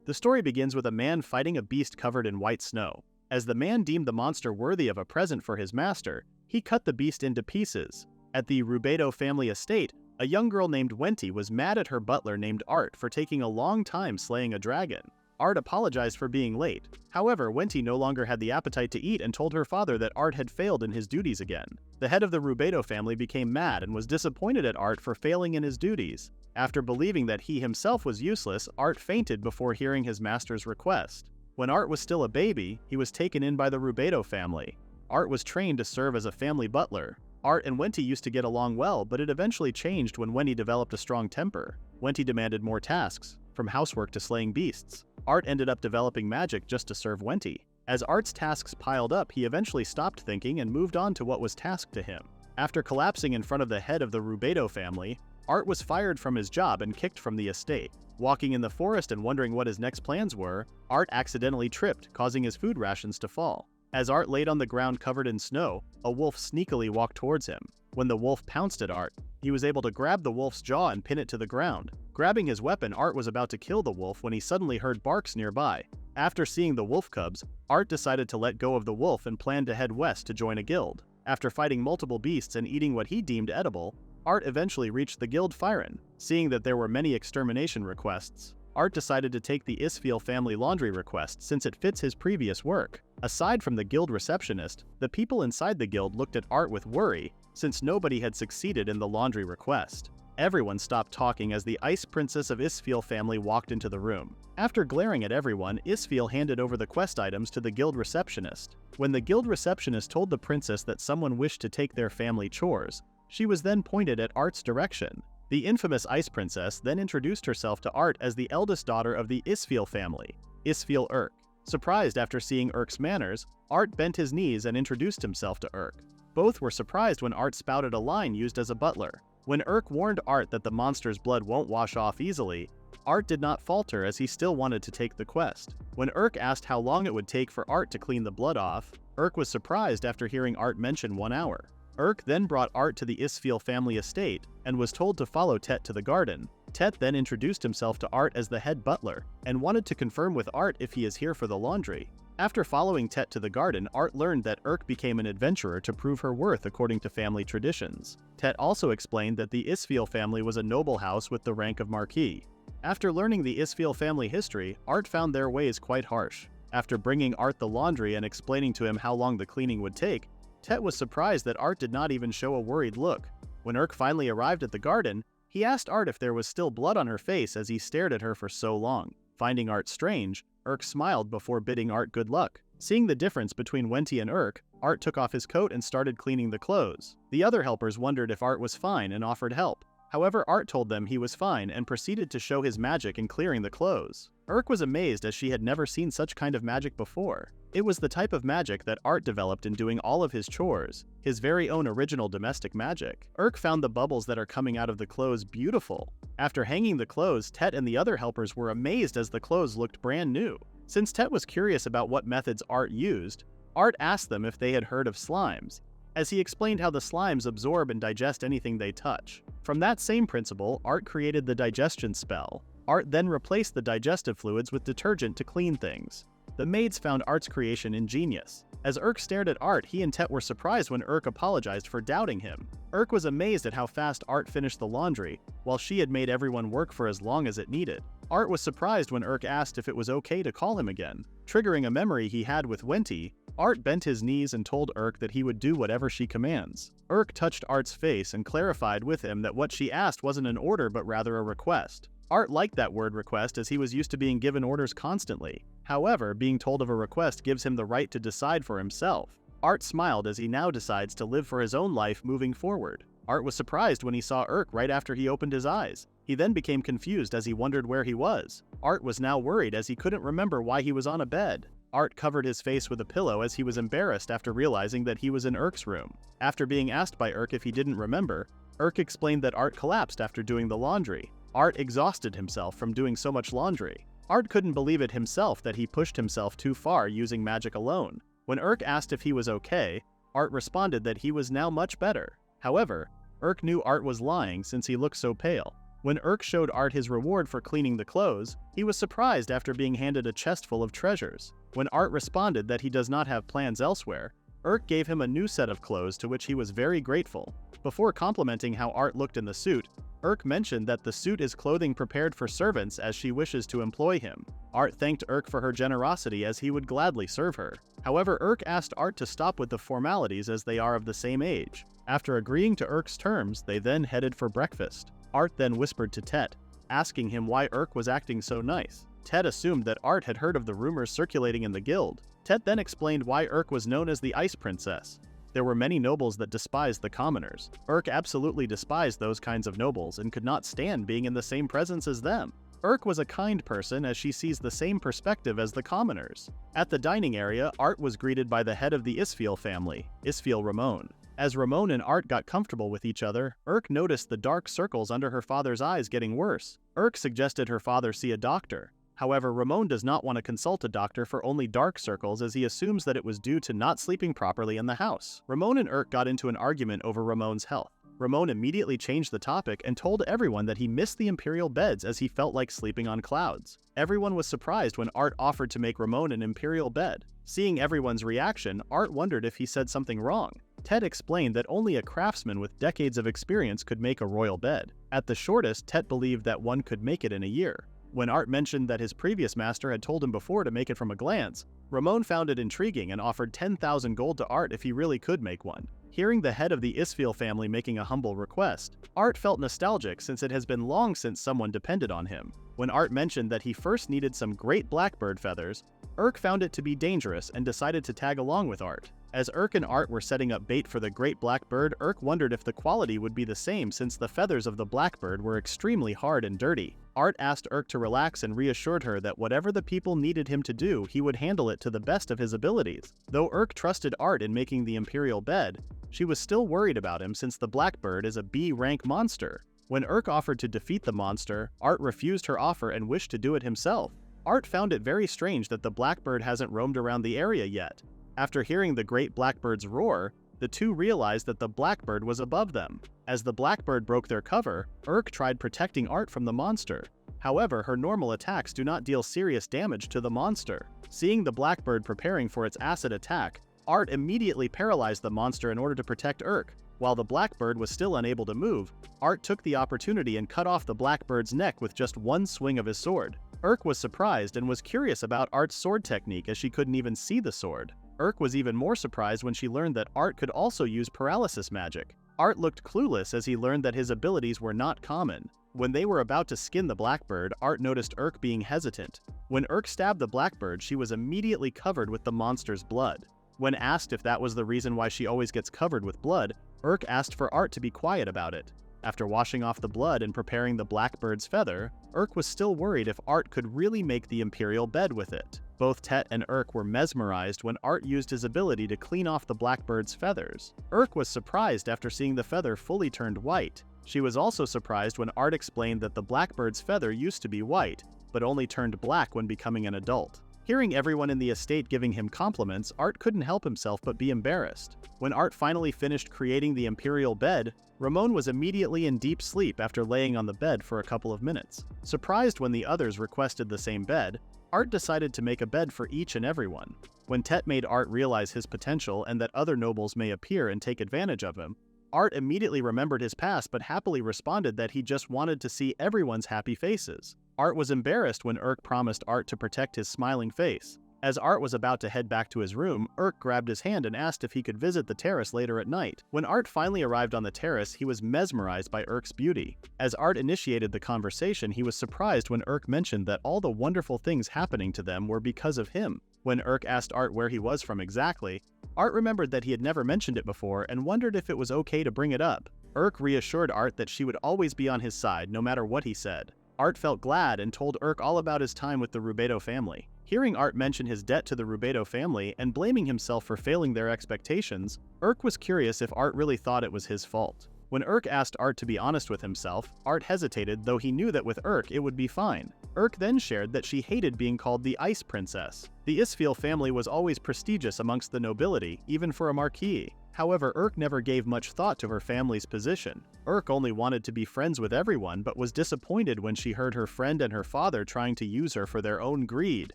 The story begins with a man fighting a beast covered in white snow. As the man deemed the monster worthy of a present for his master, he cut the beast into pieces. At the Rubedo family estate, a young girl named Wenty was mad at her butler named Art for taking a long time slaying a dragon. Art apologized for being late. However, Wenty no longer had the appetite to eat and told her father that Art had failed in his duties again. The head of the Rubedo family became mad and was disappointed at Art for failing in his duties. After believing that he himself was useless, Art fainted before hearing his master's request. When Art was still a baby, he was taken in by the Rubedo family. Art was trained to serve as a family butler. Art and Wenty used to get along well, but it eventually changed when Wenty developed a strong temper. Wenty demanded more tasks, from housework to slaying beasts. Art ended up developing magic just to serve Wenty. As Art's tasks piled up, he eventually stopped thinking and moved on to what was tasked to him. After collapsing in front of the head of the Rubedo family, Art was fired from his job and kicked from the estate. Walking in the forest and wondering what his next plans were, Art accidentally tripped, causing his food rations to fall. As Art laid on the ground covered in snow, a wolf sneakily walked towards him. When the wolf pounced at Art, he was able to grab the wolf's jaw and pin it to the ground. Grabbing his weapon, Art was about to kill the wolf when he suddenly heard barks nearby. After seeing the wolf cubs, Art decided to let go of the wolf and planned to head west to join a guild. After fighting multiple beasts and eating what he deemed edible, Art eventually reached the guild Firen. Seeing that there were many extermination requests, Art decided to take the Isfiel family laundry request since it fits his previous work. Aside from the guild receptionist, the people inside the guild looked at Art with worry, since nobody had succeeded in the laundry request. Everyone stopped talking as the Ice Princess of Isfiel family walked into the room. After glaring at everyone, Isfiel handed over the quest items to the guild receptionist. When the guild receptionist told the princess that someone wished to take their family chores, she was then pointed at Art's direction. The infamous Ice Princess then introduced herself to Art as the eldest daughter of the Isfiel family, Isfiel Urk. Surprised after seeing Urk's manners, Art bent his knees and introduced himself to Urk. Both were surprised when Art spouted a line used as a butler. When Urk warned Art that the monster's blood won't wash off easily, Art did not falter as he still wanted to take the quest. When Urk asked how long it would take for Art to clean the blood off, Urk was surprised after hearing Art mention 1 hour. Urk then brought Art to the Isfiel family estate and was told to follow Tet to the garden. Tet then introduced himself to Art as the head butler and wanted to confirm with Art if he is here for the laundry. After following Tet to the garden, Art learned that Urk became an adventurer to prove her worth according to family traditions. Tet also explained that the Isfiel family was a noble house with the rank of Marquis. After learning the Isfiel family history, Art found their ways quite harsh. After bringing Art the laundry and explaining to him how long the cleaning would take, Tet was surprised that Art did not even show a worried look. When Urk finally arrived at the garden, he asked Art if there was still blood on her face as he stared at her for so long. Finding Art strange, Urk smiled before bidding Art good luck. Seeing the difference between Wenty and Urk, Art took off his coat and started cleaning the clothes. The other helpers wondered if Art was fine and offered help. However, Art told them he was fine and proceeded to show his magic in clearing the clothes. Urk was amazed as she had never seen such kind of magic before. It was the type of magic that Art developed in doing all of his chores, his very own original domestic magic. Urk found the bubbles that are coming out of the clothes beautiful. After hanging the clothes, Tet and the other helpers were amazed as the clothes looked brand new. Since Tet was curious about what methods Art used, Art asked them if they had heard of slimes, as he explained how the slimes absorb and digest anything they touch. From that same principle, Art created the digestion spell. Art then replaced the digestive fluids with detergent to clean things. The maids found Art's creation ingenious. As Urk stared at Art, he and Tet were surprised when Urk apologized for doubting him. Urk was amazed at how fast Art finished the laundry, while she had made everyone work for as long as it needed. Art was surprised when Urk asked if it was okay to call him again. Triggering a memory he had with Wenty, Art bent his knees and told Urk that he would do whatever she commands. Urk touched Art's face and clarified with him that what she asked wasn't an order but rather a request. Art liked that word request as he was used to being given orders constantly. However, being told of a request gives him the right to decide for himself. Art smiled as he now decides to live for his own life moving forward. Art was surprised when he saw Urk right after he opened his eyes. He then became confused as he wondered where he was. Art was now worried as he couldn't remember why he was on a bed. Art covered his face with a pillow as he was embarrassed after realizing that he was in Urk's room. After being asked by Urk if he didn't remember, Urk explained that Art collapsed after doing the laundry. Art exhausted himself from doing so much laundry. Art couldn't believe it himself that he pushed himself too far using magic alone. When Urk asked if he was okay, Art responded that he was now much better. However, Urk knew Art was lying since he looked so pale. When Urk showed Art his reward for cleaning the clothes, he was surprised after being handed a chest full of treasures. When Art responded that he does not have plans elsewhere, Urk gave him a new set of clothes to which he was very grateful. Before complimenting how Art looked in the suit, Urk mentioned that the suit is clothing prepared for servants as she wishes to employ him. Art thanked Urk for her generosity as he would gladly serve her. However, Urk asked Art to stop with the formalities as they are of the same age. After agreeing to Urk's terms, they then headed for breakfast. Art then whispered to Tet, asking him why Urk was acting so nice. Tet assumed that Art had heard of the rumors circulating in the guild. Tet then explained why Urk was known as the Ice Princess. There were many nobles that despised the commoners. Urk absolutely despised those kinds of nobles and could not stand being in the same presence as them. Urk was a kind person as she sees the same perspective as the commoners. At the dining area, Art was greeted by the head of the Isfiel family, Isfiel Ramon. As Ramon and Art got comfortable with each other, Urk noticed the dark circles under her father's eyes getting worse. Urk suggested her father see a doctor. However, Ramon does not want to consult a doctor for only dark circles as he assumes that it was due to not sleeping properly in the house. Ramon and Urk got into an argument over Ramon's health. Ramon immediately changed the topic and told everyone that he missed the imperial beds as he felt like sleeping on clouds. Everyone was surprised when Art offered to make Ramon an imperial bed. Seeing everyone's reaction, Art wondered if he said something wrong. Tet explained that only a craftsman with decades of experience could make a royal bed. At the shortest, Tet believed that one could make it in a year. When Art mentioned that his previous master had told him before to make it from a glance, Ramon found it intriguing and offered 10,000 gold to Art if he really could make one. Hearing the head of the Isfiel family making a humble request, Art felt nostalgic since it has been long since someone depended on him. When Art mentioned that he first needed some great blackbird feathers, Urk found it to be dangerous and decided to tag along with Art. As Urk and Art were setting up bait for the great blackbird, Urk wondered if the quality would be the same since the feathers of the blackbird were extremely hard and dirty. Art asked Urk to relax and reassured her that whatever the people needed him to do, he would handle it to the best of his abilities. Though Urk trusted Art in making the imperial bed, she was still worried about him since the blackbird is a B-rank monster. When Urk offered to defeat the monster, Art refused her offer and wished to do it himself. Art found it very strange that the blackbird hasn't roamed around the area yet. After hearing the great blackbird's roar, the two realized that the blackbird was above them. As the blackbird broke their cover, Urk tried protecting Art from the monster. However, her normal attacks do not deal serious damage to the monster. Seeing the blackbird preparing for its acid attack, Art immediately paralyzed the monster in order to protect Urk. While the blackbird was still unable to move, Art took the opportunity and cut off the blackbird's neck with just one swing of his sword. Urk was surprised and was curious about Art's sword technique as she couldn't even see the sword. Urk was even more surprised when she learned that Art could also use paralysis magic. Art looked clueless as he learned that his abilities were not common. When they were about to skin the blackbird, Art noticed Urk being hesitant. When Urk stabbed the blackbird, she was immediately covered with the monster's blood. When asked if that was the reason why she always gets covered with blood, Urk asked for Art to be quiet about it. After washing off the blood and preparing the blackbird's feather, Urk was still worried if Art could really make the imperial bed with it. Both Tet and Urk were mesmerized when Art used his ability to clean off the blackbird's feathers. Urk was surprised after seeing the feather fully turned white. She was also surprised when Art explained that the blackbird's feather used to be white, but only turned black when becoming an adult. Hearing everyone in the estate giving him compliments, Art couldn't help himself but be embarrassed. When Art finally finished creating the imperial bed, Ramon was immediately in deep sleep after laying on the bed for a couple of minutes. Surprised when the others requested the same bed, Art decided to make a bed for each and everyone. When Tet made Art realize his potential and that other nobles may appear and take advantage of him, Art immediately remembered his past but happily responded that he just wanted to see everyone's happy faces. Art was embarrassed when Urk promised Art to protect his smiling face. As Art was about to head back to his room, Urk grabbed his hand and asked if he could visit the terrace later at night. When Art finally arrived on the terrace, he was mesmerized by Urk's beauty. As Art initiated the conversation, he was surprised when Urk mentioned that all the wonderful things happening to them were because of him. When Urk asked Art where he was from exactly, Art remembered that he had never mentioned it before and wondered if it was okay to bring it up. Urk reassured Art that she would always be on his side no matter what he said. Art felt glad and told Urk all about his time with the Rubedo family. Hearing Art mention his debt to the Rubedo family and blaming himself for failing their expectations, Urk was curious if Art really thought it was his fault. When Urk asked Art to be honest with himself, Art hesitated, though he knew that with Urk it would be fine. Urk then shared that she hated being called the Ice Princess. The Isfeel family was always prestigious amongst the nobility, even for a marquis. However, Urk never gave much thought to her family's position. Urk only wanted to be friends with everyone, but was disappointed when she heard her friend and her father trying to use her for their own greed,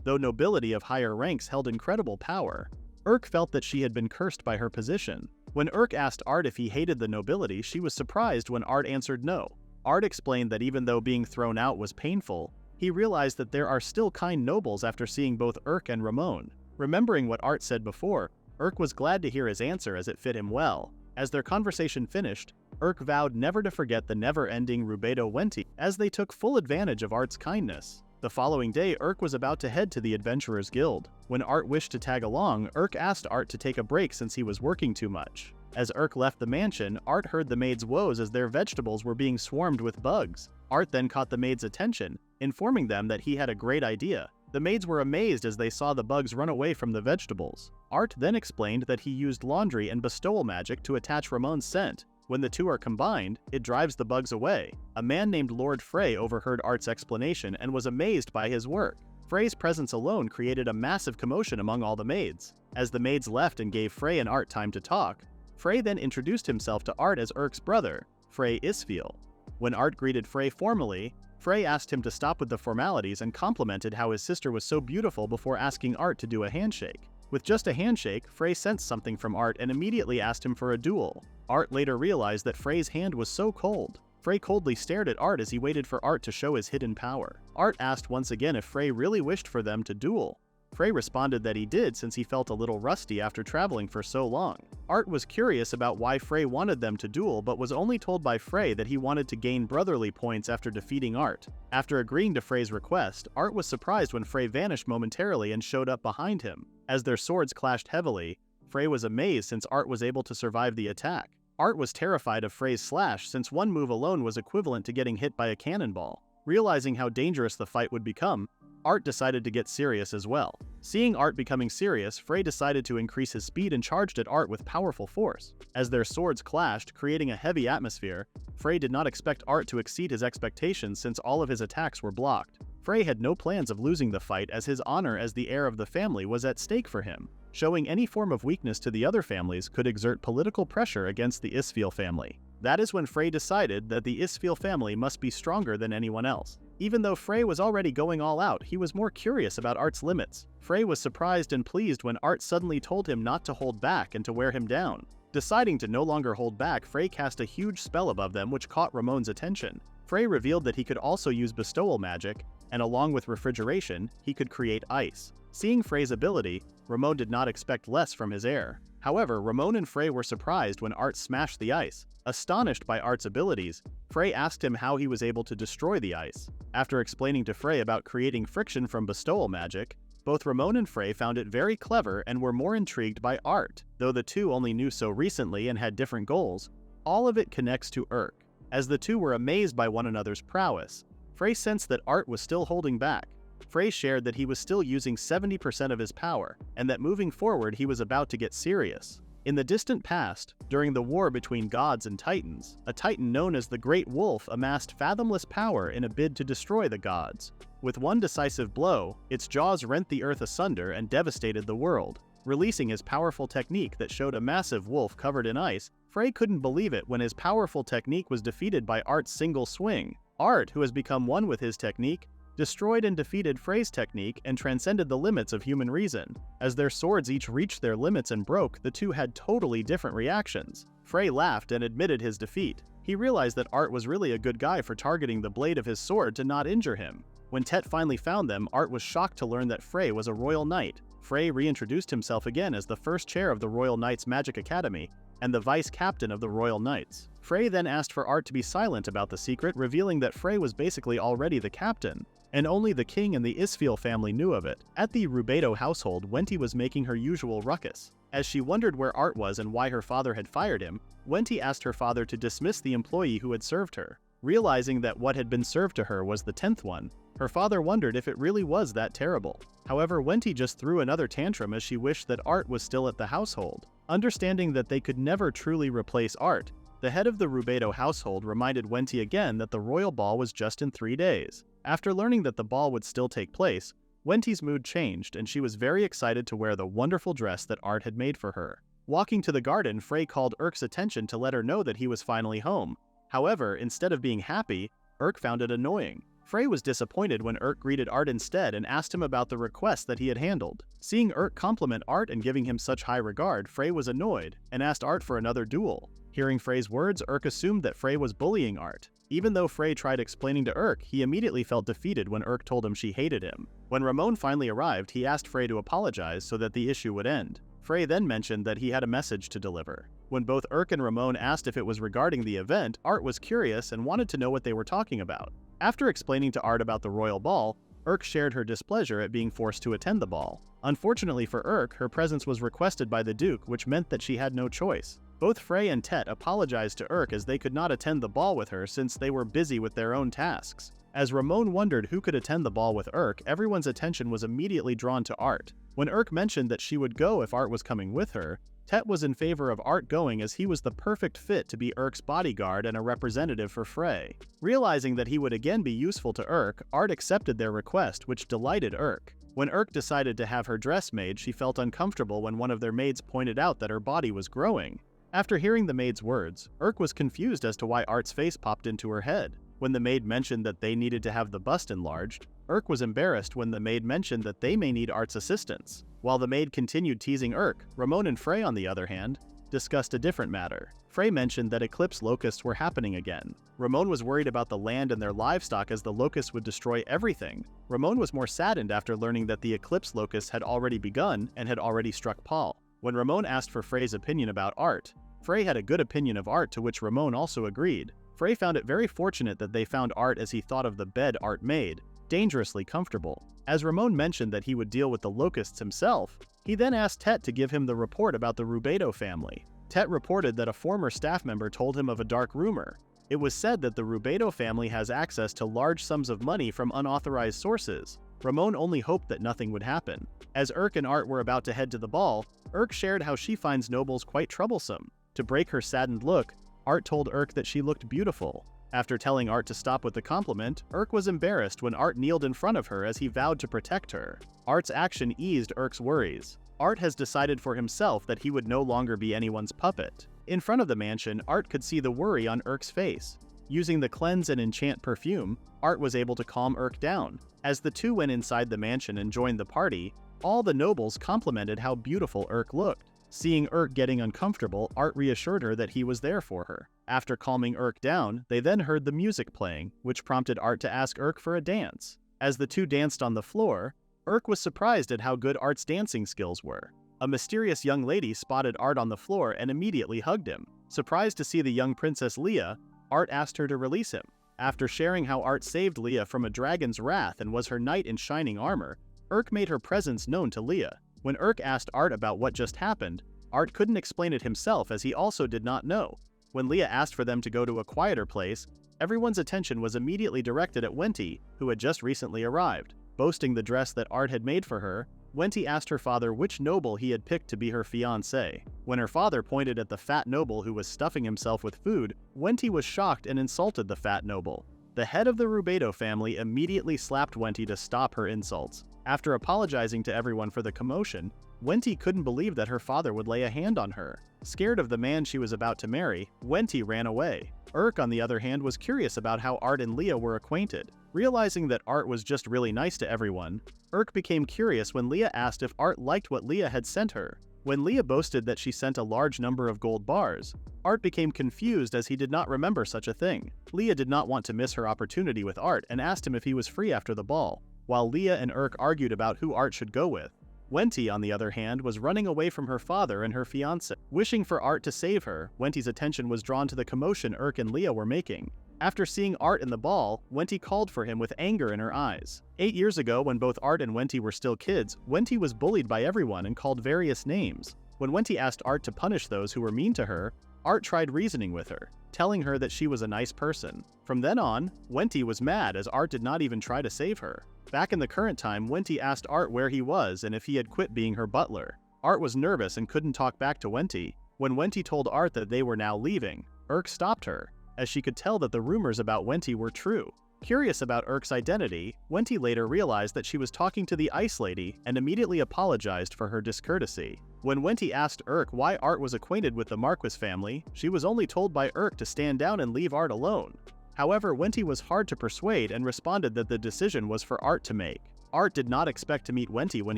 though nobility of higher ranks held incredible power. Urk felt that she had been cursed by her position. When Urk asked Art if he hated the nobility, she was surprised when Art answered no. Art explained that even though being thrown out was painful, he realized that there are still kind nobles after seeing both Urk and Ramon. Remembering what Art said before, Urk was glad to hear his answer as it fit him well. As their conversation finished, Urk vowed never to forget the never-ending Lady Wenty as they took full advantage of Art's kindness. The following day, Urk was about to head to the Adventurers Guild. When Art wished to tag along, Urk asked Art to take a break since he was working too much. As Urk left the mansion, Art heard the maids' woes as their vegetables were being swarmed with bugs. Art then caught the maids' attention, informing them that he had a great idea. The maids were amazed as they saw the bugs run away from the vegetables. Art then explained that he used laundry and bestowal magic to attach Ramon's scent. When the two are combined, it drives the bugs away. A man named Lord Frey overheard Art's explanation and was amazed by his work. Frey's presence alone created a massive commotion among all the maids. As the maids left and gave Frey and Art time to talk, Frey then introduced himself to Art as Urk's brother, Frey Isfeel. When Art greeted Frey formally, Frey asked him to stop with the formalities and complimented how his sister was so beautiful before asking Art to do a handshake. With just a handshake, Frey sensed something from Art and immediately asked him for a duel. Art later realized that Frey's hand was so cold. Frey coldly stared at Art as he waited for Art to show his hidden power. Art asked once again if Frey really wished for them to duel. Frey responded that he did since he felt a little rusty after traveling for so long. Art was curious about why Frey wanted them to duel but was only told by Frey that he wanted to gain brotherly points after defeating Art. After agreeing to Frey's request, Art was surprised when Frey vanished momentarily and showed up behind him. As their swords clashed heavily, Frey was amazed since Art was able to survive the attack. Art was terrified of Frey's slash since one move alone was equivalent to getting hit by a cannonball. Realizing how dangerous the fight would become, Art decided to get serious as well. Seeing Art becoming serious, Frey decided to increase his speed and charged at Art with powerful force. As their swords clashed, creating a heavy atmosphere, Frey did not expect Art to exceed his expectations since all of his attacks were blocked. Frey had no plans of losing the fight as his honor as the heir of the family was at stake for him. Showing any form of weakness to the other families could exert political pressure against the Isfeel family. That is when Frey decided that the Isfeel family must be stronger than anyone else. Even though Frey was already going all out, he was more curious about Art's limits. Frey was surprised and pleased when Art suddenly told him not to hold back and to wear him down. Deciding to no longer hold back, Frey cast a huge spell above them which caught Ramon's attention. Frey revealed that he could also use bestowal magic, and along with refrigeration, he could create ice. Seeing Frey's ability, Ramon did not expect less from his heir. However, Ramon and Frey were surprised when Art smashed the ice. Astonished by Art's abilities, Frey asked him how he was able to destroy the ice. After explaining to Frey about creating friction from bestowal magic, both Ramon and Frey found it very clever and were more intrigued by Art. Though the two only knew so recently and had different goals, all of it connects to Urk. As the two were amazed by one another's prowess, Frey sensed that Art was still holding back. Frey shared that he was still using 70% of his power, and that moving forward he was about to get serious. In the distant past, during the war between gods and titans, a titan known as the Great Wolf amassed fathomless power in a bid to destroy the gods. With one decisive blow, its jaws rent the earth asunder and devastated the world. Releasing his powerful technique that showed a massive wolf covered in ice, Frey couldn't believe it when his powerful technique was defeated by Art's single swing. Art, who has become one with his technique, destroyed and defeated Frey's technique and transcended the limits of human reason. As their swords each reached their limits and broke, the two had totally different reactions. Frey laughed and admitted his defeat. He realized that Art was really a good guy for targeting the blade of his sword to not injure him. When Tet finally found them, Art was shocked to learn that Frey was a royal knight. Frey reintroduced himself again as the first chair of the Royal Knights Magic Academy and the vice captain of the Royal Knights. Frey then asked for Art to be silent about the secret, revealing that Frey was basically already the captain, and only the king and the Isfeel family knew of it. At the Rubedo household, Wenty was making her usual ruckus. As she wondered where Art was and why her father had fired him, Wenty asked her father to dismiss the employee who had served her. Realizing that what had been served to her was the 10th one, her father wondered if it really was that terrible. However, Wenty just threw another tantrum as she wished that Art was still at the household. Understanding that they could never truly replace Art, The head of the Rubedo household reminded Wenty again that the royal ball was just in 3 days. After learning that the ball would still take place, Wenty's mood changed and she was very excited to wear the wonderful dress that Art had made for her. Walking to the garden, Frey called Erk's attention to let her know that he was finally home. However, instead of being happy, Erk found it annoying. Frey was disappointed when Erk greeted Art instead and asked him about the request that he had handled. Seeing Erk compliment Art and giving him such high regard, Frey was annoyed and asked Art for another duel. Hearing Frey's words, Erk assumed that Frey was bullying Art. Even though Frey tried explaining to Erk, he immediately felt defeated when Erk told him she hated him. When Ramon finally arrived, he asked Frey to apologize so that the issue would end. Frey then mentioned that he had a message to deliver. When both Erk and Ramon asked if it was regarding the event, Art was curious and wanted to know what they were talking about. After explaining to Art about the royal ball, Erk shared her displeasure at being forced to attend the ball. Unfortunately for Erk, her presence was requested by the Duke, which meant that she had no choice. Both Frey and Tet apologized to Erk as they could not attend the ball with her since they were busy with their own tasks. As Ramon wondered who could attend the ball with Erk, everyone's attention was immediately drawn to Art. When Erk mentioned that she would go if Art was coming with her, Tet was in favor of Art going as he was the perfect fit to be Erk's bodyguard and a representative for Frey. Realizing that he would again be useful to Erk, Art accepted their request, which delighted Erk. When Erk decided to have her dress made, she felt uncomfortable when one of their maids pointed out that her body was growing. After hearing the maid's words, Erk was confused as to why Art's face popped into her head. When the maid mentioned that they needed to have the bust enlarged, Erk was embarrassed when the maid mentioned that they may need Art's assistance. While the maid continued teasing Erk, Ramon and Frey, on the other hand, discussed a different matter. Frey mentioned that eclipse locusts were happening again. Ramon was worried about the land and their livestock as the locusts would destroy everything. Ramon was more saddened after learning that the eclipse locusts had already begun and had already struck Paul. When Ramon asked for Frey's opinion about Art, Frey had a good opinion of Art, to which Ramon also agreed. Frey found it very fortunate that they found Art as he thought of the bed Art made, dangerously comfortable. As Ramon mentioned that he would deal with the locusts himself, he then asked Tet to give him the report about the Rubedo family. Tet reported that a former staff member told him of a dark rumor. It was said that the Rubedo family has access to large sums of money from unauthorized sources. Ramon only hoped that nothing would happen. As Erk and Art were about to head to the ball, Erk shared how she finds nobles quite troublesome. To break her saddened look, Art told Erk that she looked beautiful. After telling Art to stop with the compliment, Erk was embarrassed when Art kneeled in front of her as he vowed to protect her. Art's action eased Erk's worries. Art has decided for himself that he would no longer be anyone's puppet. In front of the mansion, Art could see the worry on Erk's face. Using the cleanse and enchant perfume, Art was able to calm Erk down. As the two went inside the mansion and joined the party, all the nobles complimented how beautiful Erk looked. Seeing Erk getting uncomfortable, Art reassured her that he was there for her. After calming Erk down, they then heard the music playing, which prompted Art to ask Erk for a dance. As the two danced on the floor, Erk was surprised at how good Art's dancing skills were. A mysterious young lady spotted Art on the floor and immediately hugged him. Surprised to see the young Princess Leah, Art asked her to release him. After sharing how Art saved Leah from a dragon's wrath and was her knight in shining armor, Erk made her presence known to Leah. When Erk asked Art about what just happened, Art couldn't explain it himself as he also did not know. When Leah asked for them to go to a quieter place, everyone's attention was immediately directed at Wenty, who had just recently arrived. Boasting the dress that Art had made for her, Wenty asked her father which noble he had picked to be her fiancé. When her father pointed at the fat noble who was stuffing himself with food, Wenty was shocked and insulted the fat noble. The head of the Rubedo family immediately slapped Wenty to stop her insults. After apologizing to everyone for the commotion, Wenty couldn't believe that her father would lay a hand on her. Scared of the man she was about to marry, Wenty ran away. Erk, on the other hand, was curious about how Art and Leah were acquainted. Realizing that Art was just really nice to everyone, Erk became curious when Leah asked if Art liked what Leah had sent her. When Leah boasted that she sent a large number of gold bars, Art became confused as he did not remember such a thing. Leah did not want to miss her opportunity with Art and asked him if he was free after the ball. While Leah and Erk argued about who Art should go with, Wenty, on the other hand, was running away from her father and her fiancé. Wishing for Art to save her, Wenty's attention was drawn to the commotion Erk and Leah were making. After seeing Art in the ball, Wenty called for him with anger in her eyes. 8 years ago, when both Art and Wenty were still kids, Wenty was bullied by everyone and called various names. When Wenty asked Art to punish those who were mean to her, Art tried reasoning with her, telling her that she was a nice person. From then on, Wenty was mad as Art did not even try to save her. Back in the current time, Wenty asked Art where he was and if he had quit being her butler. Art was nervous and couldn't talk back to Wenty. When Wenty told Art that they were now leaving, Urk stopped her, as she could tell that the rumors about Wenty were true. Curious about Urk's identity, Wenty later realized that she was talking to the Ice Lady and immediately apologized for her discourtesy. When Wenty asked Urk why Art was acquainted with the Marquis family, she was only told by Urk to stand down and leave Art alone. However, Wenty was hard to persuade and responded that the decision was for Art to make. Art did not expect to meet Wenty when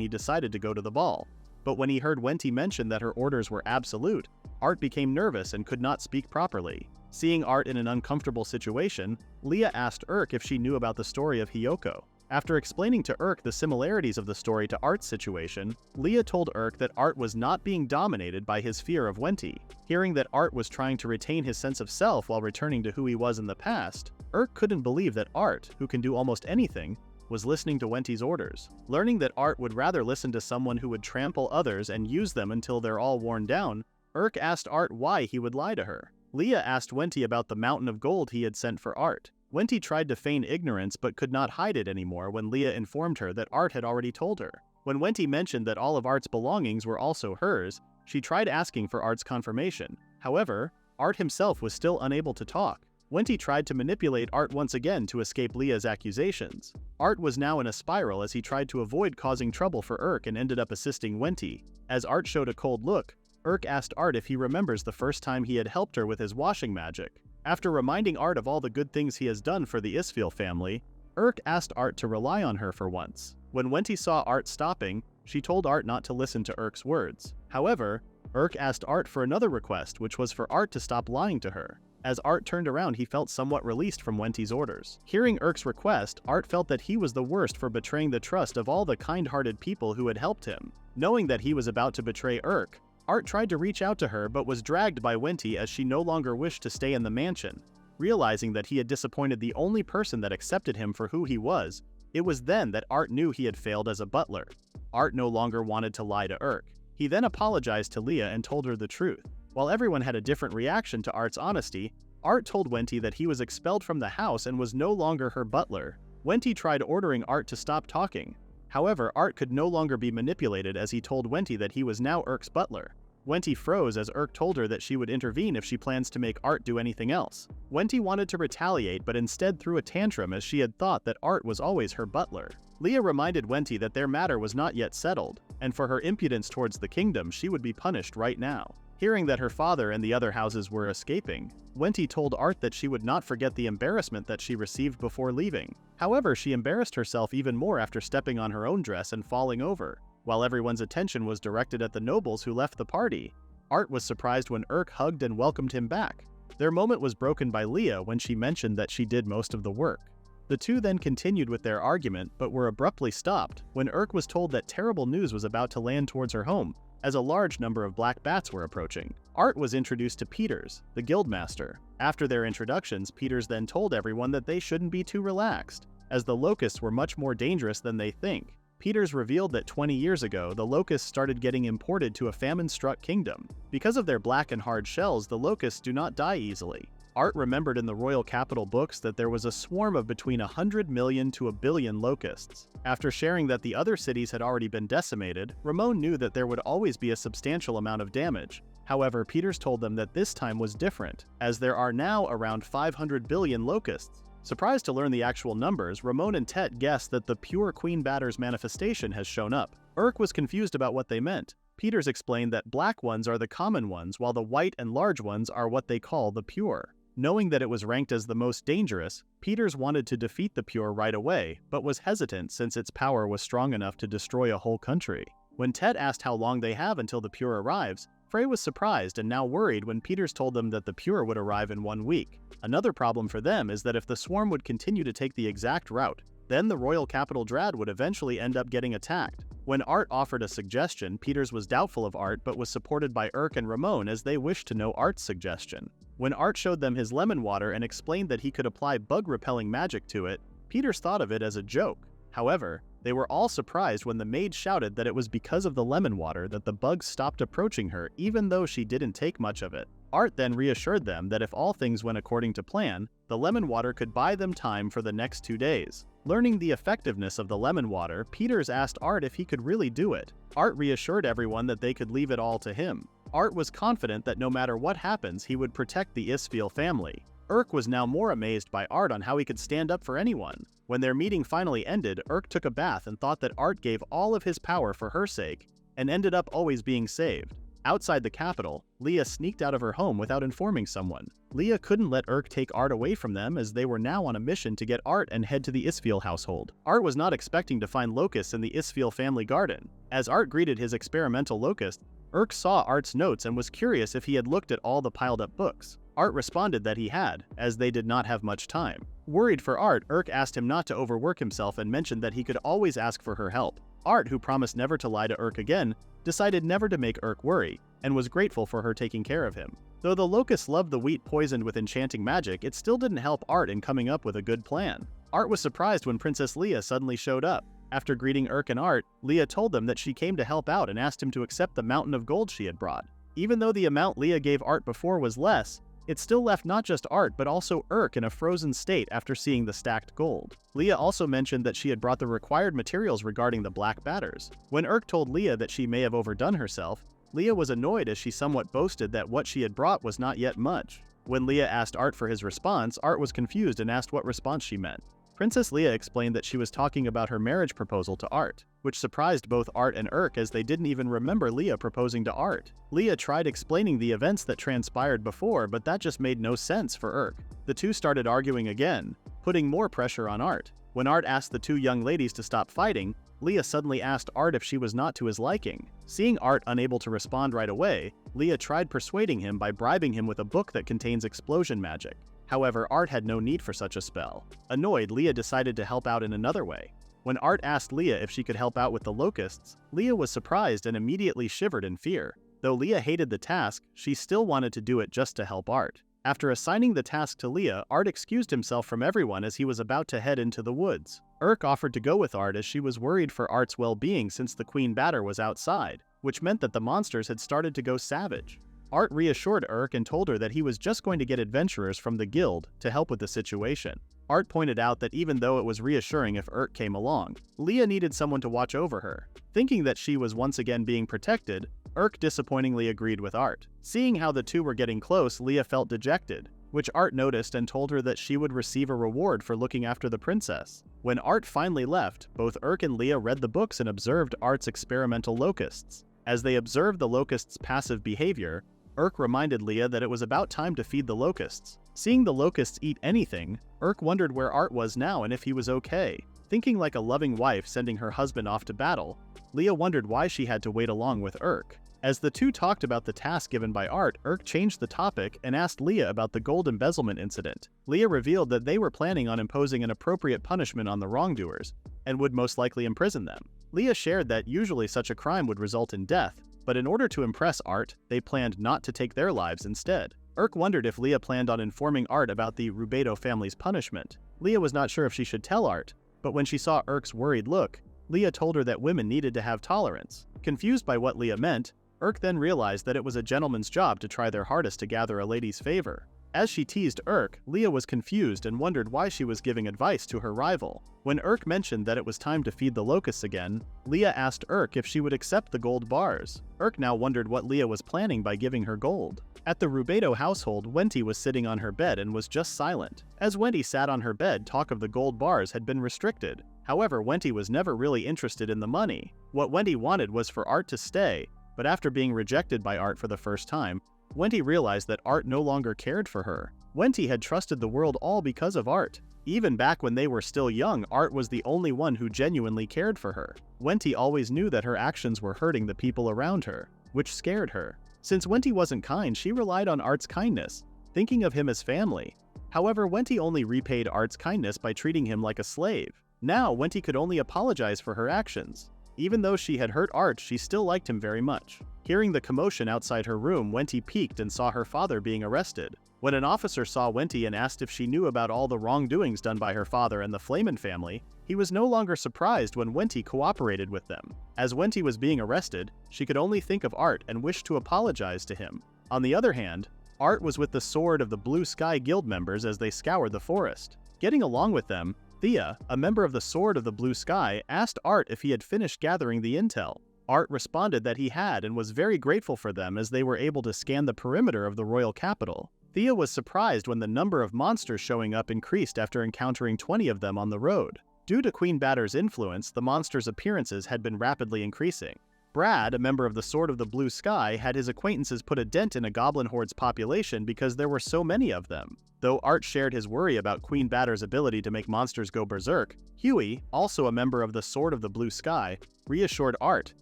he decided to go to the ball. But when he heard Wenty mention that her orders were absolute, Art became nervous and could not speak properly. Seeing Art in an uncomfortable situation, Leah asked Urk if she knew about the story of Hiyoko. After explaining to Urk the similarities of the story to Art's situation, Leah told Urk that Art was not being dominated by his fear of Wenty. Hearing that Art was trying to retain his sense of self while returning to who he was in the past, Urk couldn't believe that Art, who can do almost anything, was listening to Wenty's orders. Learning that Art would rather listen to someone who would trample others and use them until they're all worn down, Urk asked Art why he would lie to her. Leah asked Wenty about the mountain of gold he had sent for Art. Wenty tried to feign ignorance but could not hide it anymore when Leah informed her that Art had already told her. When Wenty mentioned that all of Art's belongings were also hers, she tried asking for Art's confirmation. However, Art himself was still unable to talk. Wenty tried to manipulate Art once again to escape Leah's accusations. Art was now in a spiral as he tried to avoid causing trouble for Urk and ended up assisting Wenty. As Art showed a cold look, Urk asked Art if he remembers the first time he had helped her with his washing magic. After reminding Art of all the good things he has done for the Isfil family, Urk asked Art to rely on her for once. When Wenty saw Art stopping, she told Art not to listen to Urk's words. However, Urk asked Art for another request, which was for Art to stop lying to her. As Art turned around, he felt somewhat released from Wenty's orders. Hearing Urk's request, Art felt that he was the worst for betraying the trust of all the kind-hearted people who had helped him. Knowing that he was about to betray Urk, Art tried to reach out to her but was dragged by Wenty as she no longer wished to stay in the mansion. Realizing that he had disappointed the only person that accepted him for who he was, it was then that Art knew he had failed as a butler. Art no longer wanted to lie to Urk. He then apologized to Leah and told her the truth. While everyone had a different reaction to Art's honesty, Art told Wenty that he was expelled from the house and was no longer her butler. Wenty tried ordering Art to stop talking. However, Art could no longer be manipulated as he told Wenty that he was now Urk's butler. Wenty froze as Urk told her that she would intervene if she plans to make Art do anything else. Wenty wanted to retaliate but instead threw a tantrum as she had thought that Art was always her butler. Leah reminded Wenty that their matter was not yet settled, and for her impudence towards the kingdom she would be punished right now. Hearing that her father and the other houses were escaping, Wenty told Art that she would not forget the embarrassment that she received before leaving. However, she embarrassed herself even more after stepping on her own dress and falling over. While everyone's attention was directed at the nobles who left the party, Art was surprised when Urk hugged and welcomed him back. Their moment was broken by Leah when she mentioned that she did most of the work. The two then continued with their argument but were abruptly stopped when Urk was told that terrible news was about to land towards her home, as a large number of black bats were approaching. Art was introduced to Peters, the guildmaster. After their introductions, Peters then told everyone that they shouldn't be too relaxed, as the locusts were much more dangerous than they think. Peters revealed that 20 years ago, the locusts started getting imported to a famine-struck kingdom. Because of their black and hard shells, the locusts do not die easily. Art remembered in the royal capital books that there was a swarm of between 100 million to 1 billion locusts. After sharing that the other cities had already been decimated, Ramon knew that there would always be a substantial amount of damage. However, Peters told them that this time was different, as there are now around 500 billion locusts. Surprised to learn the actual numbers, Ramon and Tet guessed that the pure Queen Batter's manifestation has shown up. Urk was confused about what they meant. Peters explained that black ones are the common ones, while the white and large ones are what they call the pure. Knowing that it was ranked as the most dangerous, Peters wanted to defeat the Pure right away, but was hesitant since its power was strong enough to destroy a whole country. When Tet asked how long they have until the Pure arrives, Frey was surprised and now worried when Peters told them that the Pure would arrive in 1 week. Another problem for them is that if the swarm would continue to take the exact route, then the royal capital Drad would eventually end up getting attacked. When Art offered a suggestion, Peters was doubtful of Art but was supported by Urk and Ramon as they wished to know Art's suggestion. When Art showed them his lemon water and explained that he could apply bug-repelling magic to it, Peters thought of it as a joke. However, they were all surprised when the maid shouted that it was because of the lemon water that the bugs stopped approaching her even though she didn't take much of it. Art then reassured them that if all things went according to plan, the lemon water could buy them time for the next 2 days. Learning the effectiveness of the lemon water, Peters asked Art if he could really do it. Art reassured everyone that they could leave it all to him. Art was confident that no matter what happens, he would protect the Isfeel family. Urk was now more amazed by Art on how he could stand up for anyone. When their meeting finally ended, Urk took a bath and thought that Art gave all of his power for her sake, and ended up always being saved. Outside the capital, Leah sneaked out of her home without informing someone. Leah couldn't let Urk take Art away from them as they were now on a mission to get Art and head to the Isfeel household. Art was not expecting to find locusts in the Isfeel family garden. As Art greeted his experimental locust, Urk saw Art's notes and was curious if he had looked at all the piled-up books. Art responded that he had, as they did not have much time. Worried for Art, Urk asked him not to overwork himself and mentioned that he could always ask for her help. Art, who promised never to lie to Urk again, decided never to make Urk worry, and was grateful for her taking care of him. Though the locusts loved the wheat poisoned with enchanting magic, it still didn't help Art in coming up with a good plan. Art was surprised when Princess Leah suddenly showed up. After greeting Urk and Art, Leah told them that she came to help out and asked him to accept the mountain of gold she had brought. Even though the amount Leah gave Art before was less, it still left not just Art but also Urk in a frozen state after seeing the stacked gold. Leah also mentioned that she had brought the required materials regarding the black batters. When Urk told Leah that she may have overdone herself, Leah was annoyed as she somewhat boasted that what she had brought was not yet much. When Leah asked Art for his response, Art was confused and asked what response she meant. Princess Leah explained that she was talking about her marriage proposal to Art, which surprised both Art and Urk as they didn't even remember Leah proposing to Art. Leah tried explaining the events that transpired before, but that just made no sense for Urk. The two started arguing again, putting more pressure on Art. When Art asked the two young ladies to stop fighting, Leah suddenly asked Art if she was not to his liking. Seeing Art unable to respond right away, Leah tried persuading him by bribing him with a book that contains explosion magic. However, Art had no need for such a spell. Annoyed, Leah decided to help out in another way. When Art asked Leah if she could help out with the locusts, Leah was surprised and immediately shivered in fear. Though Leah hated the task, she still wanted to do it just to help Art. After assigning the task to Leah, Art excused himself from everyone as he was about to head into the woods. Urk offered to go with Art as she was worried for Art's well-being since the Queen Batter was outside, which meant that the monsters had started to go savage. Art reassured Urk and told her that he was just going to get adventurers from the guild to help with the situation. Art pointed out that even though it was reassuring if Urk came along, Leah needed someone to watch over her. Thinking that she was once again being protected, Urk disappointingly agreed with Art. Seeing how the two were getting close, Leah felt dejected, which Art noticed and told her that she would receive a reward for looking after the princess. When Art finally left, both Urk and Leah read the books and observed Art's experimental locusts. As they observed the locusts' passive behavior, Urk reminded Leah that it was about time to feed the locusts. Seeing the locusts eat anything, Urk wondered where Art was now and if he was okay. Thinking like a loving wife sending her husband off to battle, Leah wondered why she had to wait along with Urk. As the two talked about the task given by Art, Urk changed the topic and asked Leah about the gold embezzlement incident. Leah revealed that they were planning on imposing an appropriate punishment on the wrongdoers, and would most likely imprison them. Leah shared that usually such a crime would result in death, but in order to impress Art, they planned not to take their lives instead. Urk wondered if Leah planned on informing Art about the Rubedo family's punishment. Leah was not sure if she should tell Art, but when she saw Urk's worried look, Leah told her that women needed to have tolerance. Confused by what Leah meant, Urk then realized that it was a gentleman's job to try their hardest to gather a lady's favor. As she teased Urk, Leah was confused and wondered why she was giving advice to her rival. When Urk mentioned that it was time to feed the locusts again, Leah asked Urk if she would accept the gold bars. Urk now wondered what Leah was planning by giving her gold. At the Rubedo household, Wenty was sitting on her bed and was just silent. As Wenty sat on her bed, talk of the gold bars had been restricted. However, Wenty was never really interested in the money. What Wenty wanted was for Art to stay, but after being rejected by Art for the first time, Wenty realized that Art no longer cared for her. Wenty had trusted the world all because of Art. Even back when they were still young, Art was the only one who genuinely cared for her. Wenty always knew that her actions were hurting the people around her, which scared her. Since Wenty wasn't kind, she relied on Art's kindness, thinking of him as family. However, Wenty only repaid Art's kindness by treating him like a slave. Now, Wenty could only apologize for her actions. Even though she had hurt Art, she still liked him very much. Hearing the commotion outside her room, Wenty peeked and saw her father being arrested. When an officer saw Wenty and asked if she knew about all the wrongdoings done by her father and the Flamen family, he was no longer surprised when Wenty cooperated with them. As Wenty was being arrested, she could only think of Art and wished to apologize to him. On the other hand, Art was with the Sword of the Blue Sky Guild members as they scoured the forest. Getting along with them, Thea, a member of the Sword of the Blue Sky, asked Art if he had finished gathering the intel. Art responded that he had and was very grateful for them as they were able to scan the perimeter of the royal capital. Thea was surprised when the number of monsters showing up increased after encountering 20 of them on the road. Due to Queen Batter's influence, the monsters' appearances had been rapidly increasing. Brad, a member of the Sword of the Blue Sky, had his acquaintances put a dent in a goblin horde's population because there were so many of them. Though Art shared his worry about Queen Batter's ability to make monsters go berserk, Huey, also a member of the Sword of the Blue Sky, reassured Art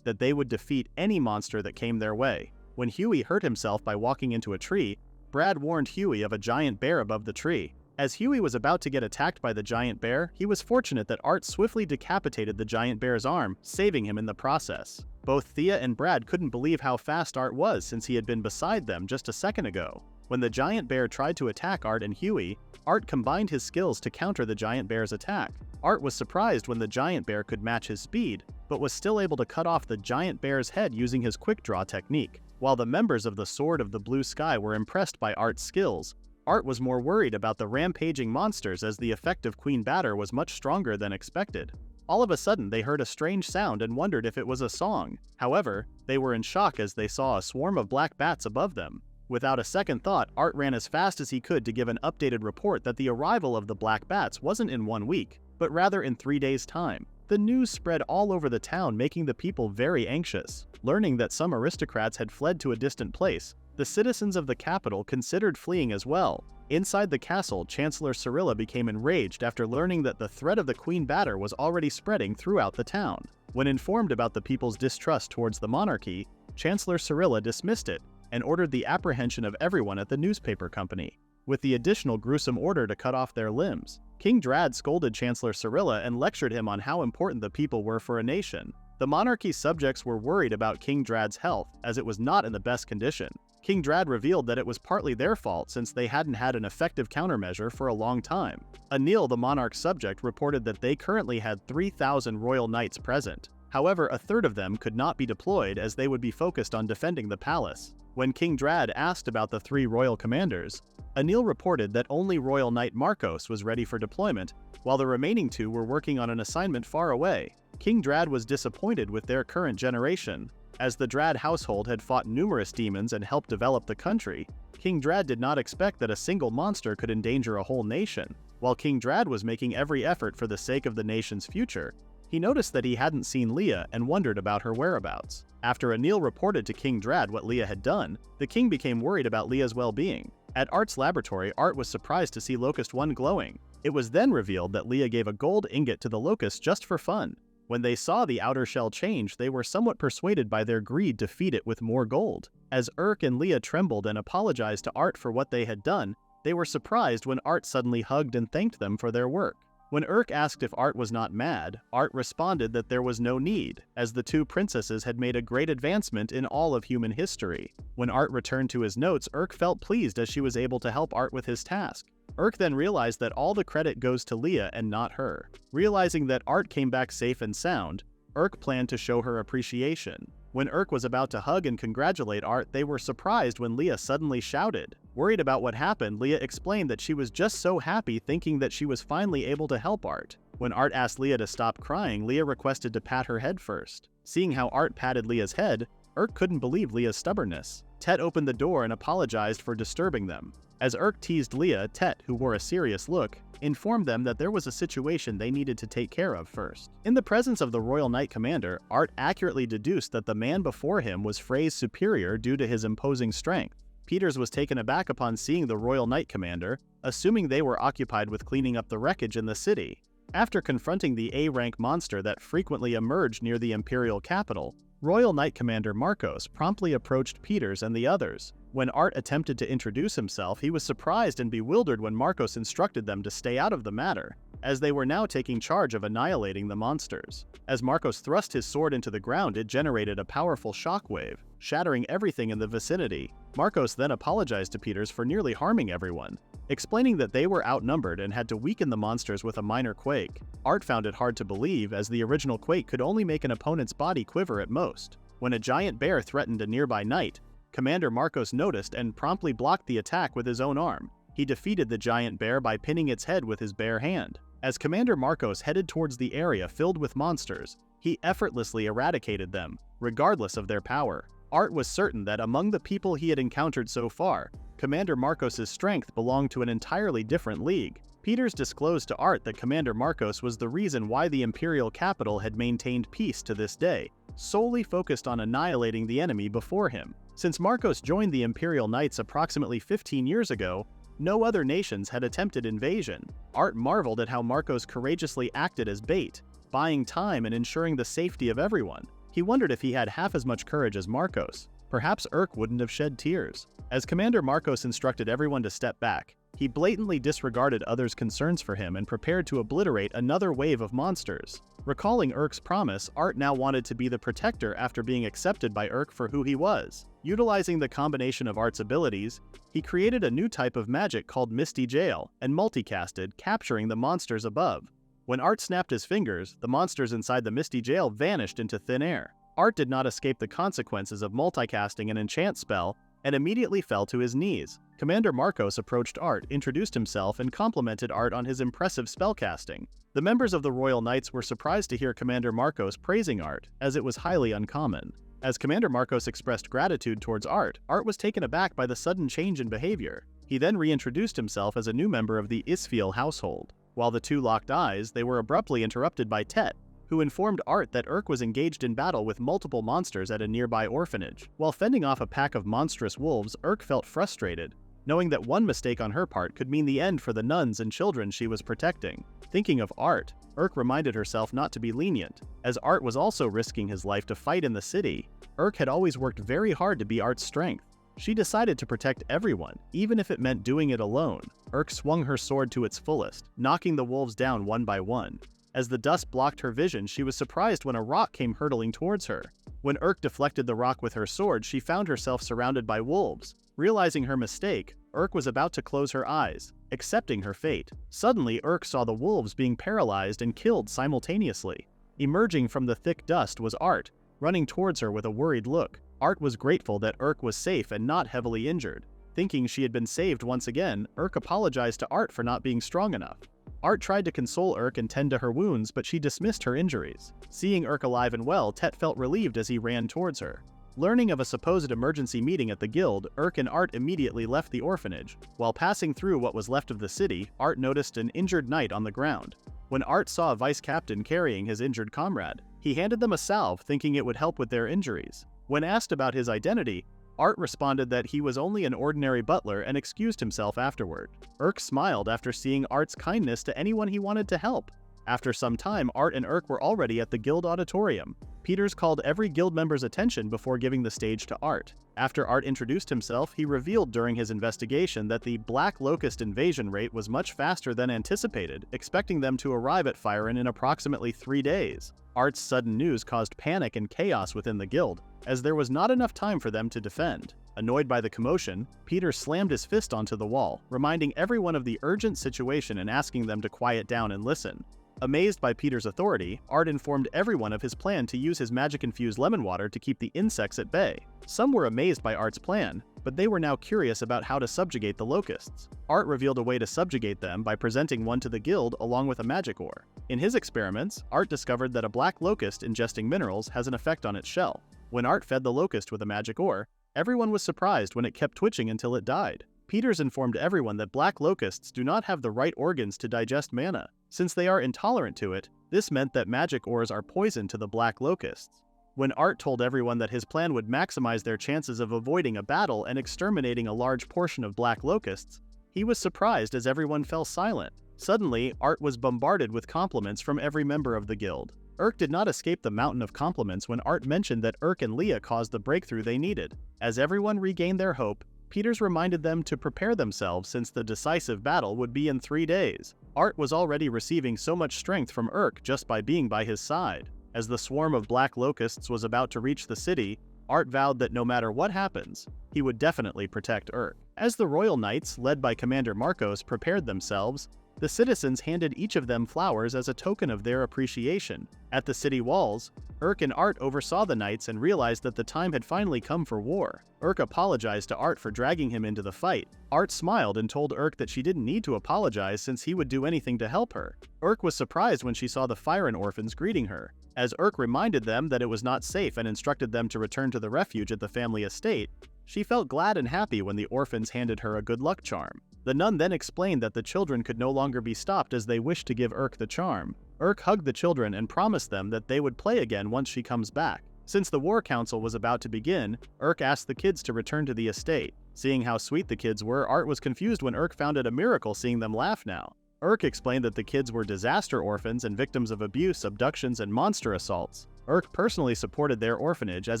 that they would defeat any monster that came their way. When Huey hurt himself by walking into a tree, Brad warned Huey of a giant bear above the tree. As Huey was about to get attacked by the giant bear, he was fortunate that Art swiftly decapitated the giant bear's arm, saving him in the process. Both Thea and Brad couldn't believe how fast Art was since he had been beside them just a second ago. When the giant bear tried to attack Art and Huey, Art combined his skills to counter the giant bear's attack. Art was surprised when the giant bear could match his speed, but was still able to cut off the giant bear's head using his quick draw technique. While the members of the Sword of the Blue Sky were impressed by Art's skills, Art was more worried about the rampaging monsters as the effect of Queen Batter was much stronger than expected. All of a sudden, they heard a strange sound and wondered if it was a song. However, they were in shock as they saw a swarm of black bats above them. Without a second thought, Art ran as fast as he could to give an updated report that the arrival of the black bats wasn't in 1 week, but rather in 3 days' time. The news spread all over the town, making the people very anxious. Learning that some aristocrats had fled to a distant place, the citizens of the capital considered fleeing as well. Inside the castle, Chancellor Cyrilla became enraged after learning that the threat of the Queen Batter was already spreading throughout the town. When informed about the people's distrust towards the monarchy, Chancellor Cyrilla dismissed it and ordered the apprehension of everyone at the newspaper company, with the additional gruesome order to cut off their limbs. King Drad scolded Chancellor Cyrilla and lectured him on how important the people were for a nation. The monarchy's subjects were worried about King Drad's health, as it was not in the best condition. King Drad revealed that it was partly their fault since they hadn't had an effective countermeasure for a long time. Anil, the monarch's subject, reported that they currently had 3,000 royal knights present. However, a third of them could not be deployed as they would be focused on defending the palace. When King Drad asked about the 3 royal commanders, Anil reported that only Royal Knight Marcos was ready for deployment, while the remaining 2 were working on an assignment far away. King Drad was disappointed with their current generation. As the Drad household had fought numerous demons and helped develop the country, King Drad did not expect that a single monster could endanger a whole nation. While King Drad was making every effort for the sake of the nation's future, he noticed that he hadn't seen Leah and wondered about her whereabouts. After Anil reported to King Drad what Leah had done, the king became worried about Leah's well-being. At Art's laboratory, Art was surprised to see Locust 1 glowing. It was then revealed that Leah gave a gold ingot to the Locust just for fun. When they saw the outer shell change, they were somewhat persuaded by their greed to feed it with more gold. As Urk and Leah trembled and apologized to Art for what they had done, they were surprised when Art suddenly hugged and thanked them for their work. When Urk asked if Art was not mad, Art responded that there was no need, as the 2 princesses had made a great advancement in all of human history. When Art returned to his notes, Urk felt pleased as she was able to help Art with his task. Urk then realized that all the credit goes to Leah and not her. Realizing that Art came back safe and sound, Urk planned to show her appreciation. When Urk was about to hug and congratulate Art, they were surprised when Leah suddenly shouted. Worried about what happened, Leah explained that she was just so happy thinking that she was finally able to help Art. When Art asked Leah to stop crying, Leah requested to pat her head first. Seeing how Art patted Leah's head, Urk couldn't believe Leah's stubbornness. Tet opened the door and apologized for disturbing them. As Urk teased Leah, Tet, who wore a serious look, informed them that there was a situation they needed to take care of first. In the presence of the Royal Knight Commander, Art accurately deduced that the man before him was Frey's superior due to his imposing strength. Peters was taken aback upon seeing the Royal Knight Commander, assuming they were occupied with cleaning up the wreckage in the city. After confronting the A-rank monster that frequently emerged near the Imperial capital, Royal Knight Commander Marcos promptly approached Peters and the others. When Art attempted to introduce himself, he was surprised and bewildered when Marcos instructed them to stay out of the matter, as they were now taking charge of annihilating the monsters. As Marcos thrust his sword into the ground, it generated a powerful shockwave, shattering everything in the vicinity. Marcos then apologized to Peters for nearly harming everyone, explaining that they were outnumbered and had to weaken the monsters with a minor quake. Art found it hard to believe, as the original quake could only make an opponent's body quiver at most. When a giant bear threatened a nearby knight, Commander Marcos noticed and promptly blocked the attack with his own arm. He defeated the giant bear by pinning its head with his bare hand. As Commander Marcos headed towards the area filled with monsters, he effortlessly eradicated them, regardless of their power. Art was certain that among the people he had encountered so far, Commander Marcos's strength belonged to an entirely different league. Peters disclosed to Art that Commander Marcos was the reason why the Imperial capital had maintained peace to this day, solely focused on annihilating the enemy before him. Since Marcos joined the Imperial Knights approximately 15 years ago, no other nations had attempted invasion. Art marveled at how Marcos courageously acted as bait, buying time and ensuring the safety of everyone. He wondered if he had half as much courage as Marcos. Perhaps Urk wouldn't have shed tears. As Commander Marcos instructed everyone to step back, he blatantly disregarded others' concerns for him and prepared to obliterate another wave of monsters. Recalling Urk's promise, Art now wanted to be the protector after being accepted by Urk for who he was. Utilizing the combination of Art's abilities, he created a new type of magic called Misty Jail and multicasted, capturing the monsters above. When Art snapped his fingers, the monsters inside the Misty Jail vanished into thin air. Art did not escape the consequences of multicasting an enchant spell and immediately fell to his knees. Commander Marcos approached Art, introduced himself, and complimented Art on his impressive spellcasting. The members of the Royal Knights were surprised to hear Commander Marcos praising Art, as it was highly uncommon. As Commander Marcos expressed gratitude towards Art, Art was taken aback by the sudden change in behavior. He then reintroduced himself as a new member of the Isfiel household. While the two locked eyes, they were abruptly interrupted by Tet, who informed Art that Urk was engaged in battle with multiple monsters at a nearby orphanage. While fending off a pack of monstrous wolves, Urk felt frustrated, knowing that one mistake on her part could mean the end for the nuns and children she was protecting. Thinking of Art, Urk reminded herself not to be lenient, as Art was also risking his life to fight in the city. Urk had always worked very hard to be Art's strength. She decided to protect everyone, even if it meant doing it alone. Urk swung her sword to its fullest, knocking the wolves down one by one. As the dust blocked her vision, she was surprised when a rock came hurtling towards her. When Urk deflected the rock with her sword, she found herself surrounded by wolves. Realizing her mistake, Urk was about to close her eyes, accepting her fate. Suddenly, Urk saw the wolves being paralyzed and killed simultaneously. Emerging from the thick dust was Art, running towards her with a worried look. Art was grateful that Urk was safe and not heavily injured. Thinking she had been saved once again, Urk apologized to Art for not being strong enough. Art tried to console Urk and tend to her wounds, but she dismissed her injuries. Seeing Urk alive and well, Tet felt relieved as he ran towards her. Learning of a supposed emergency meeting at the guild, Urk and Art immediately left the orphanage. While passing through what was left of the city, Art noticed an injured knight on the ground. When Art saw a vice captain carrying his injured comrade, he handed them a salve, thinking it would help with their injuries. When asked about his identity, Art responded that he was only an ordinary butler and excused himself afterward. Urk smiled after seeing Art's kindness to anyone he wanted to help. After some time, Art and Urk were already at the guild auditorium. Peters called every guild member's attention before giving the stage to Art. After Art introduced himself, he revealed during his investigation that the Black Locust invasion rate was much faster than anticipated, expecting them to arrive at Firen in approximately 3 days. Art's sudden news caused panic and chaos within the guild, as there was not enough time for them to defend. Annoyed by the commotion, Peter slammed his fist onto the wall, reminding everyone of the urgent situation and asking them to quiet down and listen. Amazed by Peter's authority, Art informed everyone of his plan to use his magic-infused lemon water to keep the insects at bay. Some were amazed by Art's plan, but they were now curious about how to subjugate the locusts. Art revealed a way to subjugate them by presenting one to the guild along with a magic ore. In his experiments, Art discovered that a black locust ingesting minerals has an effect on its shell. When Art fed the locust with a magic ore, everyone was surprised when it kept twitching until it died. Peters informed everyone that black locusts do not have the right organs to digest mana. Since they are intolerant to it, this meant that magic ores are poison to the black locusts. When Art told everyone that his plan would maximize their chances of avoiding a battle and exterminating a large portion of black locusts, he was surprised as everyone fell silent. Suddenly, Art was bombarded with compliments from every member of the guild. Urk did not escape the mountain of compliments when Art mentioned that Urk and Leah caused the breakthrough they needed. As everyone regained their hope, Peters reminded them to prepare themselves since the decisive battle would be in 3 days. Art was already receiving so much strength from Urk just by being by his side. As the swarm of black locusts was about to reach the city, Art vowed that no matter what happens, he would definitely protect Urk. As the Royal Knights, led by Commander Marcos, prepared themselves, the citizens handed each of them flowers as a token of their appreciation. At the city walls, Urk and Art oversaw the knights and realized that the time had finally come for war. Urk apologized to Art for dragging him into the fight. Art smiled and told Urk that she didn't need to apologize since he would do anything to help her. Urk was surprised when she saw the Firen orphans greeting her. As Urk reminded them that it was not safe and instructed them to return to the refuge at the family estate, she felt glad and happy when the orphans handed her a good luck charm. The nun then explained that the children could no longer be stopped as they wished to give Urk the charm. Urk hugged the children and promised them that they would play again once she comes back. Since the war council was about to begin, Urk asked the kids to return to the estate. Seeing how sweet the kids were, Art was confused when Urk found it a miracle seeing them laugh now. Urk explained that the kids were disaster orphans and victims of abuse, abductions, and monster assaults. Urk personally supported their orphanage as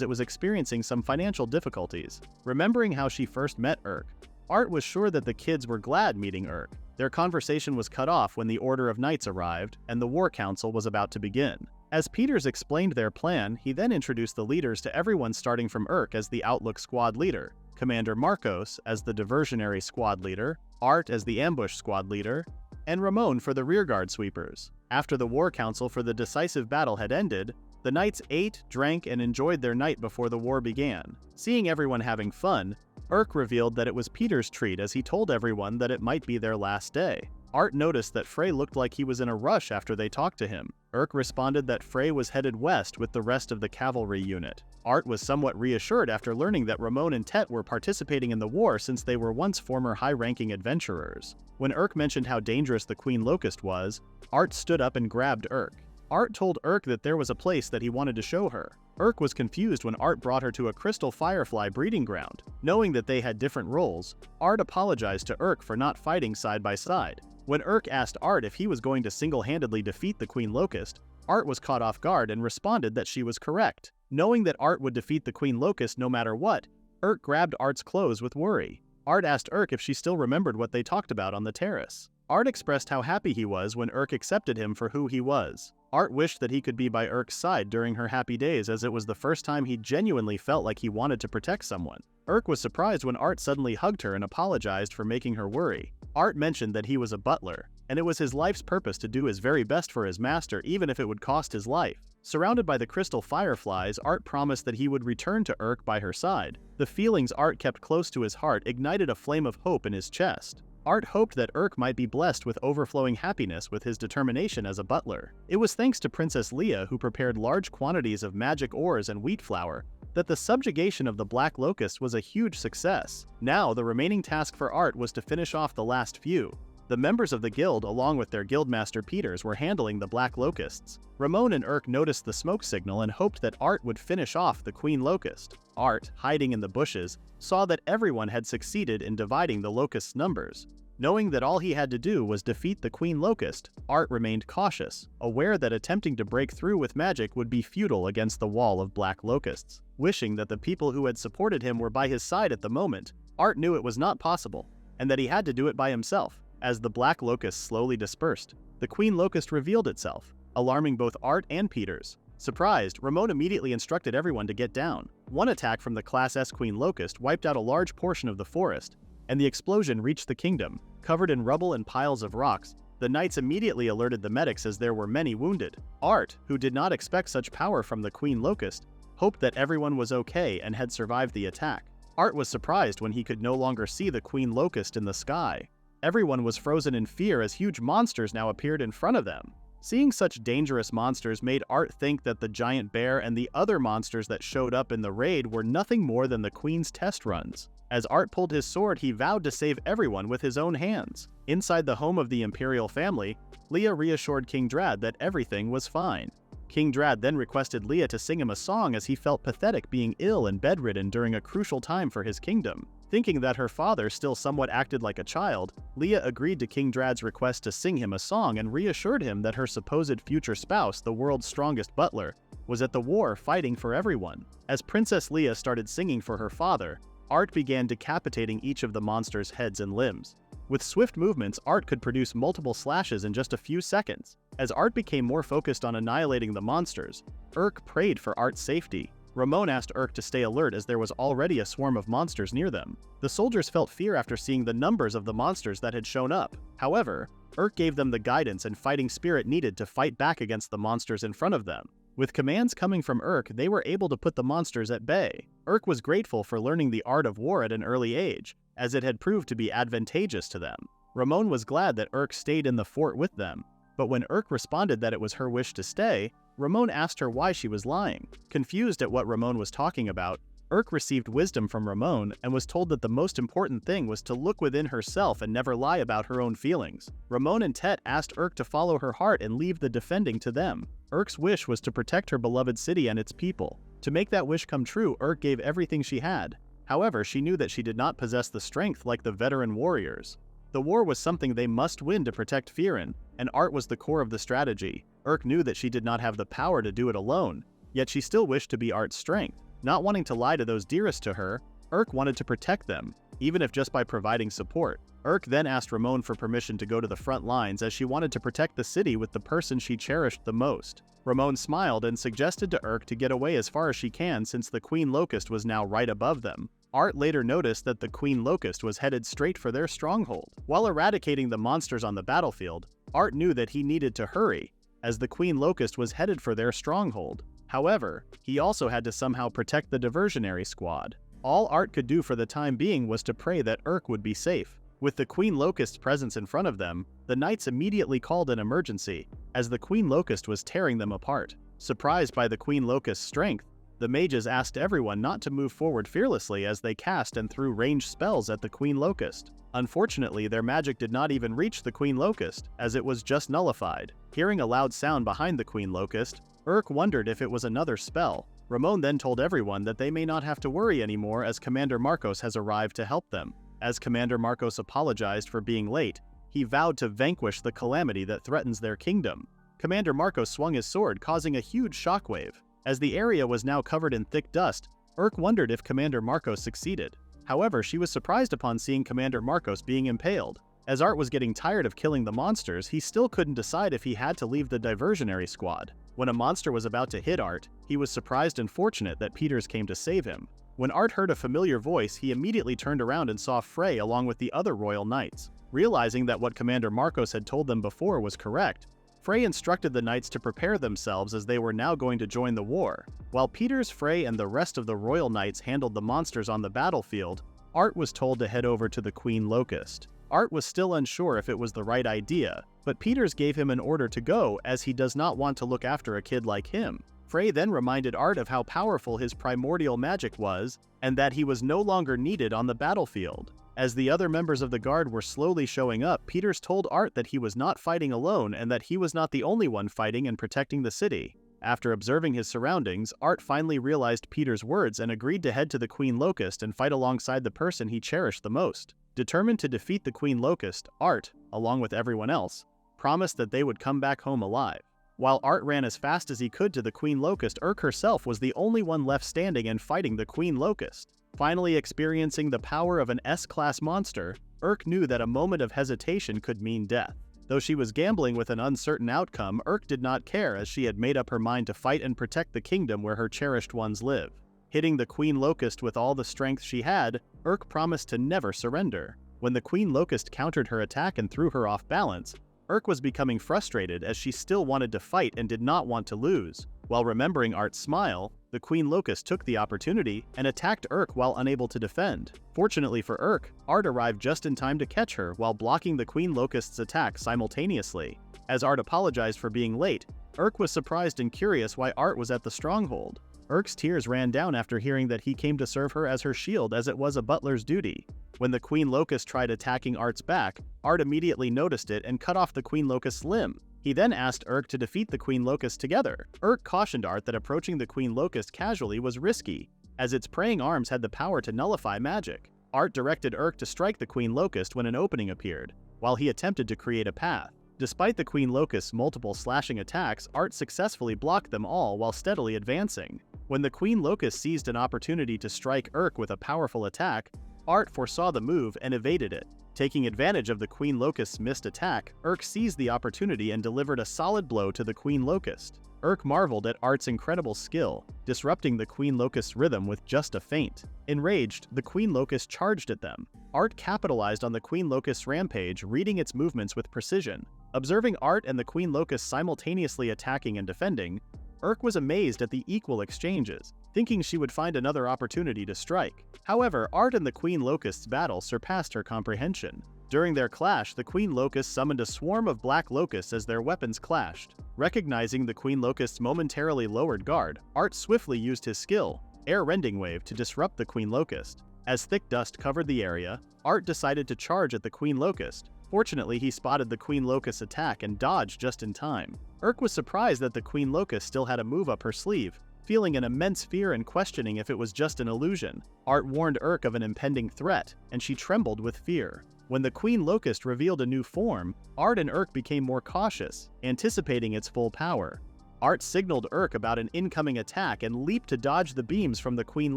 it was experiencing some financial difficulties. Remembering how she first met Urk, Art was sure that the kids were glad meeting Urk. Their conversation was cut off when the Order of Knights arrived and the War Council was about to begin. As Peters explained their plan, he then introduced the leaders to everyone, starting from Urk as the Outlook Squad leader, Commander Marcos as the Diversionary Squad leader, Art as the Ambush Squad leader, and Ramon for the rearguard sweepers. After the War Council for the decisive battle had ended, the knights ate, drank, and enjoyed their night before the war began. Seeing everyone having fun, Urk revealed that it was Peter's treat as he told everyone that it might be their last day. Art noticed that Frey looked like he was in a rush after they talked to him. Urk responded that Frey was headed west with the rest of the cavalry unit. Art was somewhat reassured after learning that Ramon and Tet were participating in the war since they were once former high-ranking adventurers. When Urk mentioned how dangerous the Queen Locust was, Art stood up and grabbed Urk. Art told Urk that there was a place that he wanted to show her. Urk was confused when Art brought her to a crystal firefly breeding ground. Knowing that they had different roles, Art apologized to Urk for not fighting side by side. When Urk asked Art if he was going to single-handedly defeat the Queen Locust, Art was caught off guard and responded that she was correct. Knowing that Art would defeat the Queen Locust no matter what, Urk grabbed Art's clothes with worry. Art asked Urk if she still remembered what they talked about on the terrace. Art expressed how happy he was when Urk accepted him for who he was. Art wished that he could be by Urk's side during her happy days, as it was the first time he genuinely felt like he wanted to protect someone. Urk was surprised when Art suddenly hugged her and apologized for making her worry. Art mentioned that he was a butler, and it was his life's purpose to do his very best for his master even if it would cost his life. Surrounded by the crystal fireflies, Art promised that he would return to Urk by her side. The feelings Art kept close to his heart ignited a flame of hope in his chest. Art hoped that Urk might be blessed with overflowing happiness with his determination as a butler. It was thanks to Princess Leia, who prepared large quantities of magic ores and wheat flour, that the subjugation of the Black Locust was a huge success. Now, the remaining task for Art was to finish off the last few. The members of the guild, along with their guildmaster Peters, were handling the Black Locusts. Ramon and Urk noticed the smoke signal and hoped that Art would finish off the Queen Locust. Art, hiding in the bushes, saw that everyone had succeeded in dividing the Locust's numbers. Knowing that all he had to do was defeat the Queen Locust, Art remained cautious, aware that attempting to break through with magic would be futile against the wall of Black Locusts. Wishing that the people who had supported him were by his side at the moment, Art knew it was not possible, and that he had to do it by himself. As the Black Locusts slowly dispersed, the Queen Locust revealed itself, alarming both Art and Peters. Surprised, Ramon immediately instructed everyone to get down. One attack from the Class S Queen Locust wiped out a large portion of the forest, and the explosion reached the kingdom. Covered in rubble and piles of rocks, the knights immediately alerted the medics as there were many wounded. Art, who did not expect such power from the Queen Locust, hoped that everyone was okay and had survived the attack. Art was surprised when he could no longer see the Queen Locust in the sky. Everyone was frozen in fear as huge monsters now appeared in front of them. Seeing such dangerous monsters made Art think that the giant bear and the other monsters that showed up in the raid were nothing more than the Queen's test runs. As Art pulled his sword, he vowed to save everyone with his own hands. Inside the home of the Imperial family, Leah reassured King Drad that everything was fine. King Drad then requested Leah to sing him a song as he felt pathetic being ill and bedridden during a crucial time for his kingdom. Thinking that her father still somewhat acted like a child, Leah agreed to King Drad's request to sing him a song and reassured him that her supposed future spouse, the world's strongest butler, was at the war fighting for everyone. As Princess Leah started singing for her father, Art began decapitating each of the monster's heads and limbs. With swift movements, Art could produce multiple slashes in just a few seconds. As Art became more focused on annihilating the monsters, Urk prayed for Art's safety. Ramon asked Urk to stay alert as there was already a swarm of monsters near them. The soldiers felt fear after seeing the numbers of the monsters that had shown up. However, Urk gave them the guidance and fighting spirit needed to fight back against the monsters in front of them. With commands coming from Urk, they were able to put the monsters at bay. Urk was grateful for learning the art of war at an early age, as it had proved to be advantageous to them. Ramon was glad that Urk stayed in the fort with them, but when Urk responded that it was her wish to stay, Ramon asked her why she was lying. Confused at what Ramon was talking about, Urk received wisdom from Ramon and was told that the most important thing was to look within herself and never lie about her own feelings. Ramon and Tet asked Urk to follow her heart and leave the defending to them. Urk's wish was to protect her beloved city and its people. To make that wish come true, Urk gave everything she had. However, she knew that she did not possess the strength like the veteran warriors. The war was something they must win to protect Firen, and art was the core of the strategy. Urk knew that she did not have the power to do it alone, yet she still wished to be Art's strength. Not wanting to lie to those dearest to her, Urk wanted to protect them, even if just by providing support. Urk then asked Ramon for permission to go to the front lines as she wanted to protect the city with the person she cherished the most. Ramon smiled and suggested to Urk to get away as far as she can since the Queen Locust was now right above them. Art later noticed that the Queen Locust was headed straight for their stronghold. While eradicating the monsters on the battlefield, Art knew that he needed to hurry, as the Queen Locust was headed for their stronghold. However, he also had to somehow protect the diversionary squad. All Art could do for the time being was to pray that Urk would be safe. With the Queen Locust's presence in front of them, the knights immediately called an emergency, as the Queen Locust was tearing them apart. Surprised by the Queen Locust's strength, the mages asked everyone not to move forward fearlessly as they cast and threw ranged spells at the Queen Locust. Unfortunately, their magic did not even reach the Queen Locust, as it was just nullified. Hearing a loud sound behind the Queen Locust, Urk wondered if it was another spell. Ramon then told everyone that they may not have to worry anymore as Commander Marcos has arrived to help them. As Commander Marcos apologized for being late, he vowed to vanquish the calamity that threatens their kingdom. Commander Marcos swung his sword, causing a huge shockwave. As the area was now covered in thick dust, Urk wondered if Commander Marcos succeeded. However, she was surprised upon seeing Commander Marcos being impaled. As Art was getting tired of killing the monsters, he still couldn't decide if he had to leave the diversionary squad. When a monster was about to hit Art, he was surprised and fortunate that Peters came to save him. When Art heard a familiar voice, he immediately turned around and saw Frey along with the other royal knights. Realizing that what Commander Marcos had told them before was correct, Frey instructed the knights to prepare themselves as they were now going to join the war. While Peters, Frey, and the rest of the royal knights handled the monsters on the battlefield, Art was told to head over to the Queen Locust. Art was still unsure if it was the right idea, but Peters gave him an order to go as he does not want to look after a kid like him. Frey then reminded Art of how powerful his primordial magic was, and that he was no longer needed on the battlefield. As the other members of the guard were slowly showing up, Peters told Art that he was not fighting alone and that he was not the only one fighting and protecting the city. After observing his surroundings, Art finally realized Peters' words and agreed to head to the Queen Locust and fight alongside the person he cherished the most. Determined to defeat the Queen Locust, Art, along with everyone else, promised that they would come back home alive. While Art ran as fast as he could to the Queen Locust, Urk herself was the only one left standing and fighting the Queen Locust. Finally experiencing the power of an S-class monster, Urk knew that a moment of hesitation could mean death. Though she was gambling with an uncertain outcome, Urk did not care as she had made up her mind to fight and protect the kingdom where her cherished ones live. Hitting the Queen Locust with all the strength she had, Urk promised to never surrender. When the Queen Locust countered her attack and threw her off balance, Urk was becoming frustrated as she still wanted to fight and did not want to lose. While remembering Art's smile, the Queen Locust took the opportunity and attacked Urk while unable to defend. Fortunately for Urk, Art arrived just in time to catch her while blocking the Queen Locust's attack simultaneously. As Art apologized for being late, Urk was surprised and curious why Art was at the stronghold. Urk's tears ran down after hearing that he came to serve her as her shield as it was a butler's duty. When the Queen Locust tried attacking Art's back, Art immediately noticed it and cut off the Queen Locust's limb. He then asked Urk to defeat the Queen Locust together. Urk cautioned Art that approaching the Queen Locust casually was risky, as its praying arms had the power to nullify magic. Art directed Urk to strike the Queen Locust when an opening appeared, while he attempted to create a path. Despite the Queen Locust's multiple slashing attacks, Art successfully blocked them all while steadily advancing. When the Queen Locust seized an opportunity to strike Urk with a powerful attack, Art foresaw the move and evaded it. Taking advantage of the Queen Locust's missed attack, Urk seized the opportunity and delivered a solid blow to the Queen Locust. Urk marveled at Art's incredible skill, disrupting the Queen Locust's rhythm with just a feint. Enraged, the Queen Locust charged at them. Art capitalized on the Queen Locust's rampage, reading its movements with precision. Observing Art and the Queen Locust simultaneously attacking and defending, Urk was amazed at the equal exchanges, thinking she would find another opportunity to strike. However, Art and the Queen Locust's battle surpassed her comprehension. During their clash, the Queen Locust summoned a swarm of black locusts as their weapons clashed. Recognizing the Queen Locust's momentarily lowered guard, Art swiftly used his skill, Air Rending Wave, to disrupt the Queen Locust. As thick dust covered the area, Art decided to charge at the Queen Locust. Fortunately, he spotted the Queen Locust's attack and dodged just in time. Urk was surprised that the Queen Locust still had a move up her sleeve, feeling an immense fear and questioning if it was just an illusion. Art warned Urk of an impending threat, and she trembled with fear. When the Queen Locust revealed a new form, Art and Urk became more cautious, anticipating its full power. Art signaled Urk about an incoming attack and leaped to dodge the beams from the Queen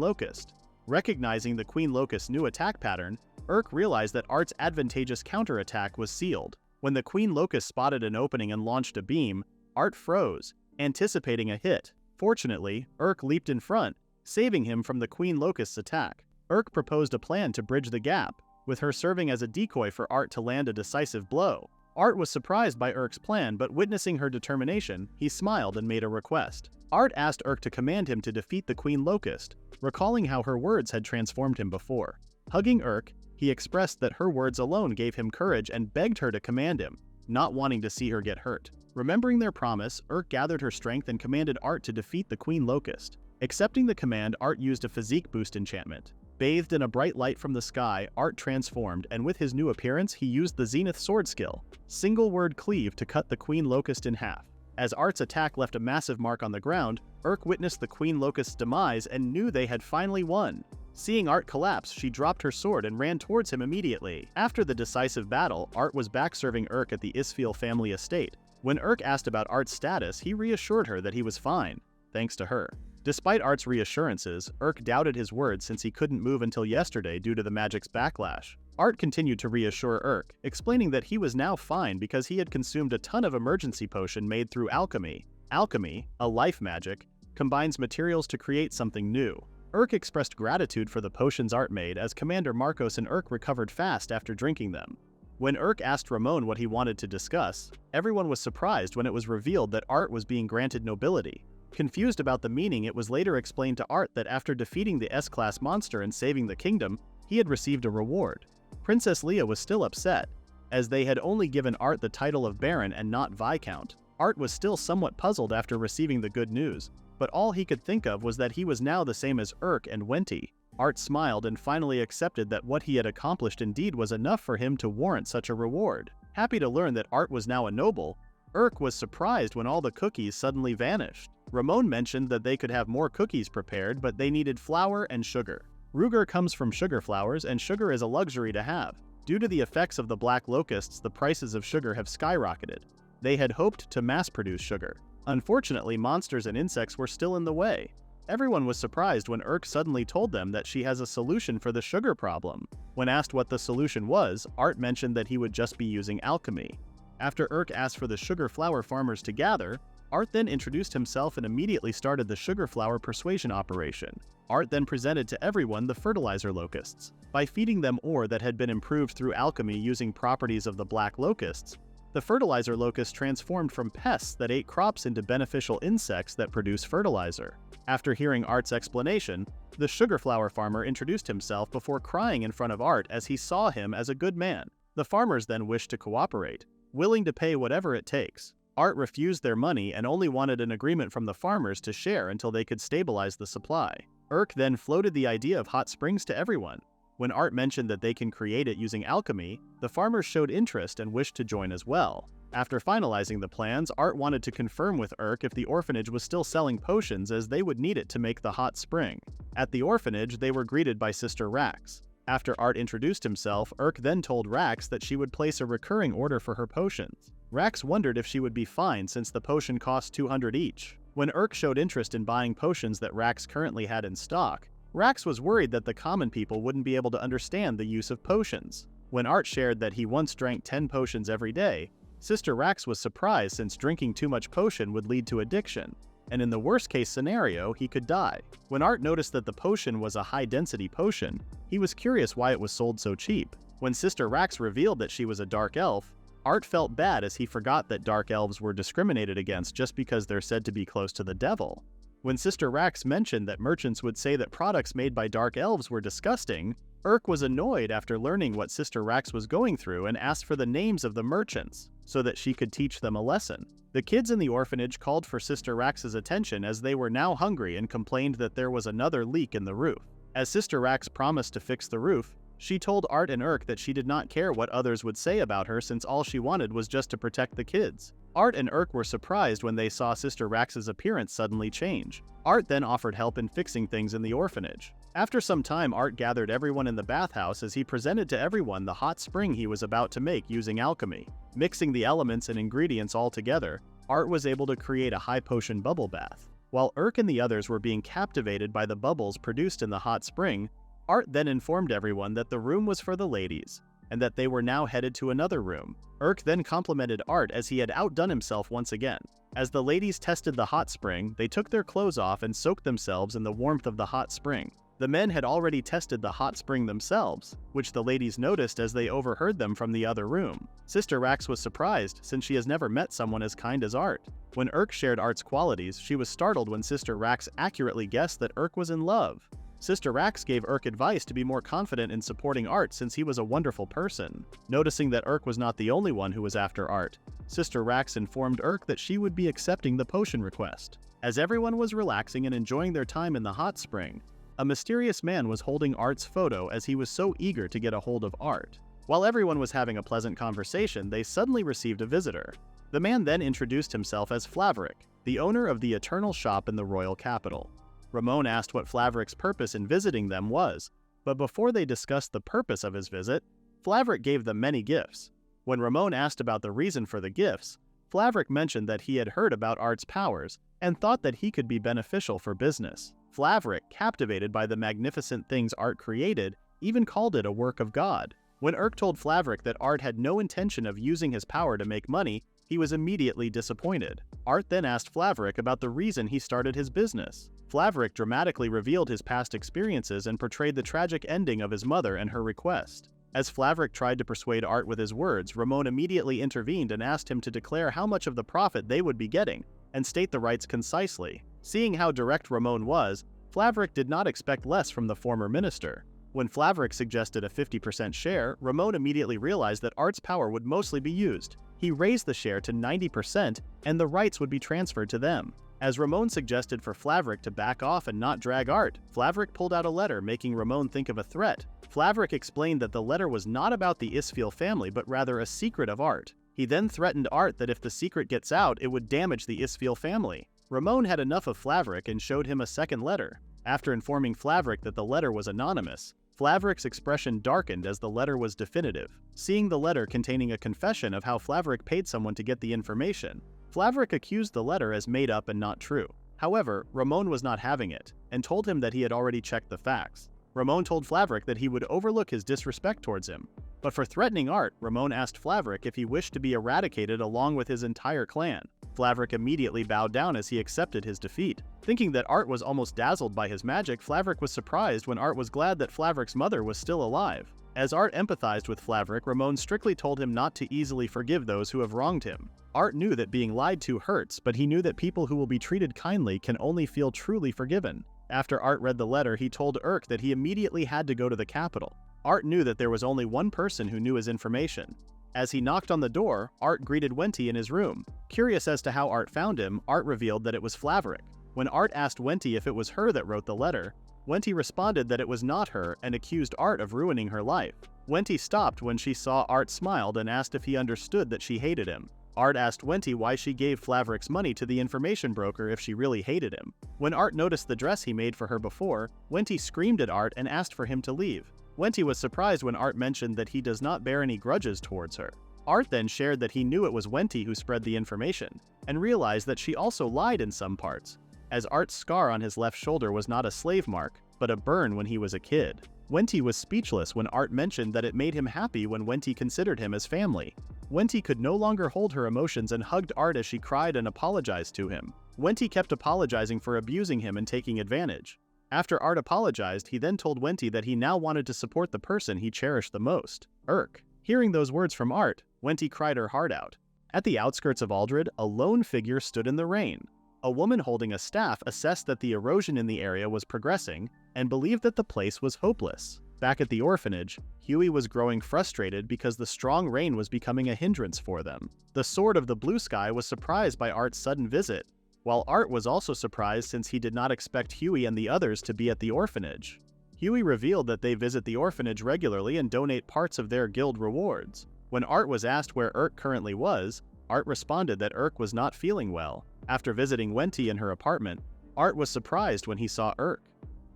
Locust. Recognizing the Queen Locust's new attack pattern, Urk realized that Art's advantageous counterattack was sealed. When the Queen Locust spotted an opening and launched a beam, Art froze, anticipating a hit. Fortunately, Urk leaped in front, saving him from the Queen Locust's attack. Urk proposed a plan to bridge the gap, with her serving as a decoy for Art to land a decisive blow. Art was surprised by Urk's plan, but witnessing her determination, he smiled and made a request. Art asked Urk to command him to defeat the Queen Locust, recalling how her words had transformed him before. Hugging Urk, he expressed that her words alone gave him courage and begged her to command him, not wanting to see her get hurt. Remembering their promise, Urk gathered her strength and commanded Art to defeat the Queen Locust. Accepting the command, Art used a physique boost enchantment. Bathed in a bright light from the sky, Art transformed, and with his new appearance, he used the Zenith Sword skill, Single Word Cleave, to cut the Queen Locust in half. As Art's attack left a massive mark on the ground, Urk witnessed the Queen Locust's demise and knew they had finally won. Seeing Art collapse, she dropped her sword and ran towards him immediately. After the decisive battle, Art was back serving Urk at the Isfeel family estate. When Urk asked about Art's status, he reassured her that he was fine, thanks to her. Despite Art's reassurances, Urk doubted his words since he couldn't move until yesterday due to the magic's backlash. Art continued to reassure Urk, explaining that he was now fine because he had consumed a ton of emergency potion made through alchemy. Alchemy, a life magic, combines materials to create something new. Urk expressed gratitude for the potions Art made as Commander Marcos and Urk recovered fast after drinking them. When Urk asked Ramon what he wanted to discuss, everyone was surprised when it was revealed that Art was being granted nobility. Confused about the meaning, it was later explained to Art that after defeating the S-class monster and saving the kingdom, he had received a reward. Princess Leia was still upset, as they had only given Art the title of Baron and not Viscount. Art was still somewhat puzzled after receiving the good news, but all he could think of was that he was now the same as Urk and Wenty. Art smiled and finally accepted that what he had accomplished indeed was enough for him to warrant such a reward. Happy to learn that Art was now a noble, Urk was surprised when all the cookies suddenly vanished. Ramon mentioned that they could have more cookies prepared, but they needed flour and sugar. Ruger comes from sugar flowers, and sugar is a luxury to have. Due to the effects of the black locusts, the prices of sugar have skyrocketed. They had hoped to mass-produce sugar. Unfortunately, monsters and insects were still in the way. Everyone was surprised when Urk suddenly told them that she has a solution for the sugar problem. When asked what the solution was, Art mentioned that he would just be using alchemy. After Urk asked for the sugar flower farmers to gather, Art then introduced himself and immediately started the sugar flower persuasion operation. Art then presented to everyone the fertilizer locusts. By feeding them ore that had been improved through alchemy using properties of the black locusts, the fertilizer locusts transformed from pests that ate crops into beneficial insects that produce fertilizer. After hearing Art's explanation, the sugar flower farmer introduced himself before crying in front of Art as he saw him as a good man. The farmers then wished to cooperate, willing to pay whatever it takes. Art refused their money and only wanted an agreement from the farmers to share until they could stabilize the supply. Urk then floated the idea of hot springs to everyone. When Art mentioned that they can create it using alchemy, the farmers showed interest and wished to join as well. After finalizing the plans, Art wanted to confirm with Urk if the orphanage was still selling potions, as they would need it to make the hot spring. At the orphanage, they were greeted by Sister Rax. After Art introduced himself, Urk then told Rax that she would place a recurring order for her potions. Rax wondered if she would be fine since the potion cost 200 each. When Urk showed interest in buying potions that Rax currently had in stock, Rax was worried that the common people wouldn't be able to understand the use of potions. When Art shared that he once drank 10 potions every day, Sister Rax was surprised since drinking too much potion would lead to addiction, and in the worst-case scenario, he could die. When Art noticed that the potion was a high-density potion, he was curious why it was sold so cheap. When Sister Rax revealed that she was a dark elf, Art felt bad as he forgot that dark elves were discriminated against just because they're said to be close to the devil. When Sister Rax mentioned that merchants would say that products made by dark elves were disgusting, Urk was annoyed after learning what Sister Rax was going through and asked for the names of the merchants, so that she could teach them a lesson. The kids in the orphanage called for Sister Rax's attention as they were now hungry and complained that there was another leak in the roof. As Sister Rax promised to fix the roof, she told Art and Urk that she did not care what others would say about her since all she wanted was just to protect the kids. Art and Urk were surprised when they saw Sister Rax's appearance suddenly change. Art then offered help in fixing things in the orphanage. After some time, Art gathered everyone in the bathhouse as he presented to everyone the hot spring he was about to make using alchemy. Mixing the elements and ingredients all together, Art was able to create a high potion bubble bath. While Urk and the others were being captivated by the bubbles produced in the hot spring, Art then informed everyone that the room was for the ladies, and that they were now headed to another room. Urk then complimented Art as he had outdone himself once again. As the ladies tested the hot spring, they took their clothes off and soaked themselves in the warmth of the hot spring. The men had already tested the hot spring themselves, which the ladies noticed as they overheard them from the other room. Sister Rax was surprised since she has never met someone as kind as Art. When Urk shared Art's qualities, she was startled when Sister Rax accurately guessed that Urk was in love. Sister Rax gave Urk advice to be more confident in supporting Art since he was a wonderful person. Noticing that Urk was not the only one who was after Art, Sister Rax informed Urk that she would be accepting the potion request. As everyone was relaxing and enjoying their time in the hot spring, a mysterious man was holding Art's photo as he was so eager to get a hold of Art. While everyone was having a pleasant conversation, they suddenly received a visitor. The man then introduced himself as Flaverick, the owner of the Eternal Shop in the royal capital. Ramon asked what Flaverick's purpose in visiting them was, but before they discussed the purpose of his visit, Flaverick gave them many gifts. When Ramon asked about the reason for the gifts, Flaverick mentioned that he had heard about Art's powers and thought that he could be beneficial for business. Flaverick, captivated by the magnificent things Art created, even called it a work of God. When Urk told Flaverick that Art had no intention of using his power to make money, he was immediately disappointed. Art then asked Flaverick about the reason he started his business. Flaverick dramatically revealed his past experiences and portrayed the tragic ending of his mother and her request. As Flaverick tried to persuade Art with his words, Ramon immediately intervened and asked him to declare how much of the profit they would be getting, and state the rights concisely. Seeing how direct Ramon was, Flaverick did not expect less from the former minister. When Flaverick suggested a 50% share, Ramon immediately realized that Art's power would mostly be used. He raised the share to 90%, and the rights would be transferred to them. As Ramon suggested for Flaverick to back off and not drag Art, Flaverick pulled out a letter, making Ramon think of a threat. Flaverick explained that the letter was not about the Isfiel family, but rather a secret of Art. He then threatened Art that if the secret gets out, it would damage the Isfiel family. Ramon had enough of Flaverick and showed him a second letter. After informing Flaverick that the letter was anonymous, Flaverick's expression darkened as the letter was definitive. Seeing the letter containing a confession of how Flaverick paid someone to get the information, Flaverick accused the letter as made up and not true. However, Ramon was not having it, and told him that he had already checked the facts. Ramon told Flaverick that he would overlook his disrespect towards him. But for threatening Art, Ramon asked Flaverick if he wished to be eradicated along with his entire clan. Flaverick immediately bowed down as he accepted his defeat. Thinking that Art was almost dazzled by his magic, Flaverick was surprised when Art was glad that Flaverick's mother was still alive. As Art empathized with Flaverick, Ramon strictly told him not to easily forgive those who have wronged him. Art knew that being lied to hurts, but he knew that people who will be treated kindly can only feel truly forgiven. After Art read the letter, he told Urk that he immediately had to go to the capital. Art knew that there was only one person who knew his information. As he knocked on the door, Art greeted Wenty in his room. Curious as to how Art found him, Art revealed that it was Flaverick. When Art asked Wenty if it was her that wrote the letter, Wenty responded that it was not her and accused Art of ruining her life. Wenty stopped when she saw Art smiled and asked if he understood that she hated him. Art asked Wenty why she gave Flaverick's money to the information broker if she really hated him. When Art noticed the dress he made for her before, Wenty screamed at Art and asked for him to leave. Wenty was surprised when Art mentioned that he does not bear any grudges towards her. Art then shared that he knew it was Wenty who spread the information, and realized that she also lied in some parts, as Art's scar on his left shoulder was not a slave mark, but a burn when he was a kid. Wenty was speechless when Art mentioned that it made him happy when Wenty considered him as family. Wenty could no longer hold her emotions and hugged Art as she cried and apologized to him. Wenty kept apologizing for abusing him and taking advantage. After Art apologized, he then told Wenty that he now wanted to support the person he cherished the most, Urk. Hearing those words from Art, Wenty cried her heart out. At the outskirts of Aldred, a lone figure stood in the rain. A woman holding a staff assessed that the erosion in the area was progressing and believed that the place was hopeless. Back at the orphanage, Huey was growing frustrated because the strong rain was becoming a hindrance for them. The Sword of the Blue Sky was surprised by Art's sudden visit, while Art was also surprised since he did not expect Huey and the others to be at the orphanage. Huey revealed that they visit the orphanage regularly and donate parts of their guild rewards. When Art was asked where Urk currently was, Art responded that Urk was not feeling well. After visiting Wenty in her apartment, Art was surprised when he saw Urk.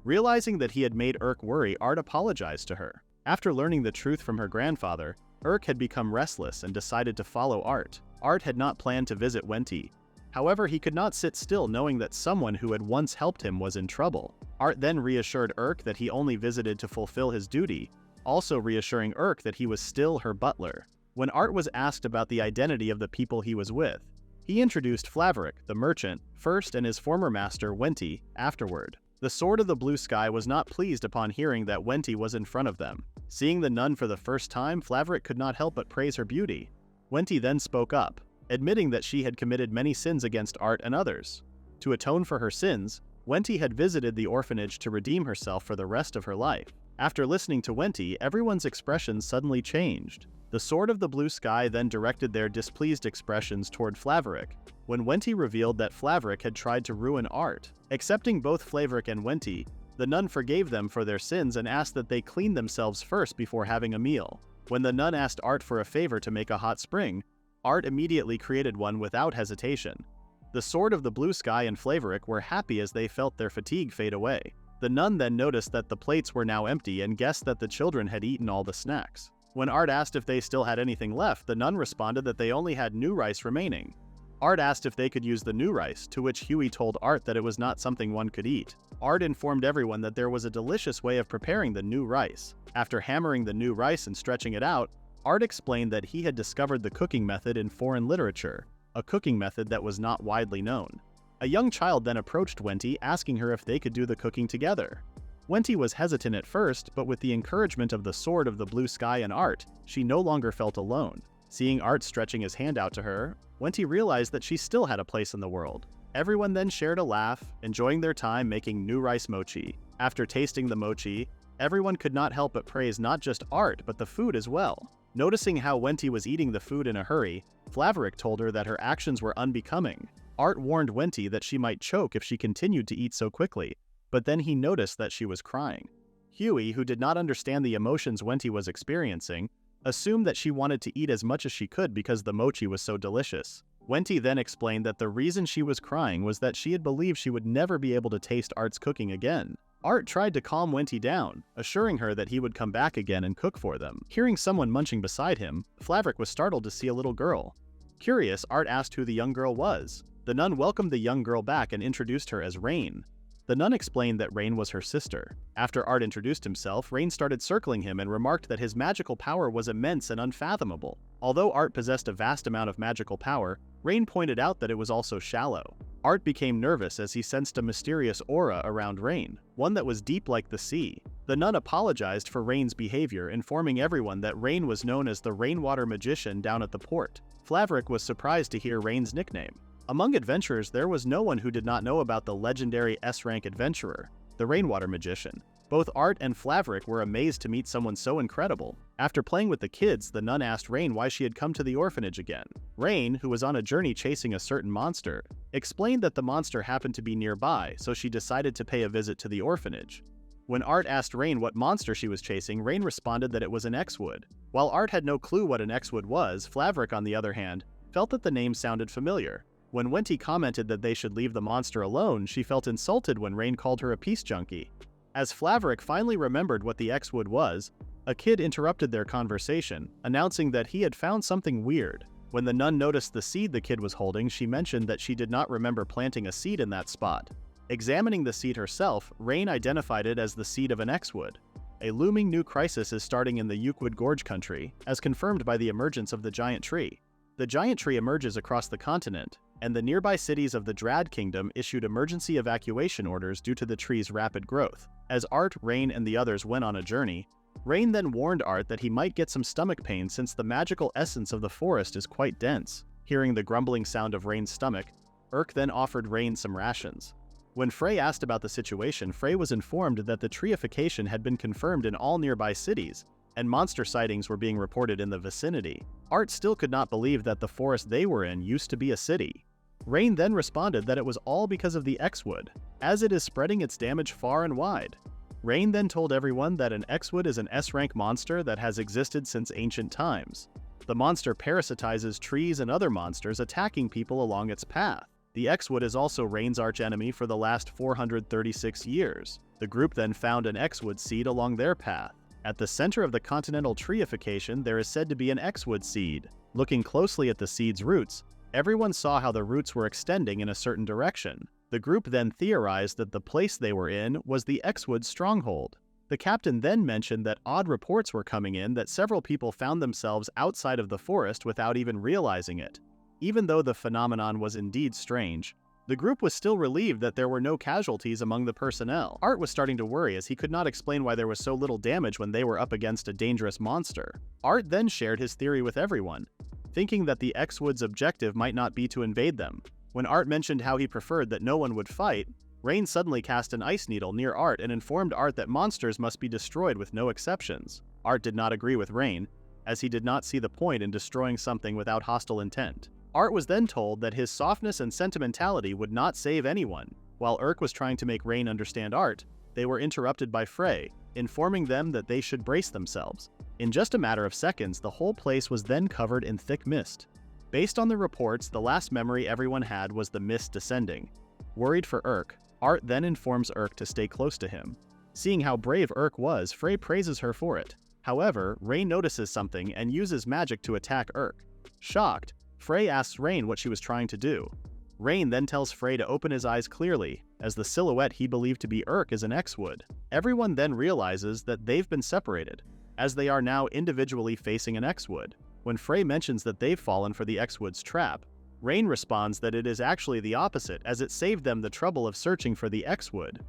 Realizing that he had made Urk worry, Art apologized to her. After learning the truth from her grandfather, Urk had become restless and decided to follow Art. Art had not planned to visit Wenty. However, he could not sit still knowing that someone who had once helped him was in trouble. Art then reassured Urk that he only visited to fulfill his duty, also reassuring Urk that he was still her butler. When Art was asked about the identity of the people he was with, he introduced Flaverick, the merchant, first and his former master, Wenty, afterward. The Sword of the Blue Sky was not pleased upon hearing that Wenty was in front of them. Seeing the nun for the first time, Flaverick could not help but praise her beauty. Wenty then spoke up, admitting that she had committed many sins against Art and others. To atone for her sins, Wenty had visited the orphanage to redeem herself for the rest of her life. After listening to Wenty, everyone's expressions suddenly changed. The Sword of the Blue Sky then directed their displeased expressions toward Flaverick, when Wenty revealed that Flaverick had tried to ruin Art. Accepting both Flaverick and Wenty, the nun forgave them for their sins and asked that they clean themselves first before having a meal. When the nun asked Art for a favor to make a hot spring, Art immediately created one without hesitation. The Sword of the Blue Sky and Flaverick were happy as they felt their fatigue fade away. The nun then noticed that the plates were now empty and guessed that the children had eaten all the snacks. When Art asked if they still had anything left, the nun responded that they only had new rice remaining. Art asked if they could use the new rice, to which Huey told Art that it was not something one could eat. Art informed everyone that there was a delicious way of preparing the new rice. After hammering the new rice and stretching it out, Art explained that he had discovered the cooking method in foreign literature, a cooking method that was not widely known. A young child then approached Wenty, asking her if they could do the cooking together. Wenty was hesitant at first, but with the encouragement of the Sword of the Blue Sky and Art, she no longer felt alone. Seeing Art stretching his hand out to her, Wenty realized that she still had a place in the world. Everyone then shared a laugh, enjoying their time making new rice mochi. After tasting the mochi, everyone could not help but praise not just Art, but the food as well. Noticing how Wenty was eating the food in a hurry, Flaverick told her that her actions were unbecoming. Art warned Wenty that she might choke if she continued to eat so quickly, but then he noticed that she was crying. Huey, who did not understand the emotions Wenty was experiencing, assumed that she wanted to eat as much as she could because the mochi was so delicious. Wenty then explained that the reason she was crying was that she had believed she would never be able to taste Art's cooking again. Art tried to calm Wenty down, assuring her that he would come back again and cook for them. Hearing someone munching beside him, Flaverick was startled to see a little girl. Curious, Art asked who the young girl was. The nun welcomed the young girl back and introduced her as Rain. The nun explained that Rain was her sister. After Art introduced himself, Rain started circling him and remarked that his magical power was immense and unfathomable. Although Art possessed a vast amount of magical power, Rain pointed out that it was also shallow. Art became nervous as he sensed a mysterious aura around Rain, one that was deep like the sea. The nun apologized for Rain's behavior, informing everyone that Rain was known as the Rainwater Magician down at the port. Flaverick was surprised to hear Rain's nickname. Among adventurers, there was no one who did not know about the legendary S-rank adventurer, the Rainwater Magician. Both Art and Flaverick were amazed to meet someone so incredible. After playing with the kids, the nun asked Rain why she had come to the orphanage again. Rain, who was on a journey chasing a certain monster, explained that the monster happened to be nearby, so she decided to pay a visit to the orphanage. When Art asked Rain what monster she was chasing, Rain responded that it was an X-Wood. While Art had no clue what an X-Wood was, Flaverick, on the other hand, felt that the name sounded familiar. When Wenty commented that they should leave the monster alone, she felt insulted when Rain called her a peace junkie. As Flaverick finally remembered what the X-Wood was, a kid interrupted their conversation, announcing that he had found something weird. When the nun noticed the seed the kid was holding, she mentioned that she did not remember planting a seed in that spot. Examining the seed herself, Rain identified it as the seed of an X-Wood. A looming new crisis is starting in the Yukwid Gorge country, as confirmed by the emergence of the giant tree. The giant tree emerges across the continent, and the nearby cities of the Drad Kingdom issued emergency evacuation orders due to the tree's rapid growth. As Art, Rain, and the others went on a journey, Rain then warned Art that he might get some stomach pain since the magical essence of the forest is quite dense. Hearing the grumbling sound of Rain's stomach, Urk then offered Rain some rations. When Frey asked about the situation, Frey was informed that the treeification had been confirmed in all nearby cities, and monster sightings were being reported in the vicinity. Art still could not believe that the forest they were in used to be a city. Rain then responded that it was all because of the X-Wood, as it is spreading its damage far and wide. Rain then told everyone that an X-Wood is an S-rank monster that has existed since ancient times. The monster parasitizes trees and other monsters, attacking people along its path. The X-Wood is also Rain's archenemy for the last 436 years. The group then found an X-Wood seed along their path. At the center of the continental treeification, there is said to be an X-Wood seed. Looking closely at the seed's roots, everyone saw how the roots were extending in a certain direction. The group then theorized that the place they were in was the X-Wood stronghold. The captain then mentioned that odd reports were coming in that several people found themselves outside of the forest without even realizing it. Even though the phenomenon was indeed strange, the group was still relieved that there were no casualties among the personnel. Art was starting to worry as he could not explain why there was so little damage when they were up against a dangerous monster. Art then shared his theory with everyone, thinking that the X-Wood's objective might not be to invade them. When Art mentioned how he preferred that no one would fight, Rain suddenly cast an ice needle near Art and informed Art that monsters must be destroyed with no exceptions. Art did not agree with Rain, as he did not see the point in destroying something without hostile intent. Art was then told that his softness and sentimentality would not save anyone. While Urk was trying to make Rain understand Art, they were interrupted by Frey, informing them that they should brace themselves. In just a matter of seconds, the whole place was then covered in thick mist. Based on the reports, the last memory everyone had was the mist descending. Worried for Urk, Art then informs Urk to stay close to him. Seeing how brave Urk was, Frey praises her for it. However, Rain notices something and uses magic to attack Urk. Shocked, Frey asks Rain what she was trying to do. Rain then tells Frey to open his eyes clearly, as the silhouette he believed to be Urk is an X-Wood. Everyone then realizes that they've been separated, as they are now individually facing an X-Wood. When Frey mentions that they've fallen for the X-Wood's trap, Rain responds that it is actually the opposite, as it saved them the trouble of searching for the X-Wood.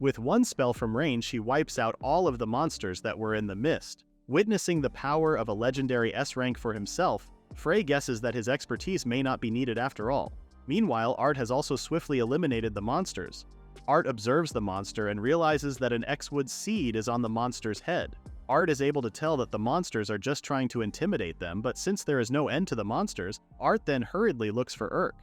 With one spell from Rain, she wipes out all of the monsters that were in the mist. Witnessing the power of a legendary S-rank for himself, Frey guesses that his expertise may not be needed after all. Meanwhile, Art has also swiftly eliminated the monsters. Art observes the monster and realizes that an X-Wood seed is on the monster's head. Art is able to tell that the monsters are just trying to intimidate them, but since there is no end to the monsters, Art then hurriedly looks for Urk.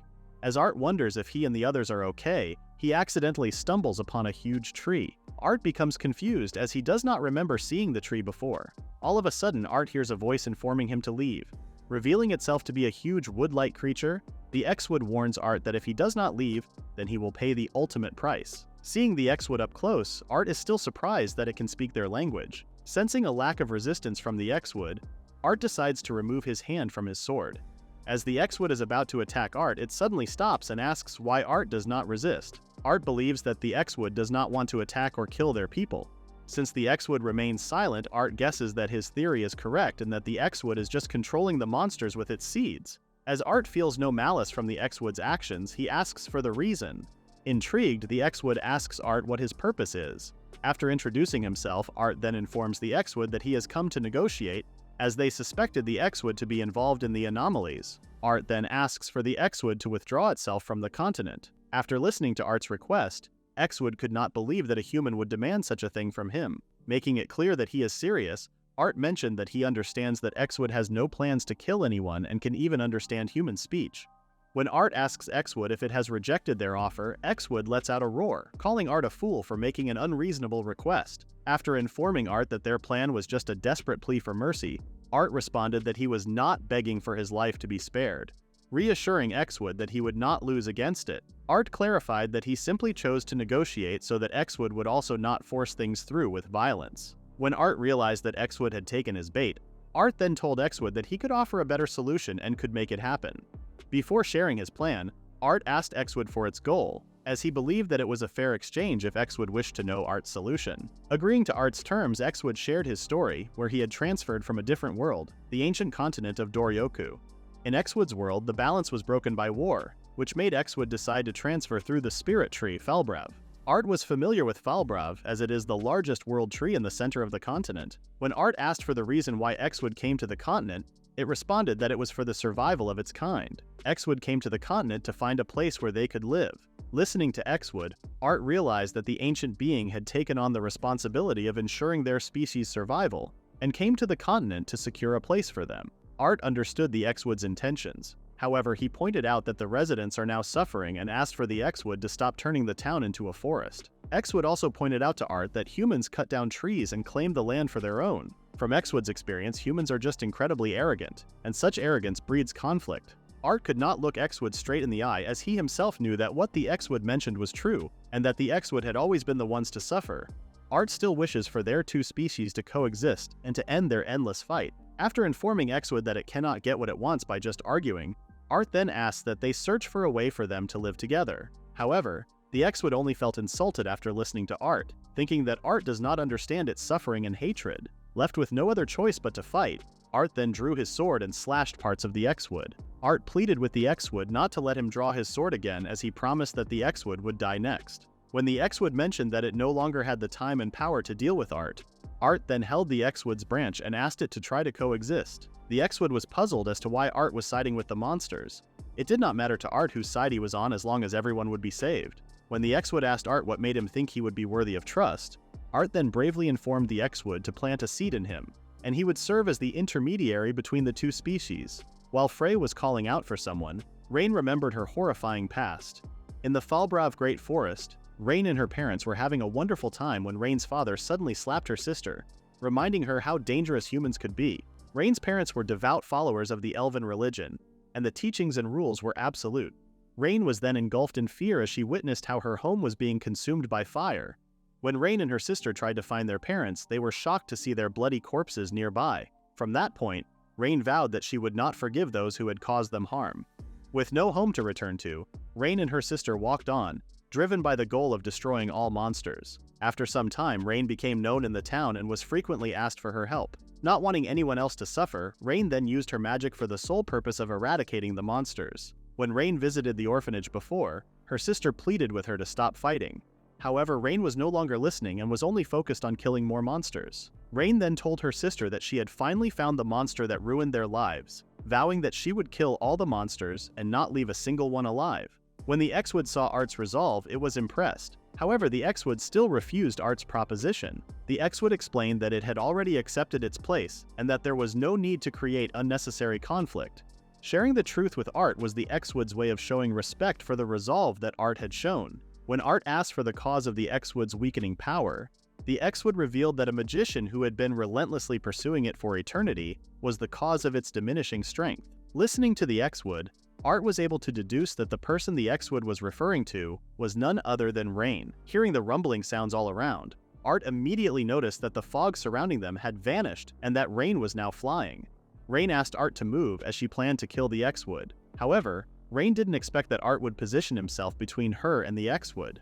As Art wonders if he and the others are okay, he accidentally stumbles upon a huge tree. Art becomes confused as he does not remember seeing the tree before. All of a sudden, Art hears a voice informing him to leave. Revealing itself to be a huge wood-like creature, the X-Wood warns Art that if he does not leave, then he will pay the ultimate price. Seeing the X-Wood up close, Art is still surprised that it can speak their language. Sensing a lack of resistance from the X-Wood, Art decides to remove his hand from his sword. As the X-Wood is about to attack Art, it suddenly stops and asks why Art does not resist. Art believes that the X-Wood does not want to attack or kill their people. Since the X-Wood remains silent, Art guesses that his theory is correct and that the X-Wood is just controlling the monsters with its seeds. As Art feels no malice from the X-Wood's actions, he asks for the reason. Intrigued, the X-Wood asks Art what his purpose is. After introducing himself, Art then informs the X-Wood that he has come to negotiate, as they suspected the X-Wood to be involved in the anomalies. Art then asks for the X-Wood to withdraw itself from the continent. After listening to Art's request, X-Wood could not believe that a human would demand such a thing from him. Making it clear that he is serious, Art mentioned that he understands that X-Wood has no plans to kill anyone and can even understand human speech. When Art asks X-Wood if it has rejected their offer, X-Wood lets out a roar, calling Art a fool for making an unreasonable request. After informing Art that their plan was just a desperate plea for mercy, Art responded that he was not begging for his life to be spared, reassuring X-Wood that he would not lose against it. Art clarified that he simply chose to negotiate so that X-Wood would also not force things through with violence. When Art realized that X-Wood had taken his bait, Art then told X-Wood that he could offer a better solution and could make it happen. Before sharing his plan, Art asked X-Wood for its goal, as he believed that it was a fair exchange if X-Wood wished to know Art's solution. Agreeing to Art's terms, X-Wood shared his story, where he had transferred from a different world, the ancient continent of Doryoku. In X-Wood's world, the balance was broken by war, which made X-Wood decide to transfer through the spirit tree, Falbrav. Art was familiar with Falbrav, as it is the largest world tree in the center of the continent. When Art asked for the reason why X-Wood came to the continent, It responded that it was for the survival of its kind. Xwood came to the continent to find a place where they could live. Listening to Xwood, Art realized that the ancient being had taken on the responsibility of ensuring their species' survival, and came to the continent to secure a place for them. Art understood the Xwood's intentions. However, he pointed out that the residents are now suffering and asked for the Xwood to stop turning the town into a forest. Xwood also pointed out to Art that humans cut down trees and claim the land for their own. From Xwood's experience, humans are just incredibly arrogant, and such arrogance breeds conflict. Art could not look Xwood straight in the eye, as he himself knew that what the Xwood mentioned was true, and that the Xwood had always been the ones to suffer. Art still wishes for their two species to coexist and to end their endless fight. After informing Xwood that it cannot get what it wants by just arguing, Art then asks that they search for a way for them to live together. However, the Xwood only felt insulted after listening to Art, thinking that Art does not understand its suffering and hatred. Left with no other choice but to fight, Art then drew his sword and slashed parts of the Xwood. Art pleaded with the Xwood not to let him draw his sword again, as he promised that the Xwood would die next. When the Xwood mentioned that it no longer had the time and power to deal with Art, Art then held the Xwood's branch and asked it to try to coexist. The Xwood was puzzled as to why Art was siding with the monsters. It did not matter to Art whose side he was on as long as everyone would be saved. When the Xwood asked Art what made him think he would be worthy of trust, Art then bravely informed the Xwood to plant a seed in him, and he would serve as the intermediary between the two species. While Frey was calling out for someone, Rain remembered her horrifying past. In the Falbrav Great Forest, Rain and her parents were having a wonderful time when Rain's father suddenly slapped her sister, reminding her how dangerous humans could be. Rain's parents were devout followers of the Elven religion, and the teachings and rules were absolute. Rain was then engulfed in fear as she witnessed how her home was being consumed by fire. When Rain and her sister tried to find their parents, they were shocked to see their bloody corpses nearby. From that point, Rain vowed that she would not forgive those who had caused them harm. With no home to return to, Rain and her sister walked on, driven by the goal of destroying all monsters. After some time, Rain became known in the town and was frequently asked for her help. Not wanting anyone else to suffer, Rain then used her magic for the sole purpose of eradicating the monsters. When Rain visited the orphanage before, her sister pleaded with her to stop fighting. However, Rain was no longer listening and was only focused on killing more monsters. Rain then told her sister that she had finally found the monster that ruined their lives, vowing that she would kill all the monsters and not leave a single one alive. When the Xwood saw Art's resolve, it was impressed. However, the Xwood still refused Art's proposition. The Xwood explained that it had already accepted its place, and that there was no need to create unnecessary conflict. Sharing the truth with Art was the Xwood's way of showing respect for the resolve that Art had shown. When Art asked for the cause of the Xwood's weakening power, the Xwood revealed that a magician who had been relentlessly pursuing it for eternity was the cause of its diminishing strength. Listening to the Xwood, Art was able to deduce that the person the Xwood was referring to was none other than Rain. Hearing the rumbling sounds all around, Art immediately noticed that the fog surrounding them had vanished and that Rain was now flying. Rain asked Art to move as she planned to kill the Xwood. However, Rain didn't expect that Art would position himself between her and the Xwood.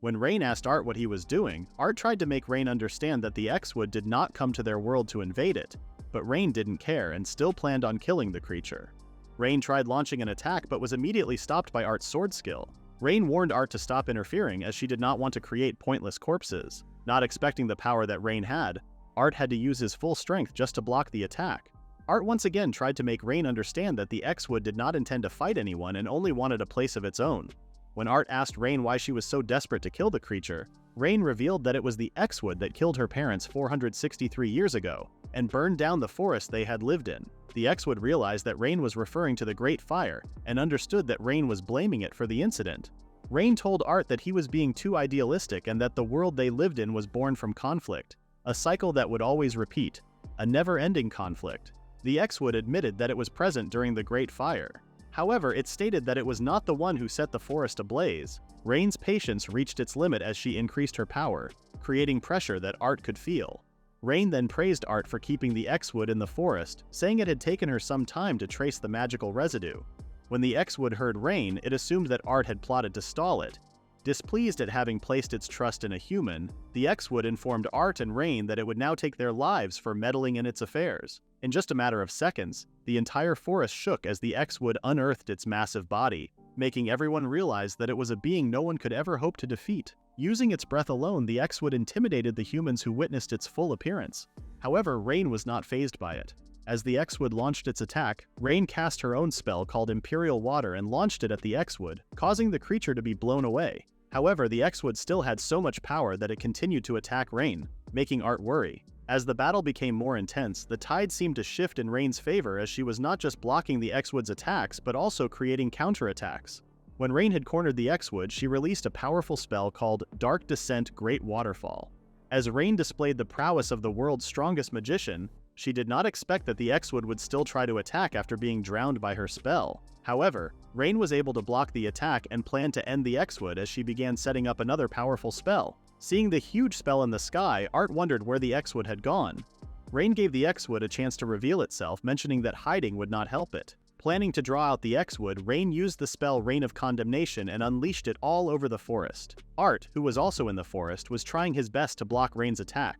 When Rain asked Art what he was doing, Art tried to make Rain understand that the Xwood did not come to their world to invade it, but Rain didn't care and still planned on killing the creature. Rain tried launching an attack but was immediately stopped by Art's sword skill. Rain warned Art to stop interfering as she did not want to create pointless corpses. Not expecting the power that Rain had, Art had to use his full strength just to block the attack. Art once again tried to make Rain understand that the Xwood did not intend to fight anyone and only wanted a place of its own. When Art asked Rain why she was so desperate to kill the creature, Rain revealed that it was the Xwood that killed her parents 463 years ago and burned down the forest they had lived in. The Xwood realized that Rain was referring to the Great Fire and understood that Rain was blaming it for the incident. Rain told Art that he was being too idealistic and that the world they lived in was born from conflict, a cycle that would always repeat, a never-ending conflict. The Xwood admitted that it was present during the Great Fire. However, it stated that it was not the one who set the forest ablaze. Rain's patience reached its limit as she increased her power, creating pressure that Art could feel. Rain then praised Art for keeping the Xwood in the forest, saying it had taken her some time to trace the magical residue. When the Xwood heard Rain, it assumed that Art had plotted to stall it. Displeased at having placed its trust in a human, the Xwood informed Art and Rain that it would now take their lives for meddling in its affairs. In just a matter of seconds, the entire forest shook as the Xwood unearthed its massive body, making everyone realize that it was a being no one could ever hope to defeat. Using its breath alone, the Xwood intimidated the humans who witnessed its full appearance. However, Rain was not fazed by it. As the X-Wood launched its attack, Rain cast her own spell called Imperial Water and launched it at the X-Wood, causing the creature to be blown away. However, the X-Wood still had so much power that it continued to attack Rain, making Art worry. As the battle became more intense, the tide seemed to shift in Rain's favor as she was not just blocking the X-Wood's attacks but also creating counterattacks. When Rain had cornered the X-Wood, she released a powerful spell called Dark Descent Great Waterfall. As Rain displayed the prowess of the world's strongest magician, she did not expect that the X-Wood would still try to attack after being drowned by her spell. However, Rain was able to block the attack and planned to end the X-Wood as she began setting up another powerful spell. Seeing the huge spell in the sky, Art wondered where the X-Wood had gone. Rain gave the X-Wood a chance to reveal itself, mentioning that hiding would not help it. Planning to draw out the X-Wood, Rain used the spell Rain of Condemnation and unleashed it all over the forest. Art, who was also in the forest, was trying his best to block Rain's attack.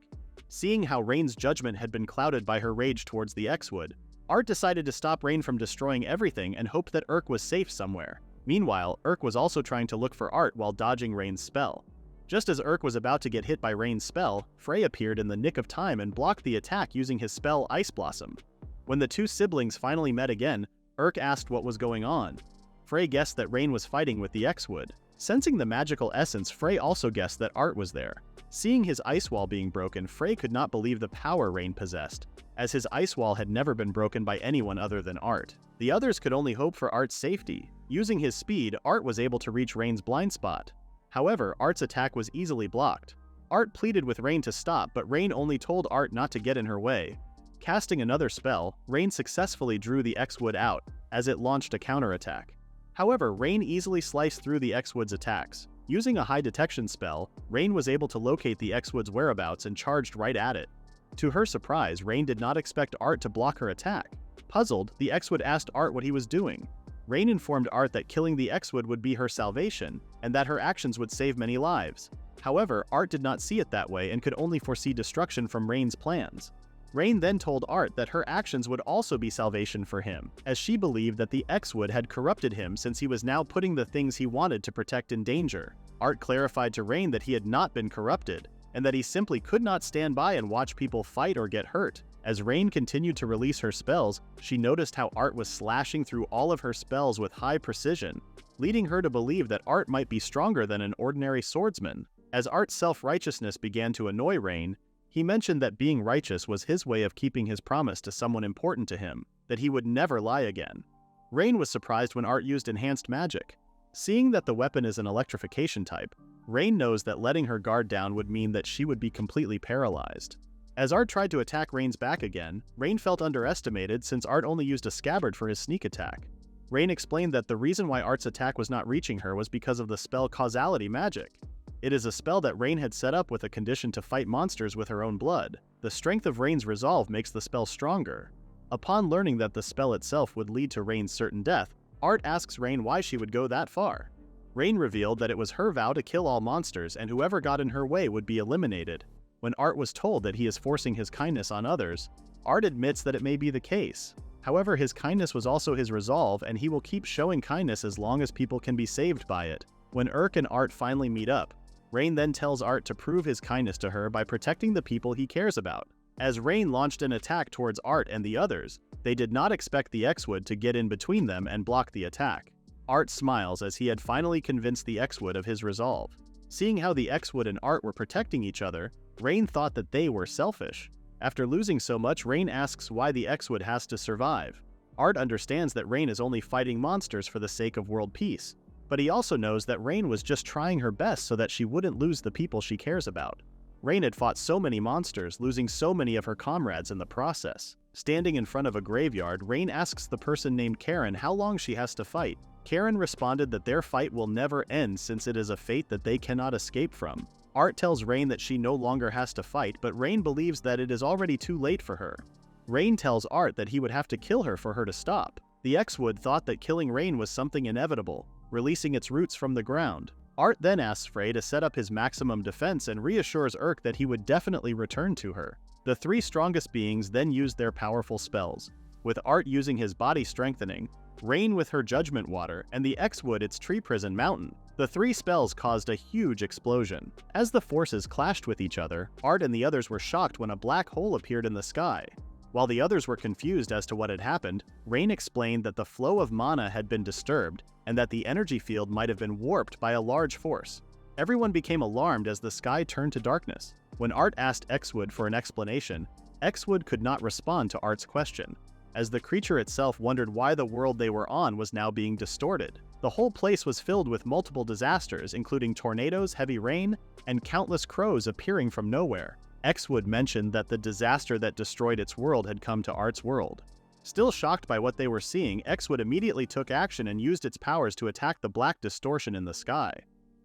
Seeing how Rain's judgment had been clouded by her rage towards the X-Wood, Art decided to stop Rain from destroying everything and hoped that Urk was safe somewhere. Meanwhile, Urk was also trying to look for Art while dodging Rain's spell. Just as Urk was about to get hit by Rain's spell, Frey appeared in the nick of time and blocked the attack using his spell Ice Blossom. When the two siblings finally met again, Urk asked what was going on. Frey guessed that Rain was fighting with the X-Wood. Sensing the magical essence, Frey also guessed that Art was there. Seeing his ice wall being broken, Frey could not believe the power Rain possessed, as his ice wall had never been broken by anyone other than Art. The others could only hope for Art's safety. Using his speed, Art was able to reach Rain's blind spot. However, Art's attack was easily blocked. Art pleaded with Rain to stop, but Rain only told Art not to get in her way. Casting another spell, Rain successfully drew the X-Wood out, as it launched a counterattack. However, Rain easily sliced through the X-Wood's attacks. Using a high detection spell, Rain was able to locate the X-Wood's whereabouts and charged right at it. To her surprise, Rain did not expect Art to block her attack. Puzzled, the X-Wood asked Art what he was doing. Rain informed Art that killing the X-Wood would be her salvation, and that her actions would save many lives. However, Art did not see it that way and could only foresee destruction from Rain's plans. Rain then told Art that her actions would also be salvation for him, as she believed that the X-Wood had corrupted him since he was now putting the things he wanted to protect in danger. Art clarified to Rain that he had not been corrupted, and that he simply could not stand by and watch people fight or get hurt. As Rain continued to release her spells, she noticed how Art was slashing through all of her spells with high precision, leading her to believe that Art might be stronger than an ordinary swordsman. As Art's self-righteousness began to annoy Rain, he mentioned that being righteous was his way of keeping his promise to someone important to him, that he would never lie again. Rain was surprised when Art used enhanced magic. Seeing that the weapon is an electrification type, Rain knows that letting her guard down would mean that she would be completely paralyzed. As Art tried to attack Rain's back again, Rain felt underestimated since Art only used a scabbard for his sneak attack. Rain explained that the reason why Art's attack was not reaching her was because of the spell Causality Magic. It is a spell that Rain had set up with a condition to fight monsters with her own blood. The strength of Rain's resolve makes the spell stronger. Upon learning that the spell itself would lead to Rain's certain death, Art asks Rain why she would go that far. Rain revealed that it was her vow to kill all monsters and whoever got in her way would be eliminated. When Art was told that he is forcing his kindness on others, Art admits that it may be the case. However, his kindness was also his resolve and he will keep showing kindness as long as people can be saved by it. When Urk and Art finally meet up, Rain then tells Art to prove his kindness to her by protecting the people he cares about. As Rain launched an attack towards Art and the others, they did not expect the X-Wood to get in between them and block the attack. Art smiles as he had finally convinced the X-Wood of his resolve. Seeing how the X-Wood and Art were protecting each other, Rain thought that they were selfish. After losing so much, Rain asks why the X-Wood has to survive. Art understands that Rain is only fighting monsters for the sake of world peace, but he also knows that Rain was just trying her best so that she wouldn't lose the people she cares about. Rain had fought so many monsters, losing so many of her comrades in the process. Standing in front of a graveyard, Rain asks the person named Karen how long she has to fight. Karen responded that their fight will never end since it is a fate that they cannot escape from. Art tells Rain that she no longer has to fight, but Rain believes that it is already too late for her. Rain tells Art that he would have to kill her for her to stop. The X-Wood thought that killing Rain was something inevitable, releasing its roots from the ground. Art then asks Frey to set up his maximum defense and reassures Urk that he would definitely return to her. The three strongest beings then used their powerful spells, with Art using his body strengthening, Rain with her judgment water, and the X-Wood its tree prison mountain. The three spells caused a huge explosion. As the forces clashed with each other, Art and the others were shocked when a black hole appeared in the sky. While the others were confused as to what had happened, Rain explained that the flow of mana had been disturbed and that the energy field might have been warped by a large force. Everyone became alarmed as the sky turned to darkness. When Art asked Xwood for an explanation, Xwood could not respond to Art's question, as the creature itself wondered why the world they were on was now being distorted. The whole place was filled with multiple disasters, including tornadoes, heavy rain, and countless crows appearing from nowhere. Xwood mentioned that the disaster that destroyed its world had come to Art's world. Still shocked by what they were seeing, Xwood immediately took action and used its powers to attack the black distortion in the sky.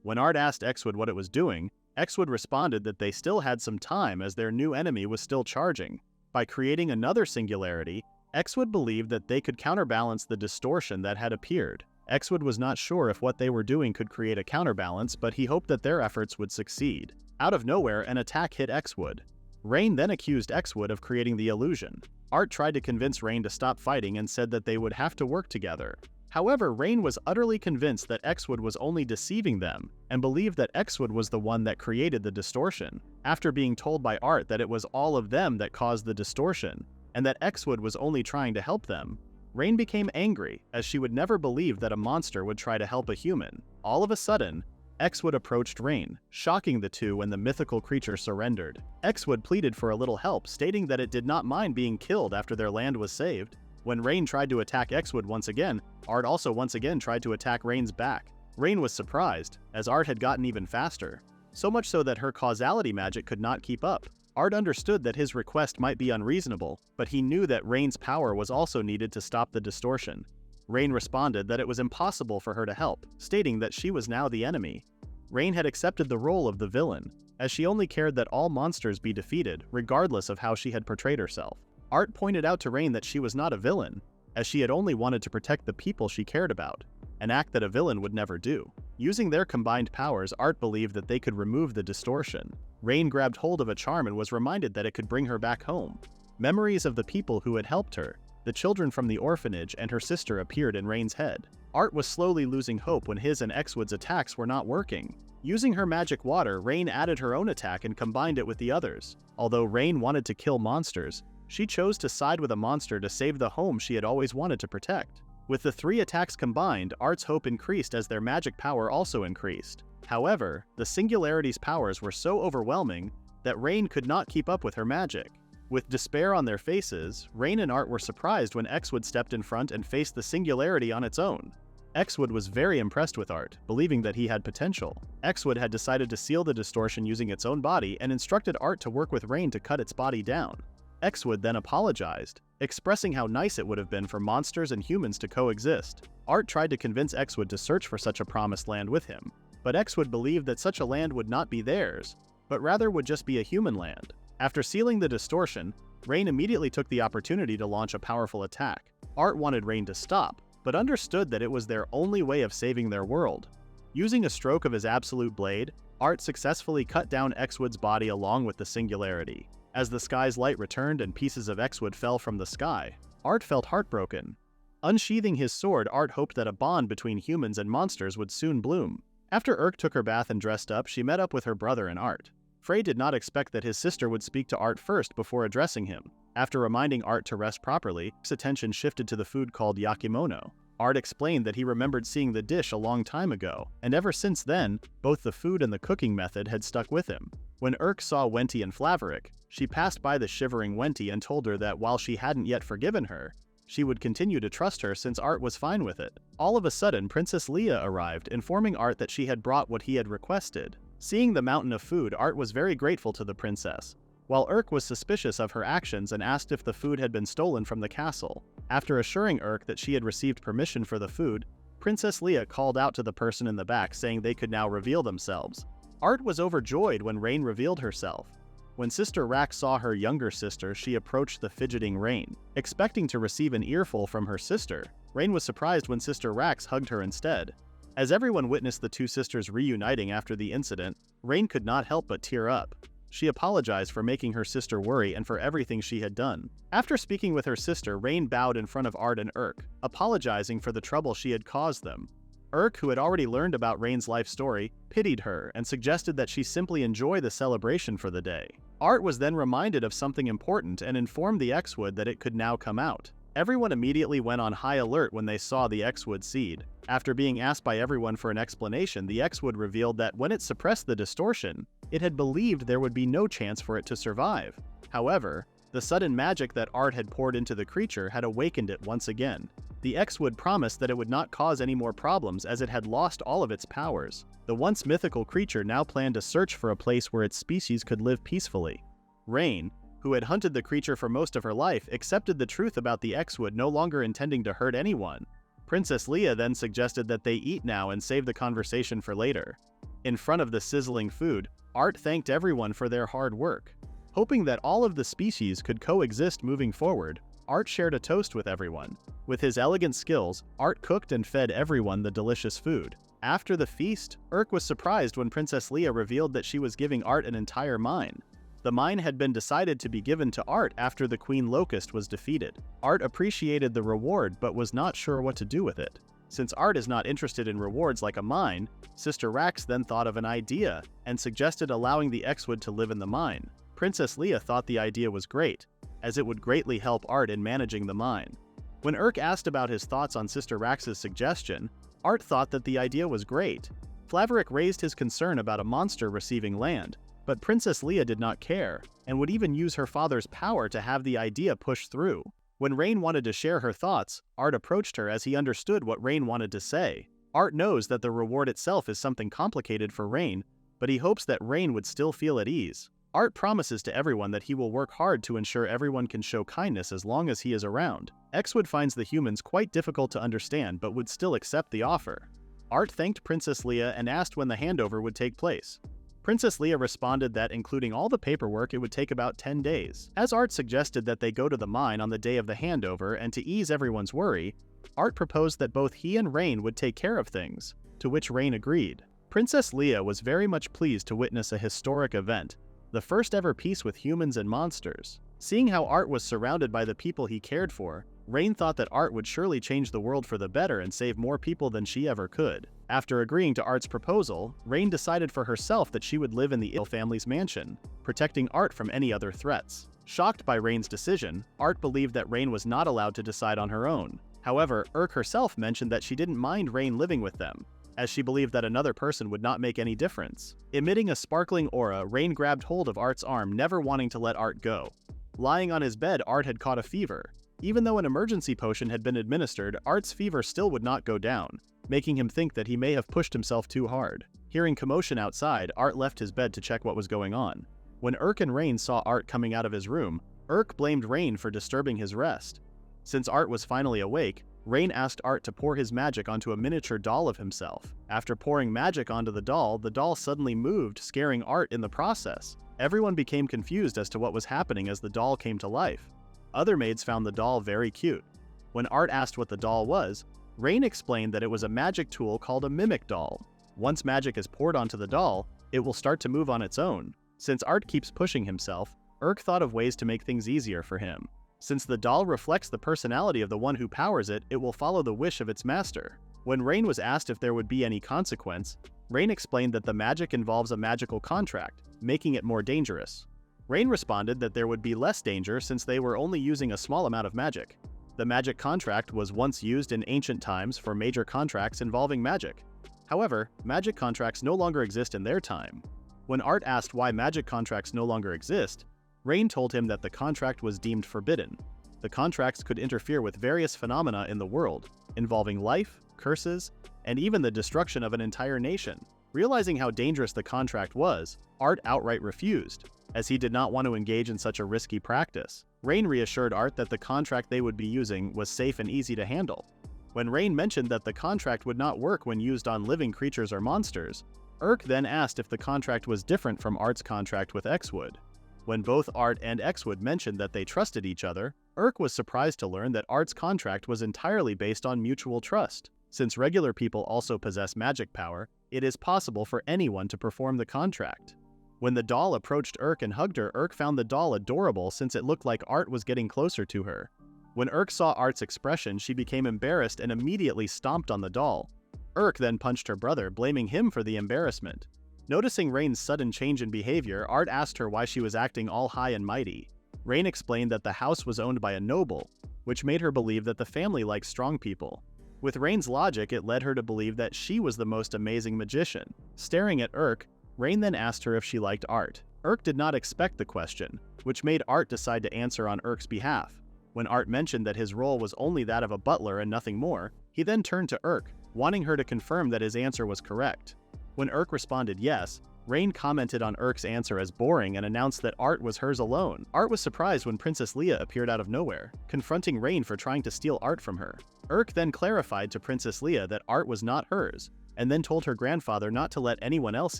When Art asked Xwood what it was doing, Xwood responded that they still had some time as their new enemy was still charging. By creating another singularity, Xwood believed that they could counterbalance the distortion that had appeared. Xwood was not sure if what they were doing could create a counterbalance, but he hoped that their efforts would succeed. Out of nowhere, an attack hit Xwood. Rain then accused Xwood of creating the illusion. Art tried to convince Rain to stop fighting and said that they would have to work together. However, Rain was utterly convinced that Xwood was only deceiving them and believed that Xwood was the one that created the distortion. After being told by Art that it was all of them that caused the distortion and that Xwood was only trying to help them, Rain became angry, as she would never believe that a monster would try to help a human. All of a sudden, Xwood approached Rain, shocking the two when the mythical creature surrendered. Xwood pleaded for a little help, stating that it did not mind being killed after their land was saved. When Rain tried to attack Xwood once again, Art also once again tried to attack Rain's back. Rain was surprised, as Art had gotten even faster, so much so that her causality magic could not keep up. Art understood that his request might be unreasonable, but he knew that Rain's power was also needed to stop the distortion. Rain responded that it was impossible for her to help, stating that she was now the enemy. Rain had accepted the role of the villain, as she only cared that all monsters be defeated, regardless of how she had portrayed herself. Art pointed out to Rain that she was not a villain, as she had only wanted to protect the people she cared about, an act that a villain would never do. Using their combined powers, Art believed that they could remove the distortion. Rain grabbed hold of a charm and was reminded that it could bring her back home. Memories of the people who had helped her, the children from the orphanage and her sister, appeared in Rain's head. Art was slowly losing hope when his and Xwood's attacks were not working. Using her magic water, Rain added her own attack and combined it with the others. Although Rain wanted to kill monsters, she chose to side with a monster to save the home she had always wanted to protect. With the three attacks combined, Art's hope increased as their magic power also increased. However, the Singularity's powers were so overwhelming that Rain could not keep up with her magic. With despair on their faces, Rain and Art were surprised when Xwood stepped in front and faced the Singularity on its own. Xwood was very impressed with Art, believing that he had potential. Xwood had decided to seal the distortion using its own body and instructed Art to work with Rain to cut its body down. Xwood then apologized, expressing how nice it would have been for monsters and humans to coexist. Art tried to convince Xwood to search for such a promised land with him, but Xwood believed that such a land would not be theirs, but rather would just be a human land. After sealing the distortion, Rain immediately took the opportunity to launch a powerful attack. Art wanted Rain to stop, but understood that it was their only way of saving their world. Using a stroke of his absolute blade, Art successfully cut down Xwood's body along with the Singularity. As the sky's light returned and pieces of Xwood fell from the sky, Art felt heartbroken. Unsheathing his sword, Art hoped that a bond between humans and monsters would soon bloom. After Urk took her bath and dressed up, she met up with her brother and Art. Frey did not expect that his sister would speak to Art first before addressing him. After reminding Art to rest properly, his attention shifted to the food called yakimono. Art explained that he remembered seeing the dish a long time ago, and ever since then, both the food and the cooking method had stuck with him. When Urk saw Wenty and Flaverick, she passed by the shivering Wenty and told her that while she hadn't yet forgiven her, she would continue to trust her since Art was fine with it. All of a sudden, Princess Leah arrived, informing Art that she had brought what he had requested. Seeing the mountain of food, Art was very grateful to the princess, while Urk was suspicious of her actions and asked if the food had been stolen from the castle. After assuring Urk that she had received permission for the food, Princess Leah called out to the person in the back, saying they could now reveal themselves. Art was overjoyed when Rain revealed herself. When Sister Rack saw her younger sister, she approached the fidgeting Rain. Expecting to receive an earful from her sister, Rain was surprised when Sister Rax hugged her instead. As everyone witnessed the two sisters reuniting after the incident, Rain could not help but tear up. She apologized for making her sister worry and for everything she had done. After speaking with her sister, Rain bowed in front of Art and Urk, apologizing for the trouble she had caused them. Urk, who had already learned about Rain's life story, pitied her and suggested that she simply enjoy the celebration for the day. Art was then reminded of something important and informed the X-Wood that it could now come out. Everyone immediately went on high alert when they saw the X-Wood seed. After being asked by everyone for an explanation, the X-Wood revealed that when it suppressed the distortion, it had believed there would be no chance for it to survive. However, the sudden magic that Art had poured into the creature had awakened it once again. The X-Wood promised that it would not cause any more problems as it had lost all of its powers. The once mythical creature now planned to search for a place where its species could live peacefully. Rain, who had hunted the creature for most of her life, accepted the truth about the X-Wood no longer intending to hurt anyone. Princess Leia then suggested that they eat now and save the conversation for later. In front of the sizzling food, Art thanked everyone for their hard work. Hoping that all of the species could coexist moving forward, Art shared a toast with everyone. With his elegant skills, Art cooked and fed everyone the delicious food. After the feast, Urk was surprised when Princess Leia revealed that she was giving Art an entire mine. The mine had been decided to be given to Art after the Queen Locust was defeated. Art appreciated the reward but was not sure what to do with it. Since Art is not interested in rewards like a mine, Sister Rax then thought of an idea and suggested allowing the X-Wood to live in the mine. Princess Leia thought the idea was great, as it would greatly help Art in managing the mine. When Urk asked about his thoughts on Sister Rax's suggestion, Art thought that the idea was great. Flaverick raised his concern about a monster receiving land, but Princess Leia did not care, and would even use her father's power to have the idea pushed through. When Rain wanted to share her thoughts, Art approached her as he understood what Rain wanted to say. Art knows that the reward itself is something complicated for Rain, but he hopes that Rain would still feel at ease. Art promises to everyone that he will work hard to ensure everyone can show kindness as long as he is around. X-Wood finds the humans quite difficult to understand but would still accept the offer. Art thanked Princess Leia and asked when the handover would take place. Princess Leia responded that including all the paperwork it would take about 10 days. As Art suggested that they go to the mine on the day of the handover and to ease everyone's worry, Art proposed that both he and Rain would take care of things, to which Rain agreed. Princess Leia was very much pleased to witness a historic event, the first ever peace with humans and monsters. Seeing how Art was surrounded by the people he cared for, Rain thought that Art would surely change the world for the better and save more people than she ever could. After agreeing to Art's proposal, Rain decided for herself that she would live in the Ill family's mansion, protecting Art from any other threats. Shocked by Rain's decision, Art believed that Rain was not allowed to decide on her own. However, Urk herself mentioned that she didn't mind Rain living with them, as she believed that another person would not make any difference. Emitting a sparkling aura, Rain grabbed hold of Art's arm, never wanting to let Art go. Lying on his bed, Art had caught a fever. Even though an emergency potion had been administered, Art's fever still would not go down, making him think that he may have pushed himself too hard. Hearing commotion outside, Art left his bed to check what was going on. When Urk and Rain saw Art coming out of his room, Urk blamed Rain for disturbing his rest. Since Art was finally awake, Rain asked Art to pour his magic onto a miniature doll of himself. After pouring magic onto the doll suddenly moved, scaring Art in the process. Everyone became confused as to what was happening as the doll came to life. Other maids found the doll very cute. When Art asked what the doll was, Rain explained that it was a magic tool called a mimic doll. Once magic is poured onto the doll, it will start to move on its own. Since Art keeps pushing himself, Urk thought of ways to make things easier for him. Since the doll reflects the personality of the one who powers it, it will follow the wish of its master. When Rain was asked if there would be any consequence, Rain explained that the magic involves a magical contract, making it more dangerous. Rain responded that there would be less danger since they were only using a small amount of magic. The magic contract was once used in ancient times for major contracts involving magic. However, magic contracts no longer exist in their time. When Art asked why magic contracts no longer exist, Rain told him that the contract was deemed forbidden. The contracts could interfere with various phenomena in the world, involving life, curses, and even the destruction of an entire nation. Realizing how dangerous the contract was, Art outright refused, as he did not want to engage in such a risky practice. Rain reassured Art that the contract they would be using was safe and easy to handle. When Rain mentioned that the contract would not work when used on living creatures or monsters, Urk then asked if the contract was different from Art's contract with X-Wood. When both Art and X-Wood mentioned that they trusted each other, Urk was surprised to learn that Art's contract was entirely based on mutual trust. Since regular people also possess magic power, it is possible for anyone to perform the contract. When the doll approached Urk and hugged her, Urk found the doll adorable since it looked like Art was getting closer to her. When Urk saw Art's expression, she became embarrassed and immediately stomped on the doll. Urk then punched her brother, blaming him for the embarrassment. Noticing Rain's sudden change in behavior, Art asked her why she was acting all high and mighty. Rain explained that the house was owned by a noble, which made her believe that the family liked strong people. With Rain's logic, it led her to believe that she was the most amazing magician. Staring at Urk, Rain then asked her if she liked Art. Urk did not expect the question, which made Art decide to answer on Urk's behalf. When Art mentioned that his role was only that of a butler and nothing more, he then turned to Urk, wanting her to confirm that his answer was correct. When Urk responded yes, Rain commented on Urk's answer as boring and announced that Art was hers alone. Art was surprised when Princess Leia appeared out of nowhere, confronting Rain for trying to steal Art from her. Urk then clarified to Princess Leia that Art was not hers, and then told her grandfather not to let anyone else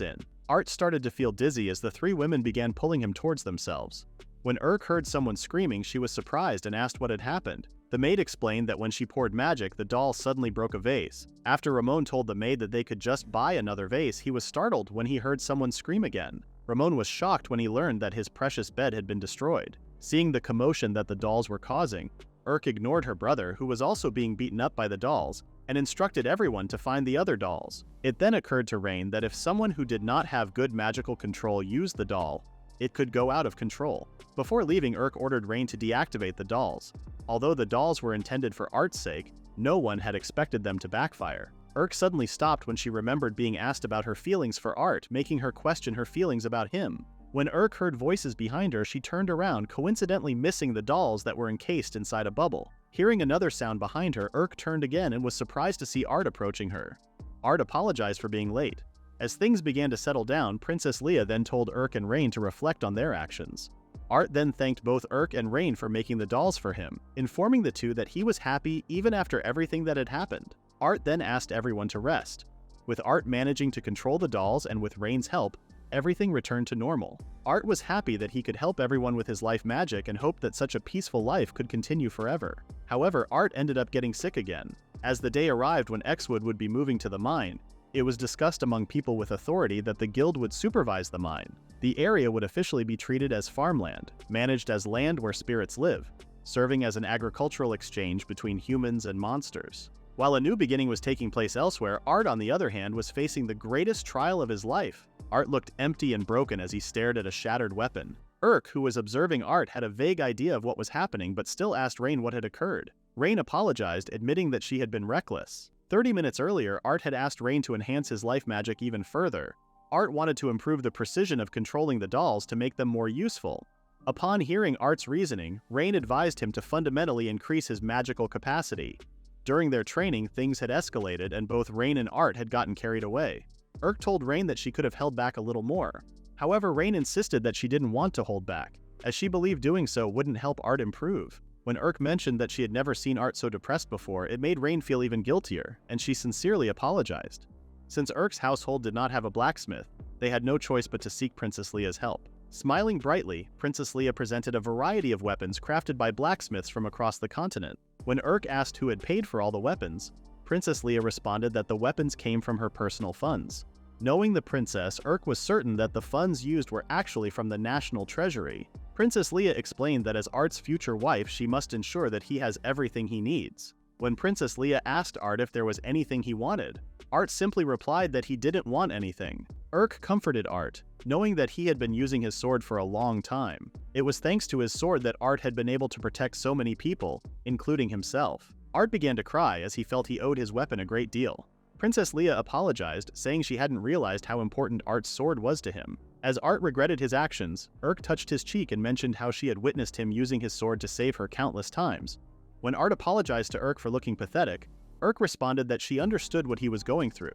in. Art started to feel dizzy as the three women began pulling him towards themselves. When Urk heard someone screaming, she was surprised and asked what had happened. The maid explained that when she poured magic, the doll suddenly broke a vase. After Ramon told the maid that they could just buy another vase, he was startled when he heard someone scream again. Ramon was shocked when he learned that his precious bed had been destroyed. Seeing the commotion that the dolls were causing, Urk ignored her brother, who was also being beaten up by the dolls, and instructed everyone to find the other dolls. It then occurred to Rain that if someone who did not have good magical control used the doll, it could go out of control. Before leaving, Urk ordered Rain to deactivate the dolls. Although the dolls were intended for Art's sake, no one had expected them to backfire. Urk suddenly stopped when she remembered being asked about her feelings for Art, making her question her feelings about him. When Urk heard voices behind her, she turned around, coincidentally missing the dolls that were encased inside a bubble. Hearing another sound behind her, Urk turned again and was surprised to see Art approaching her. Art apologized for being late. As things began to settle down, Princess Leia then told Urk and Rain to reflect on their actions. Art then thanked both Urk and Rain for making the dolls for him, informing the two that he was happy even after everything that had happened. Art then asked everyone to rest. With Art managing to control the dolls and with Rain's help, everything returned to normal. Art was happy that he could help everyone with his life magic and hoped that such a peaceful life could continue forever. However, Art ended up getting sick again. As the day arrived when Exwood would be moving to the mine, it was discussed among people with authority that the guild would supervise the mine. The area would officially be treated as farmland, managed as land where spirits live, serving as an agricultural exchange between humans and monsters. While a new beginning was taking place elsewhere, Art, on the other hand, was facing the greatest trial of his life. Art looked empty and broken as he stared at a shattered weapon. Urk, who was observing Art, had a vague idea of what was happening but still asked Rain what had occurred. Rain apologized, admitting that she had been reckless. 30 minutes earlier, Art had asked Rain to enhance his life magic even further. Art wanted to improve the precision of controlling the dolls to make them more useful. Upon hearing Art's reasoning, Rain advised him to fundamentally increase his magical capacity. During their training, things had escalated and both Rain and Art had gotten carried away. Urk told Rain that she could have held back a little more. However, Rain insisted that she didn't want to hold back, as she believed doing so wouldn't help Art improve. When Urk mentioned that she had never seen Art so depressed before, it made Rain feel even guiltier, and she sincerely apologized. Since Urk's household did not have a blacksmith, they had no choice but to seek Princess Leia's help. Smiling brightly, Princess Leia presented a variety of weapons crafted by blacksmiths from across the continent. When Urk asked who had paid for all the weapons, Princess Leia responded that the weapons came from her personal funds. Knowing the princess, Urk was certain that the funds used were actually from the national treasury. Princess Leia explained that as Art's future wife, she must ensure that he has everything he needs. When Princess Leia asked Art if there was anything he wanted, Art simply replied that he didn't want anything. Urk comforted Art, knowing that he had been using his sword for a long time. It was thanks to his sword that Art had been able to protect so many people, including himself. Art began to cry as he felt he owed his weapon a great deal. Princess Leia apologized, saying she hadn't realized how important Art's sword was to him. As Art regretted his actions, Urk touched his cheek and mentioned how she had witnessed him using his sword to save her countless times. When Art apologized to Urk for looking pathetic, Urk responded that she understood what he was going through.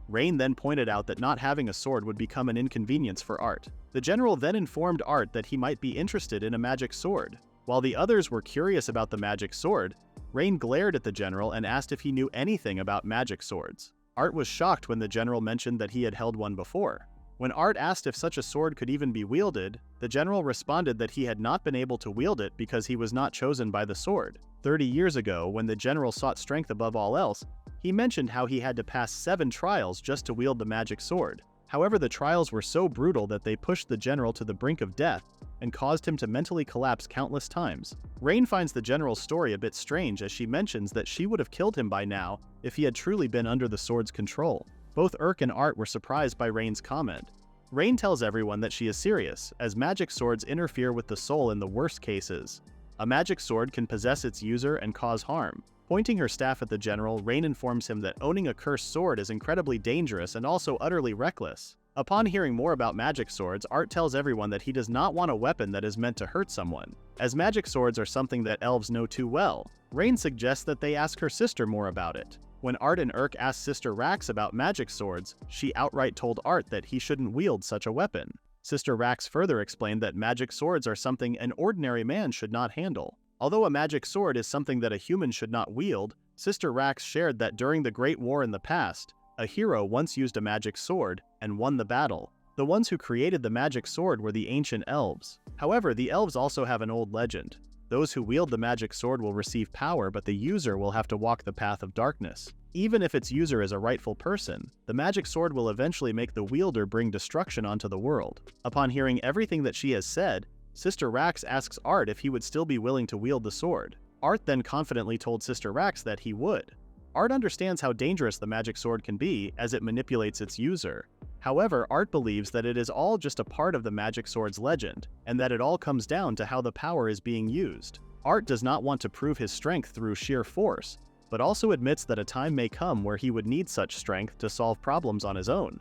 Rain then pointed out that not having a sword would become an inconvenience for Art. The general then informed Art that he might be interested in a magic sword. While the others were curious about the magic sword, Rain glared at the general and asked if he knew anything about magic swords. Art was shocked when the general mentioned that he had held one before. When Art asked if such a sword could even be wielded, the general responded that he had not been able to wield it because he was not chosen by the sword. 30 years ago, when the general sought strength above all else, he mentioned how he had to pass 7 trials just to wield the magic sword. However, the trials were so brutal that they pushed the general to the brink of death and caused him to mentally collapse countless times. Rain finds the general's story a bit strange as she mentions that she would have killed him by now if he had truly been under the sword's control. Both Urk and Art were surprised by Rain's comment. Rain tells everyone that she is serious, as magic swords interfere with the soul in the worst cases. A magic sword can possess its user and cause harm. Pointing her staff at the general, Rain informs him that owning a cursed sword is incredibly dangerous and also utterly reckless. Upon hearing more about magic swords, Art tells everyone that he does not want a weapon that is meant to hurt someone. As magic swords are something that elves know too well, Rain suggests that they ask her sister more about it. When Art and Urk asked Sister Rax about magic swords, she outright told Art that he shouldn't wield such a weapon. Sister Rax further explained that magic swords are something an ordinary man should not handle. Although a magic sword is something that a human should not wield, Sister Rax shared that during the Great War in the past, a hero once used a magic sword and won the battle. The ones who created the magic sword were the ancient elves. However, the elves also have an old legend. Those who wield the magic sword will receive power, but the user will have to walk the path of darkness. Even if its user is a rightful person, the magic sword will eventually make the wielder bring destruction onto the world. Upon hearing everything that she has said, Sister Rax asks Art if he would still be willing to wield the sword. Art then confidently told Sister Rax that he would. Art understands how dangerous the magic sword can be as it manipulates its user. However, Art believes that it is all just a part of the magic sword's legend, and that it all comes down to how the power is being used. Art does not want to prove his strength through sheer force, but also admits that a time may come where he would need such strength to solve problems on his own.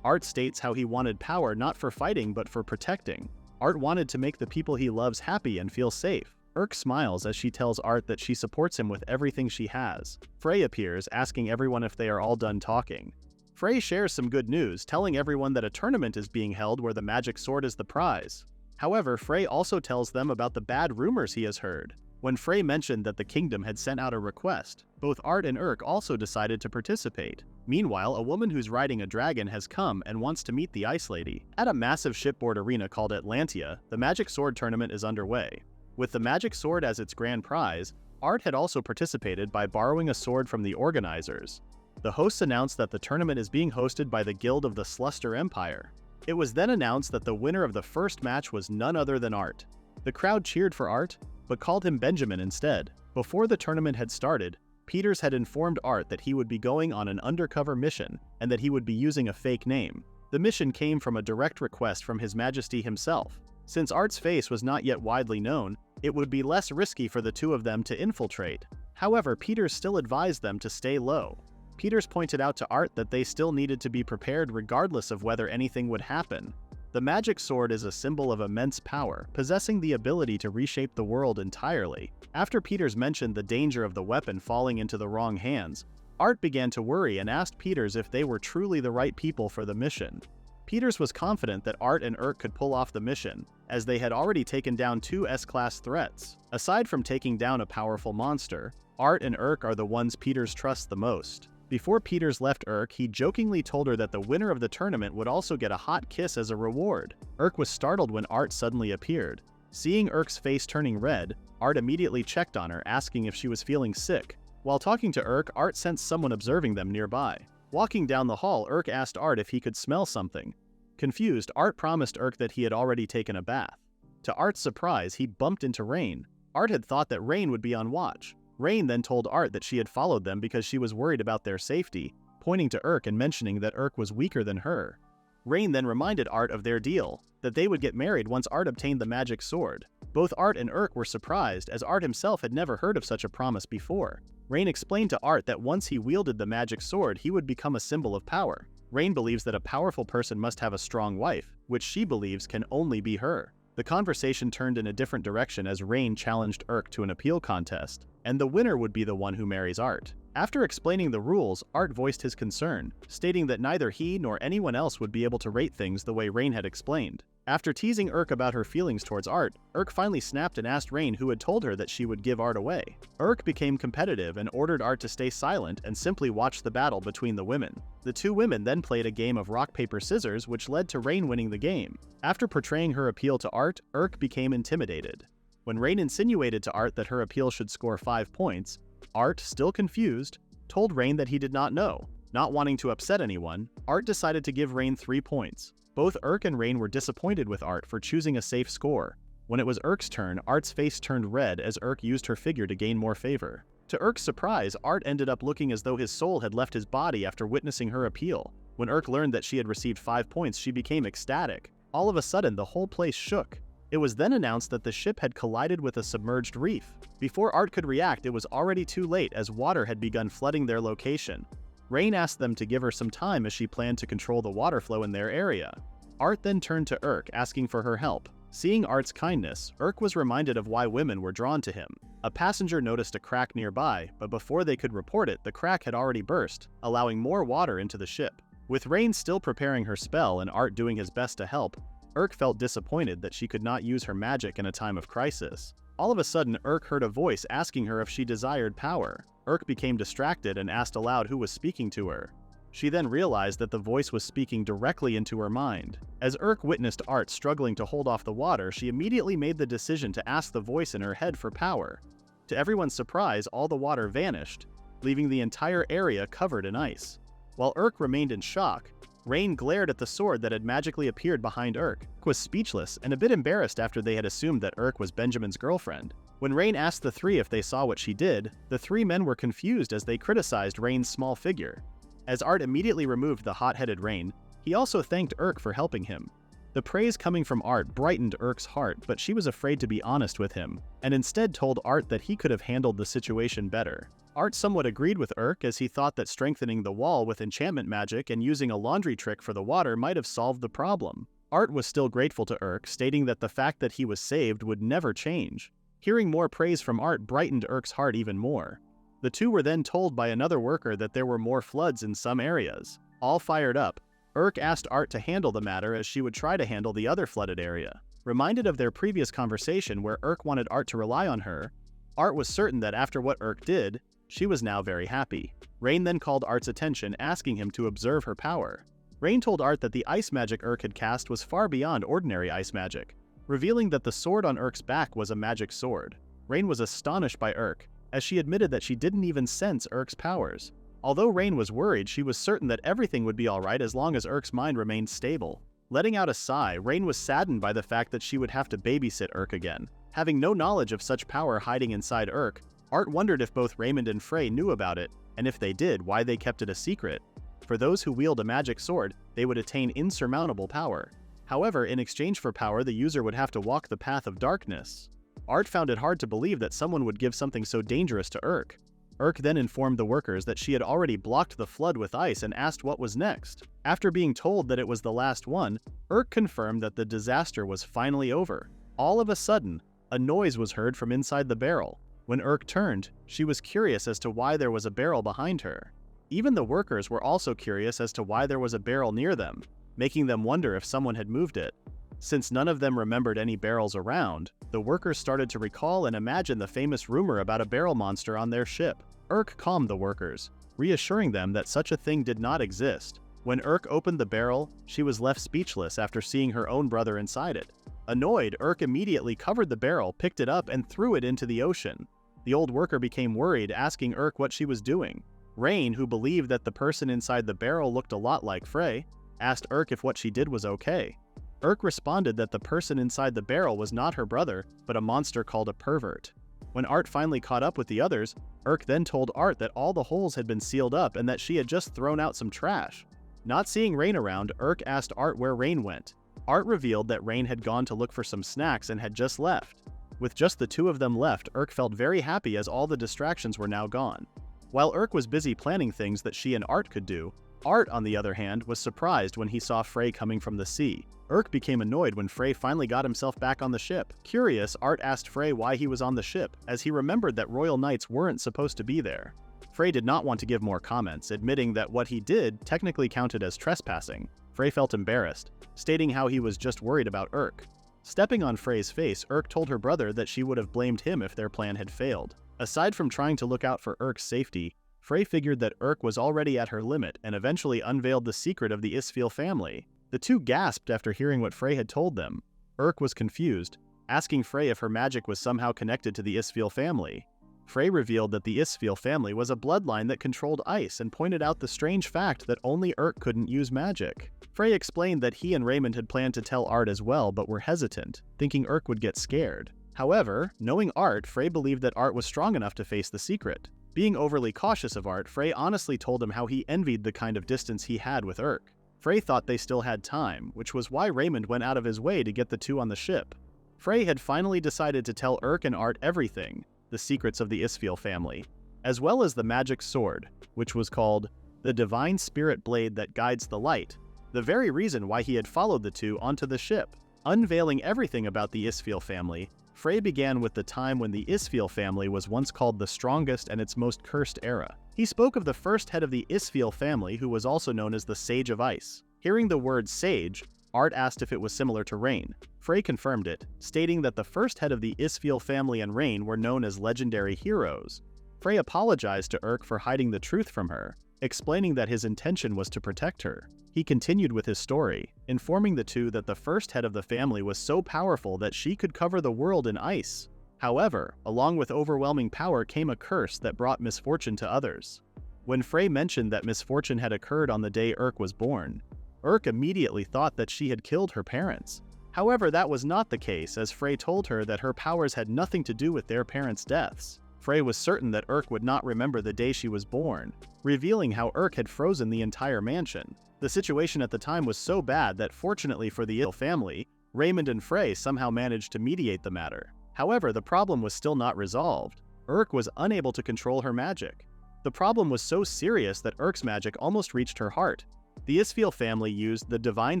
Art states how he wanted power not for fighting but for protecting. Art wanted to make the people he loves happy and feel safe. Urk smiles as she tells Art that she supports him with everything she has. Frey appears, asking everyone if they are all done talking. Frey shares some good news, telling everyone that a tournament is being held where the magic sword is the prize. However, Frey also tells them about the bad rumors he has heard. When Frey mentioned that the kingdom had sent out a request, both Art and Urk also decided to participate. Meanwhile, a woman who's riding a dragon has come and wants to meet the Ice Lady. At a massive shipboard arena called Atlantia, the Magic Sword tournament is underway. With the magic sword as its grand prize, Art had also participated by borrowing a sword from the organizers. The hosts announced that the tournament is being hosted by the Guild of the Sluster Empire. It was then announced that the winner of the first match was none other than Art. The crowd cheered for Art, but called him Benjamin instead. Before the tournament had started, Peters had informed Art that he would be going on an undercover mission and that he would be using a fake name. The mission came from a direct request from His Majesty himself. Since Art's face was not yet widely known, it would be less risky for the two of them to infiltrate. However, Peters still advised them to stay low. Peters pointed out to Art that they still needed to be prepared regardless of whether anything would happen. The magic sword is a symbol of immense power, possessing the ability to reshape the world entirely. After Peters mentioned the danger of the weapon falling into the wrong hands, Art began to worry and asked Peters if they were truly the right people for the mission. Peters was confident that Art and Urk could pull off the mission, as they had already taken down 2 S-class threats. Aside from taking down a powerful monster, Art and Urk are the ones Peters trusts the most. Before Peters left Urk, he jokingly told her that the winner of the tournament would also get a hot kiss as a reward. Urk was startled when Art suddenly appeared. Seeing Urk's face turning red, Art immediately checked on her, asking if she was feeling sick. While talking to Urk, Art sensed someone observing them nearby. Walking down the hall, Urk asked Art if he could smell something. Confused, Art promised Urk that he had already taken a bath. To Art's surprise, he bumped into Rain. Art had thought that Rain would be on watch. Rain then told Art that she had followed them because she was worried about their safety, pointing to Urk and mentioning that Urk was weaker than her. Rain then reminded Art of their deal, that they would get married once Art obtained the magic sword. Both Art and Urk were surprised, as Art himself had never heard of such a promise before. Rain explained to Art that once he wielded the magic sword, he would become a symbol of power. Rain believes that a powerful person must have a strong wife, which she believes can only be her. The conversation turned in a different direction as Rain challenged Urk to an appeal contest, and the winner would be the one who marries Art. After explaining the rules, Art voiced his concern, stating that neither he nor anyone else would be able to rate things the way Rain had explained. After teasing Urk about her feelings towards Art, Urk finally snapped and asked Rain who had told her that she would give Art away. Urk became competitive and ordered Art to stay silent and simply watch the battle between the women. The two women then played a game of rock, paper, scissors, which led to Rain winning the game. After portraying her appeal to Art, Urk became intimidated. When Rain insinuated to Art that her appeal should score 5 points, Art, still confused, told Rain that he did not know. Not wanting to upset anyone, Art decided to give Rain 3 points. Both Urk and Rain were disappointed with Art for choosing a safe score. When it was Urk's turn, Art's face turned red as Urk used her figure to gain more favor. To Urk's surprise, Art ended up looking as though his soul had left his body after witnessing her appeal. When Urk learned that she had received 5 points, she became ecstatic. All of a sudden, the whole place shook. It was then announced that the ship had collided with a submerged reef. Before Art could react, it was already too late as water had begun flooding their location. Rain asked them to give her some time as she planned to control the water flow in their area. Art then turned to Urk, asking for her help. Seeing Art's kindness, Urk was reminded of why women were drawn to him. A passenger noticed a crack nearby, but before they could report it, the crack had already burst, allowing more water into the ship. With Rain still preparing her spell and Art doing his best to help, Urk felt disappointed that she could not use her magic in a time of crisis. All of a sudden, Urk heard a voice asking her if she desired power. Urk became distracted and asked aloud who was speaking to her. She then realized that the voice was speaking directly into her mind. As Urk witnessed Art struggling to hold off the water, she immediately made the decision to ask the voice in her head for power. To everyone's surprise, all the water vanished, leaving the entire area covered in ice. While Urk remained in shock, Rain glared at the sword that had magically appeared behind Urk. Urk was speechless and a bit embarrassed after they had assumed that Urk was Benjamin's girlfriend. When Rain asked the three if they saw what she did, the three men were confused as they criticized Rain's small figure. As Art immediately removed the hot-headed Rain, he also thanked Urk for helping him. The praise coming from Art brightened Urk's heart, but she was afraid to be honest with him, and instead told Art that he could have handled the situation better. Art somewhat agreed with Urk as he thought that strengthening the wall with enchantment magic and using a laundry trick for the water might have solved the problem. Art was still grateful to Urk, stating that the fact that he was saved would never change. Hearing more praise from Art brightened Urk's heart even more. The two were then told by another worker that there were more floods in some areas. All fired up, Urk asked Art to handle the matter as she would try to handle the other flooded area. Reminded of their previous conversation where Urk wanted Art to rely on her, Art was certain that after what Urk did, she was now very happy. Rain then called Art's attention, asking him to observe her power. Rain told Art that the ice magic Urk had cast was far beyond ordinary ice magic, revealing that the sword on Urk's back was a magic sword. Rain was astonished by Urk, as she admitted that she didn't even sense Urk's powers. Although Rain was worried, she was certain that everything would be alright as long as Urk's mind remained stable. Letting out a sigh, Rain was saddened by the fact that she would have to babysit Urk again. Having no knowledge of such power hiding inside Urk, Art wondered if both Raymond and Frey knew about it, and if they did, why they kept it a secret. For those who wield a magic sword, they would attain insurmountable power. However, in exchange for power, the user would have to walk the path of darkness. Art found it hard to believe that someone would give something so dangerous to Urk. Urk then informed the workers that she had already blocked the flood with ice and asked what was next. After being told that it was the last one, Urk confirmed that the disaster was finally over. All of a sudden, a noise was heard from inside the barrel. When Urk turned, she was curious as to why there was a barrel behind her. Even the workers were also curious as to why there was a barrel near them, making them wonder if someone had moved it. Since none of them remembered any barrels around, the workers started to recall and imagine the famous rumor about a barrel monster on their ship. Urk calmed the workers, reassuring them that such a thing did not exist. When Urk opened the barrel, she was left speechless after seeing her own brother inside it. Annoyed, Urk immediately covered the barrel, picked it up, and threw it into the ocean. The old worker became worried, asking Urk what she was doing. Rain, who believed that the person inside the barrel looked a lot like Frey, asked Urk if what she did was okay. Urk responded that the person inside the barrel was not her brother, but a monster called a pervert. When Art finally caught up with the others, Urk then told Art that all the holes had been sealed up and that she had just thrown out some trash. Not seeing Rain around, Urk asked Art where Rain went. Art revealed that Rain had gone to look for some snacks and had just left. With just the two of them left, Urk felt very happy as all the distractions were now gone. While Urk was busy planning things that she and Art could do, Art, on the other hand, was surprised when he saw Frey coming from the sea. Urk became annoyed when Frey finally got himself back on the ship. Curious, Art asked Frey why he was on the ship, as he remembered that royal knights weren't supposed to be there. Frey did not want to give more comments, admitting that what he did technically counted as trespassing. Frey felt embarrassed, stating how he was just worried about Urk. Stepping on Frey's face, Urk told her brother that she would have blamed him if their plan had failed. Aside from trying to look out for Urk's safety, Frey figured that Urk was already at her limit and eventually unveiled the secret of the Isfeel family. The two gasped after hearing what Frey had told them. Urk was confused, asking Frey if her magic was somehow connected to the Isfeel family. Frey revealed that the Isfeel family was a bloodline that controlled ice and pointed out the strange fact that only Urk couldn't use magic. Frey explained that he and Raymond had planned to tell Art as well but were hesitant, thinking Urk would get scared. However, knowing Art, Frey believed that Art was strong enough to face the secret. Being overly cautious of Art, Frey honestly told him how he envied the kind of distance he had with Urk. Frey thought they still had time, which was why Raymond went out of his way to get the two on the ship. Frey had finally decided to tell Urk and Art everything, the secrets of the Isfeel family, as well as the magic sword, which was called the Divine Spirit Blade that guides the light, the very reason why he had followed the two onto the ship. Unveiling everything about the Isfeel family, Frey began with the time when the Isfeel family was once called the strongest and its most cursed era. He spoke of the first head of the Isfeel family, who was also known as the Sage of Ice. Hearing the word sage, Art asked if it was similar to Rain. Frey confirmed it, stating that the first head of the Isfeel family and Rain were known as legendary heroes. Frey apologized to Urk for hiding the truth from her, explaining that his intention was to protect her. He continued with his story, informing the two that the first head of the family was so powerful that she could cover the world in ice. However, along with overwhelming power came a curse that brought misfortune to others. When Frey mentioned that misfortune had occurred on the day Urk was born, Urk immediately thought that she had killed her parents. However, that was not the case, as Frey told her that her powers had nothing to do with their parents' deaths. Frey was certain that Urk would not remember the day she was born, revealing how Urk had frozen the entire mansion. The situation at the time was so bad that, fortunately for the Isfeel family, Raymond and Frey somehow managed to mediate the matter. However, the problem was still not resolved. Urk was unable to control her magic. The problem was so serious that Urk's magic almost reached her heart. The Isfeel family used the Divine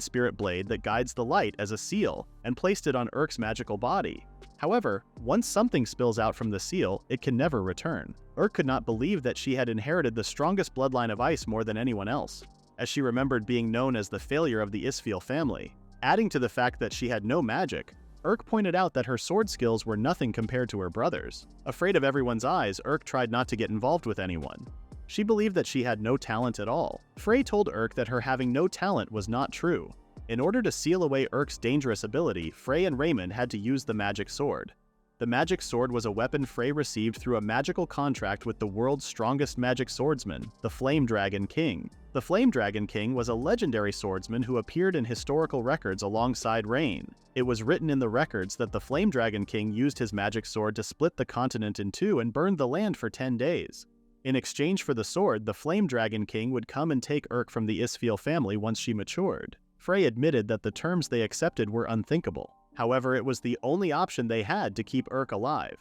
Spirit Blade that guides the light as a seal and placed it on Urk's magical body. However, once something spills out from the seal, it can never return. Urk could not believe that she had inherited the strongest bloodline of ice more than anyone else, as she remembered being known as the failure of the Isfeel family. Adding to the fact that she had no magic, Urk pointed out that her sword skills were nothing compared to her brothers. Afraid of everyone's eyes, Urk tried not to get involved with anyone. She believed that she had no talent at all. Frey told Urk that her having no talent was not true. In order to seal away Urk's dangerous ability, Frey and Raymond had to use the magic sword. The magic sword was a weapon Frey received through a magical contract with the world's strongest magic swordsman, the Flame Dragon King. The Flame Dragon King was a legendary swordsman who appeared in historical records alongside Rain. It was written in the records that the Flame Dragon King used his magic sword to split the continent in two and burned the land for 10 days. In exchange for the sword, the Flame Dragon King would come and take Urk from the Isfeel family once she matured. Frey admitted that the terms they accepted were unthinkable. However, it was the only option they had to keep Urk alive.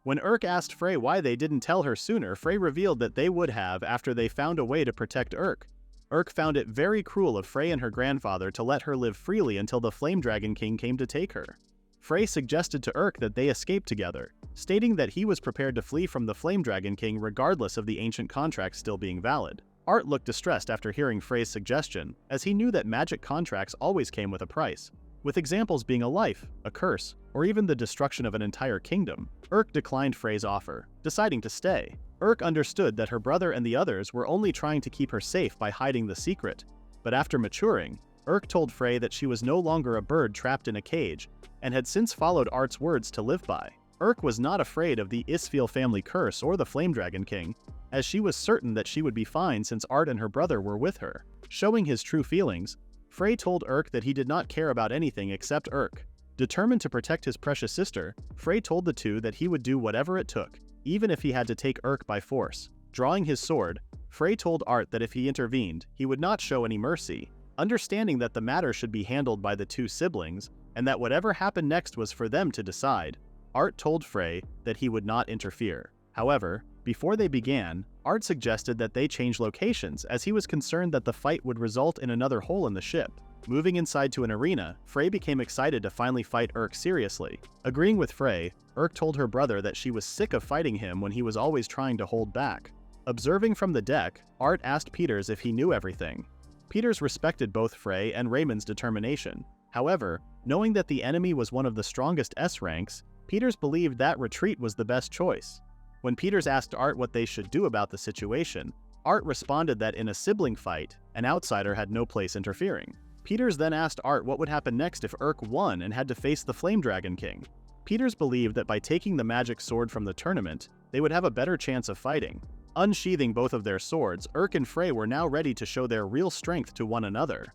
When Urk asked Frey why they didn't tell her sooner, Frey revealed that they would have after they found a way to protect Urk. Urk found it very cruel of Frey and her grandfather to let her live freely until the Flame Dragon King came to take her. Frey suggested to Urk that they escape together, stating that he was prepared to flee from the Flame Dragon King regardless of the ancient contract still being valid. Art looked distressed after hearing Frey's suggestion, as he knew that magic contracts always came with a price, with examples being a life, a curse, or even the destruction of an entire kingdom. Urk declined Frey's offer, deciding to stay. Urk understood that her brother and the others were only trying to keep her safe by hiding the secret, but after maturing, Urk told Frey that she was no longer a bird trapped in a cage, and had since followed Art's words to live by. Urk was not afraid of the Isfeel family curse or the Flame Dragon King, as she was certain that she would be fine since Art and her brother were with her. Showing his true feelings, Frey told Urk that he did not care about anything except Urk. Determined to protect his precious sister, Frey told the two that he would do whatever it took, even if he had to take Urk by force. Drawing his sword, Frey told Art that if he intervened, he would not show any mercy, understanding that the matter should be handled by the two siblings, and that whatever happened next was for them to decide. Art told Frey that he would not interfere. However, before they began, Art suggested that they change locations as he was concerned that the fight would result in another hole in the ship. Moving inside to an arena, Frey became excited to finally fight Urk seriously. Agreeing with Frey, Urk told her brother that she was sick of fighting him when he was always trying to hold back. Observing from the deck, Art asked Peters if he knew everything. Peters respected both Frey and Raymond's determination. However, knowing that the enemy was one of the strongest S ranks, Peters believed that retreat was the best choice. When Peters asked Art what they should do about the situation, Art responded that in a sibling fight, an outsider had no place interfering. Peters then asked Art what would happen next if Urk won and had to face the Flame Dragon King. Peters believed that by taking the magic sword from the tournament, they would have a better chance of fighting. Unsheathing both of their swords, Urk and Frey were now ready to show their real strength to one another.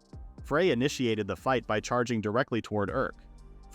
Frey initiated the fight by charging directly toward Urk.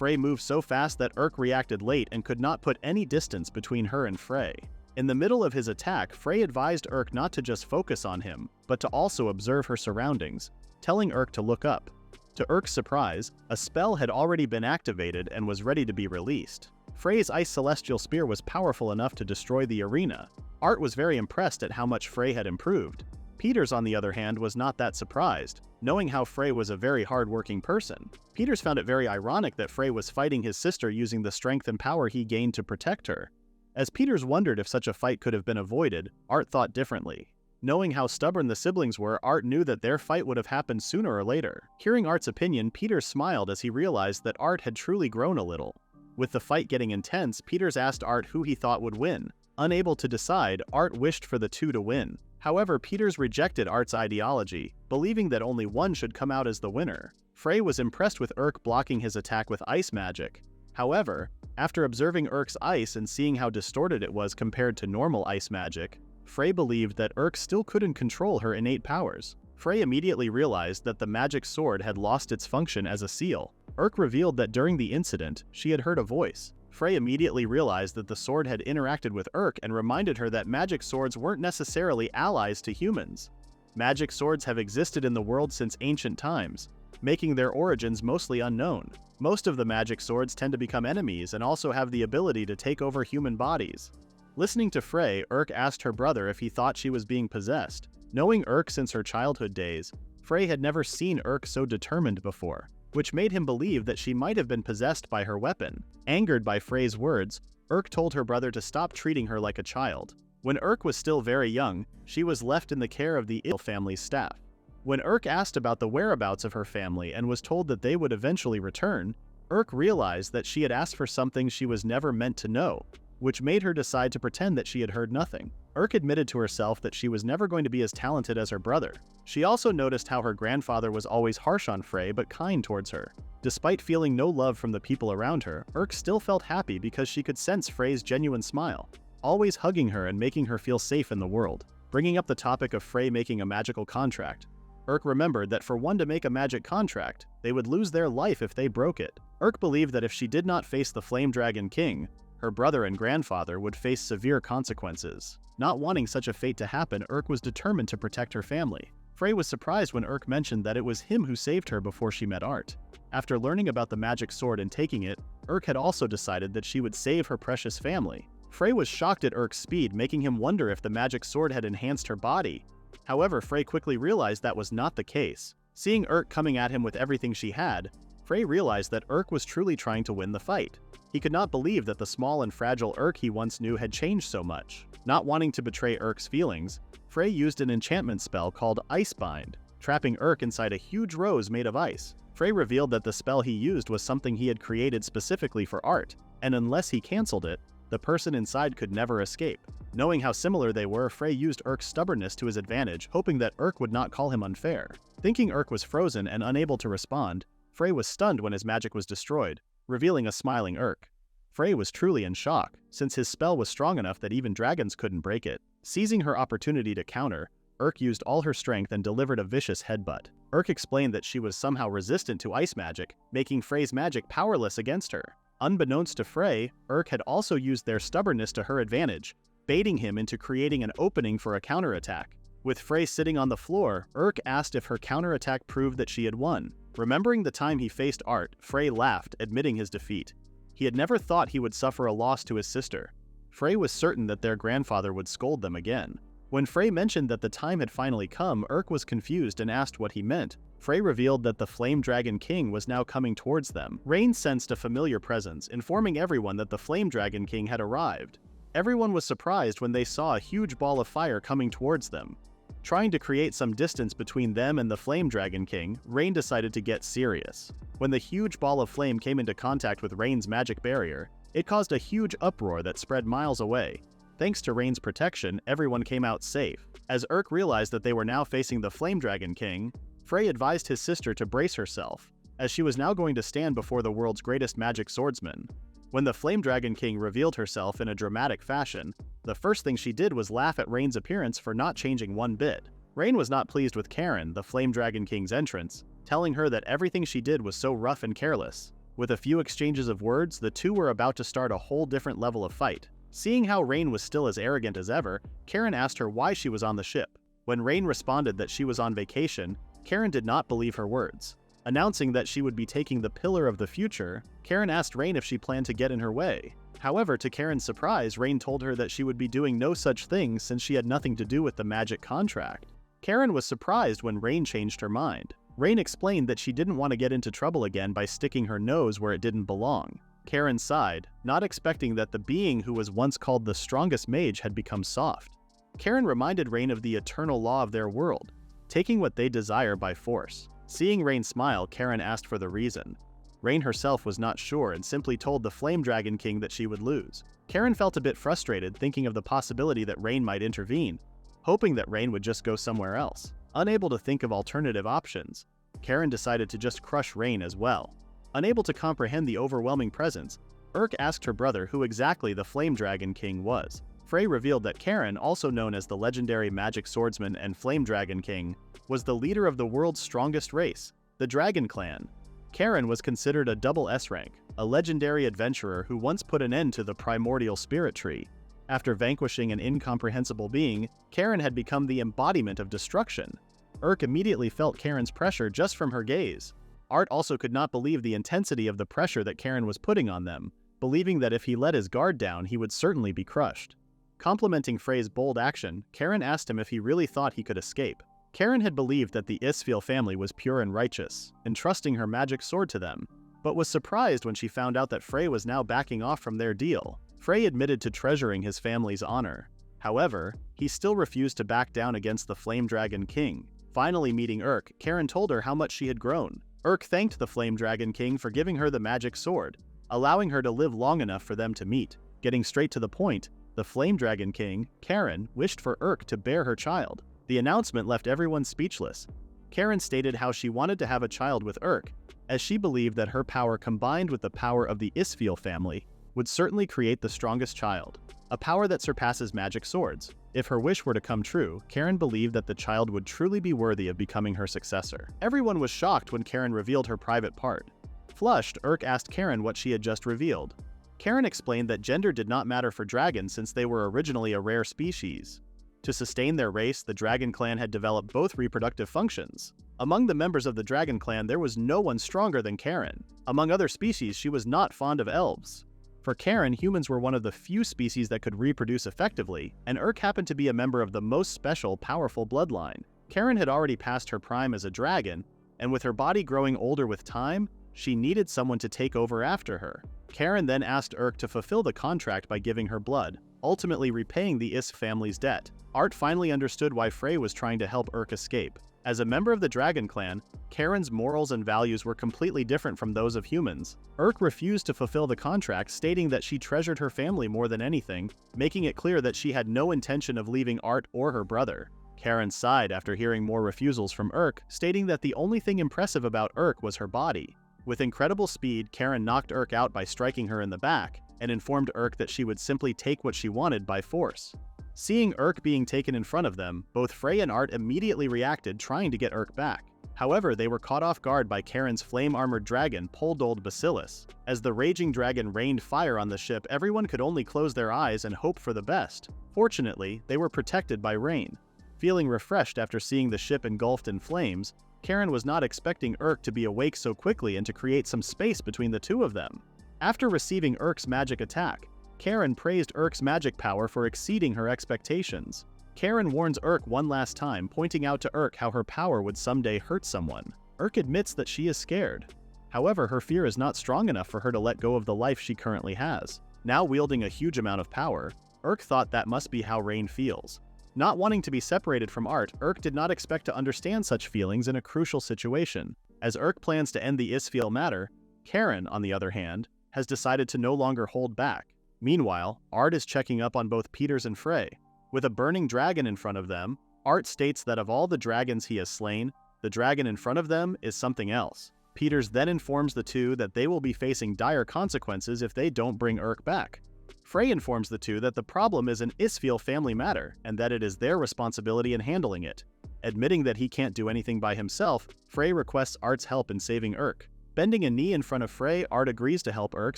Frey moved so fast that Urk reacted late and could not put any distance between her and Frey. In the middle of his attack, Frey advised Urk not to just focus on him, but to also observe her surroundings, telling Urk to look up. To Urk's surprise, a spell had already been activated and was ready to be released. Frey's ice celestial spear was powerful enough to destroy the arena. Art was very impressed at how much Frey had improved. Peters, on the other hand, was not that surprised, knowing how Frey was a very hard-working person. Peters found it very ironic that Frey was fighting his sister using the strength and power he gained to protect her. As Peters wondered if such a fight could have been avoided, Art thought differently. Knowing how stubborn the siblings were, Art knew that their fight would have happened sooner or later. Hearing Art's opinion, Peters smiled as he realized that Art had truly grown a little. With the fight getting intense, Peters asked Art who he thought would win. Unable to decide, Art wished for the two to win. However, Peters rejected Art's ideology, believing that only one should come out as the winner. Frey was impressed with Urk blocking his attack with ice magic. However, after observing Urk's ice and seeing how distorted it was compared to normal ice magic, Frey believed that Urk still couldn't control her innate powers. Frey immediately realized that the magic sword had lost its function as a seal. Urk revealed that during the incident, she had heard a voice. Frey immediately realized that the sword had interacted with Urk and reminded her that magic swords weren't necessarily allies to humans. Magic swords have existed in the world since ancient times, making their origins mostly unknown. Most of the magic swords tend to become enemies and also have the ability to take over human bodies. Listening to Frey, Urk asked her brother if he thought she was being possessed. Knowing Urk since her childhood days, Frey had never seen Urk so determined before, which made him believe that she might have been possessed by her weapon. Angered by Frey's words, Urk told her brother to stop treating her like a child. When Urk was still very young, she was left in the care of the ill family's staff. When Urk asked about the whereabouts of her family and was told that they would eventually return, Urk realized that she had asked for something she was never meant to know, which made her decide to pretend that she had heard nothing. Urk admitted to herself that she was never going to be as talented as her brother. She also noticed how her grandfather was always harsh on Frey but kind towards her. Despite feeling no love from the people around her, Urk still felt happy because she could sense Frey's genuine smile, always hugging her and making her feel safe in the world. Bringing up the topic of Frey making a magical contract, Urk remembered that for one to make a magic contract, they would lose their life if they broke it. Urk believed that if she did not face the Flame Dragon King, her brother and grandfather would face severe consequences. Not wanting such a fate to happen, Urk was determined to protect her family. Frey was surprised when Urk mentioned that it was him who saved her before she met Art. After learning about the magic sword and taking it, Urk had also decided that she would save her precious family. Frey was shocked at Urk's speed, making him wonder if the magic sword had enhanced her body. However, Frey quickly realized that was not the case. Seeing Urk coming at him with everything she had, Frey realized that Urk was truly trying to win the fight. He could not believe that the small and fragile Urk he once knew had changed so much. Not wanting to betray Urk's feelings, Frey used an enchantment spell called Ice Bind, trapping Urk inside a huge rose made of ice. Frey revealed that the spell he used was something he had created specifically for Art, and unless he cancelled it, the person inside could never escape. Knowing how similar they were, Frey used Urk's stubbornness to his advantage, hoping that Urk would not call him unfair. Thinking Urk was frozen and unable to respond, Frey was stunned when his magic was destroyed, revealing a smiling Urk. Frey was truly in shock, since his spell was strong enough that even dragons couldn't break it. Seizing her opportunity to counter, Urk used all her strength and delivered a vicious headbutt. Urk explained that she was somehow resistant to ice magic, making Frey's magic powerless against her. Unbeknownst to Frey, Urk had also used their stubbornness to her advantage, baiting him into creating an opening for a counterattack. With Frey sitting on the floor, Urk asked if her counterattack proved that she had won. Remembering the time he faced Art, Frey laughed, admitting his defeat. He had never thought he would suffer a loss to his sister. Frey was certain that their grandfather would scold them again. When Frey mentioned that the time had finally come, Urk was confused and asked what he meant. Frey revealed that the Flame Dragon King was now coming towards them. Rain sensed a familiar presence, informing everyone that the Flame Dragon King had arrived. Everyone was surprised when they saw a huge ball of fire coming towards them. Trying to create some distance between them and the Flame Dragon King, Rain decided to get serious. When the huge ball of flame came into contact with Rain's magic barrier, it caused a huge uproar that spread miles away. Thanks to Rain's protection, everyone came out safe. As Urk realized that they were now facing the Flame Dragon King, Frey advised his sister to brace herself, as she was now going to stand before the world's greatest magic swordsman. When the Flame Dragon King revealed herself in a dramatic fashion, the first thing she did was laugh at Rain's appearance for not changing one bit. Rain was not pleased with Karen, the Flame Dragon King's entrance, telling her that everything she did was so rough and careless. With a few exchanges of words, the two were about to start a whole different level of fight. Seeing how Rain was still as arrogant as ever, Karen asked her why she was on the ship. When Rain responded that she was on vacation, Karen did not believe her words. Announcing that she would be taking the Pillar of the Future, Karen asked Rain if she planned to get in her way. However, to Karen's surprise, Rain told her that she would be doing no such thing since she had nothing to do with the magic contract. Karen was surprised when Rain changed her mind. Rain explained that she didn't want to get into trouble again by sticking her nose where it didn't belong. Karen sighed, not expecting that the being who was once called the strongest mage had become soft. Karen reminded Rain of the eternal law of their world, taking what they desire by force. Seeing Rain smile, Karen asked for the reason. Rain herself was not sure and simply told the Flame Dragon King that she would lose. Karen felt a bit frustrated, thinking of the possibility that Rain might intervene, hoping that Rain would just go somewhere else. Unable to think of alternative options, Karen decided to just crush Rain as well. Unable to comprehend the overwhelming presence, Urk asked her brother who exactly the Flame Dragon King was. Frey revealed that Karen, also known as the legendary magic swordsman and Flame Dragon King, was the leader of the world's strongest race, the Dragon Clan. Karen was considered a double S rank, a legendary adventurer who once put an end to the primordial spirit tree. After vanquishing an incomprehensible being, Karen had become the embodiment of destruction. Urk immediately felt Karen's pressure just from her gaze. Art also could not believe the intensity of the pressure that Karen was putting on them, believing that if he let his guard down, he would certainly be crushed. Complimenting Frey's bold action, Karen asked him if he really thought he could escape. Karen had believed that the Isfeel family was pure and righteous, entrusting her magic sword to them, but was surprised when she found out that Frey was now backing off from their deal. Frey admitted to treasuring his family's honor. However, he still refused to back down against the Flame Dragon King. Finally meeting Urk, Karen told her how much she had grown. Urk thanked the Flame Dragon King for giving her the magic sword, allowing her to live long enough for them to meet. Getting straight to the point, the Flame Dragon King, Karen, wished for Urk to bear her child. The announcement left everyone speechless. Karen stated how she wanted to have a child with Urk, as she believed that her power combined with the power of the Isfeel family would certainly create the strongest child, a power that surpasses magic swords. If her wish were to come true, Karen believed that the child would truly be worthy of becoming her successor. Everyone was shocked when Karen revealed her private part. Flushed, Urk asked Karen what she had just revealed. Karen explained that gender did not matter for dragons since they were originally a rare species. To sustain their race, the Dragon Clan had developed both reproductive functions. Among the members of the Dragon Clan, there was no one stronger than Karen. Among other species, she was not fond of elves. For Karen, humans were one of the few species that could reproduce effectively, and Urk happened to be a member of the most special, powerful bloodline. Karen had already passed her prime as a dragon, and with her body growing older with time, she needed someone to take over after her. Karen then asked Urk to fulfill the contract by giving her blood, ultimately repaying the Isf family's debt. Art finally understood why Frey was trying to help Urk escape. As a member of the Dragon Clan, Karen's morals and values were completely different from those of humans. Urk refused to fulfill the contract, stating that she treasured her family more than anything, making it clear that she had no intention of leaving Art or her brother. Karen sighed after hearing more refusals from Urk, stating that the only thing impressive about Urk was her body. With incredible speed, Karen knocked Urk out by striking her in the back, and informed Urk that she would simply take what she wanted by force. Seeing Urk being taken in front of them, both Frey and Art immediately reacted, trying to get Urk back. However, they were caught off guard by Karen's flame-armored dragon, Poldold Bacillus. As the raging dragon rained fire on the ship, everyone could only close their eyes and hope for the best. Fortunately, they were protected by rain. Feeling refreshed after seeing the ship engulfed in flames, Karen was not expecting Urk to be awake so quickly and to create some space between the two of them. After receiving Urk's magic attack, Karen praised Urk's magic power for exceeding her expectations. Karen warns Urk one last time, pointing out to Urk how her power would someday hurt someone. Urk admits that she is scared. However, her fear is not strong enough for her to let go of the life she currently has. Now wielding a huge amount of power, Urk thought that must be how Rain feels. Not wanting to be separated from Art, Urk did not expect to understand such feelings in a crucial situation. As Urk plans to end the Isfeel matter, Karen, on the other hand, has decided to no longer hold back. Meanwhile, Art is checking up on both Peters and Frey. With a burning dragon in front of them, Art states that of all the dragons he has slain, the dragon in front of them is something else. Peters then informs the two that they will be facing dire consequences if they don't bring Urk back. Frey informs the two that the problem is an Isfeel family matter, and that it is their responsibility in handling it. Admitting that he can't do anything by himself, Frey requests Art's help in saving Urk. Bending a knee in front of Frey, Art agrees to help Urk,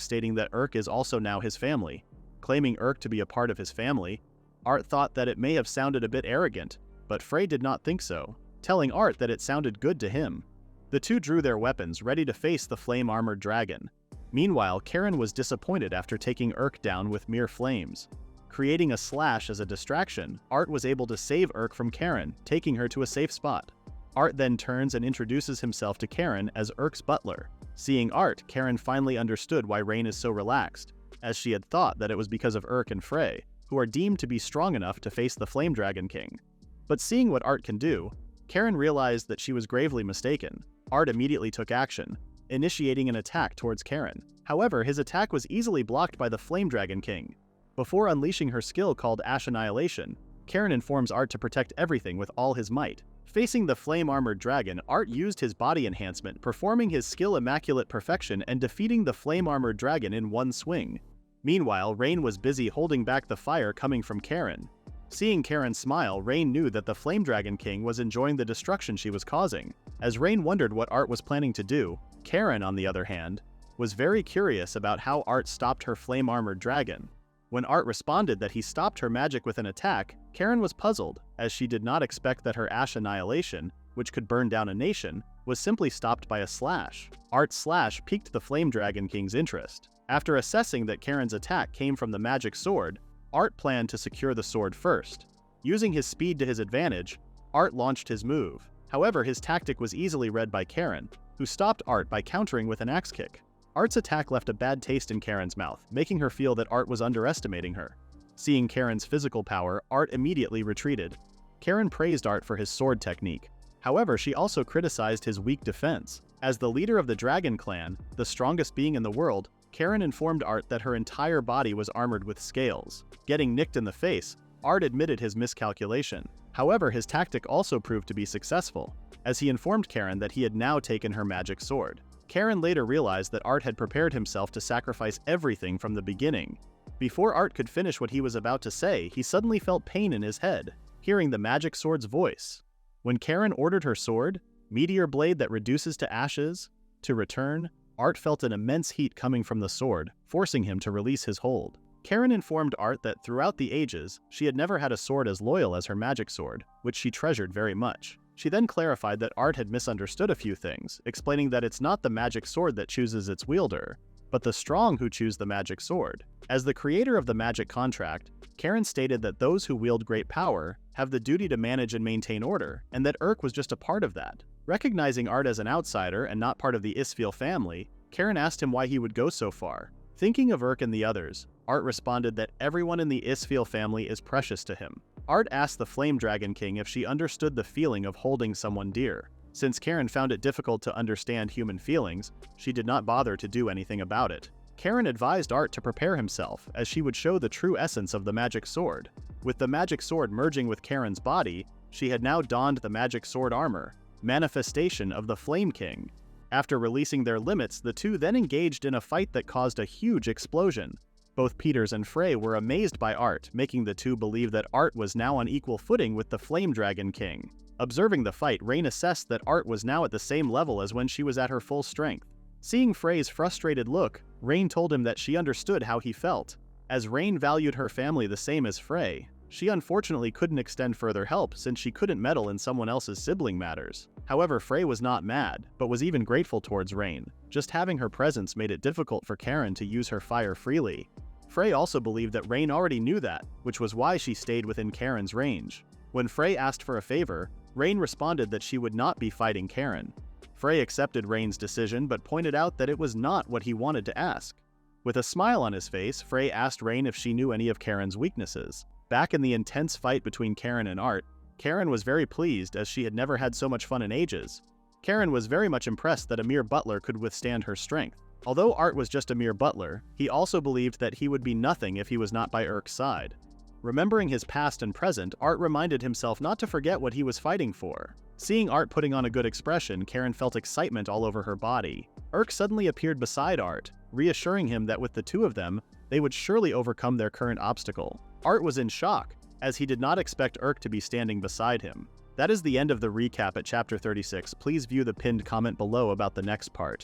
stating that Urk is also now his family. claiming Urk to be a part of his family. Art thought that it may have sounded a bit arrogant, but Frey did not think so, telling Art that it sounded good to him. The two drew their weapons, ready to face the flame-armored dragon. Meanwhile, Karen was disappointed after taking Urk down with mere flames. Creating a slash as a distraction, Art was able to save Urk from Karen, taking her to a safe spot. Art then turns and introduces himself to Karen as Urk's butler. Seeing Art, Karen finally understood why Rain is so relaxed, as she had thought that it was because of Urk and Frey, who are deemed to be strong enough to face the Flame Dragon King. But seeing what Art can do, Karen realized that she was gravely mistaken. Art immediately took action, initiating an attack towards Karen. However, his attack was easily blocked by the Flame Dragon King. Before unleashing her skill called Ash Annihilation, Karen informs Art to protect everything with all his might. Facing the flame-armored dragon, Art used his body enhancement, performing his skill Immaculate Perfection and defeating the flame-armored dragon in one swing. Meanwhile, Rain was busy holding back the fire coming from Karen. Seeing Karen smile, Rain knew that the Flame Dragon King was enjoying the destruction she was causing. As Rain wondered what Art was planning to do, Karen, on the other hand, was very curious about how Art stopped her flame-armored dragon. When Art responded that he stopped her magic with an attack, Karen was puzzled, as she did not expect that her Ash Annihilation, which could burn down a nation, was simply stopped by a slash. Art's slash piqued the Flame Dragon King's interest. After assessing that Karen's attack came from the magic sword, Art planned to secure the sword first. Using his speed to his advantage, Art launched his move. However, his tactic was easily read by Karen, who stopped Art by countering with an axe kick. Art's attack left a bad taste in Karen's mouth, making her feel that Art was underestimating her. Seeing Karen's physical power, Art immediately retreated. Karen praised Art for his sword technique. However, she also criticized his weak defense. As the leader of the Dragon Clan, the strongest being in the world, Karen informed Art that her entire body was armored with scales. Getting nicked in the face, Art admitted his miscalculation. However, his tactic also proved to be successful, as he informed Karen that he had now taken her magic sword. Karen later realized that Art had prepared himself to sacrifice everything from the beginning. Before Art could finish what he was about to say, he suddenly felt pain in his head, hearing the magic sword's voice. When Karen ordered her sword, Meteor Blade that reduces to ashes, to return, Art felt an immense heat coming from the sword, forcing him to release his hold. Karen informed Art that throughout the ages, she had never had a sword as loyal as her magic sword, which she treasured very much. She then clarified that Art had misunderstood a few things, explaining that it's not the magic sword that chooses its wielder, but the strong who choose the magic sword. As the creator of the magic contract, Karen stated that those who wield great power have the duty to manage and maintain order, and that Urk was just a part of that. Recognizing Art as an outsider and not part of the Isfeel family, Karen asked him why he would go so far. Thinking of Urk and the others, Art responded that everyone in the Isfeel family is precious to him. Art asked the Flame Dragon King if she understood the feeling of holding someone dear. Since Karen found it difficult to understand human feelings, she did not bother to do anything about it. Karen advised Art to prepare himself, as she would show the true essence of the magic sword. With the magic sword merging with Karen's body, she had now donned the magic sword armor, manifestation of the Flame King. After releasing their limits, the two then engaged in a fight that caused a huge explosion. Both Peters and Frey were amazed by Art, making the two believe that Art was now on equal footing with the Flame Dragon King. Observing the fight, Rain assessed that Art was now at the same level as when she was at her full strength. Seeing Frey's frustrated look, Rain told him that she understood how he felt. As Rain valued her family the same as Frey, she unfortunately couldn't extend further help since she couldn't meddle in someone else's sibling matters. However, Frey was not mad, but was even grateful towards Rain. Just having her presence made it difficult for Karen to use her fire freely. Frey also believed that Rain already knew that, which was why she stayed within Karen's range. When Frey asked for a favor, Rain responded that she would not be fighting Karen. Frey accepted Rain's decision but pointed out that it was not what he wanted to ask. With a smile on his face, Frey asked Rain if she knew any of Karen's weaknesses. Back in the intense fight between Karen and Art, Karen was very pleased as she had never had so much fun in ages. Karen was very much impressed that a mere butler could withstand her strength. Although Art was just a mere butler, he also believed that he would be nothing if he was not by Urk's side. Remembering his past and present, Art reminded himself not to forget what he was fighting for. Seeing Art putting on a good expression, Karen felt excitement all over her body. Urk suddenly appeared beside Art, reassuring him that with the two of them, they would surely overcome their current obstacle. Art was in shock, as he did not expect Urk to be standing beside him. That is the end of the recap at Chapter 36. Please view the pinned comment below about the next part.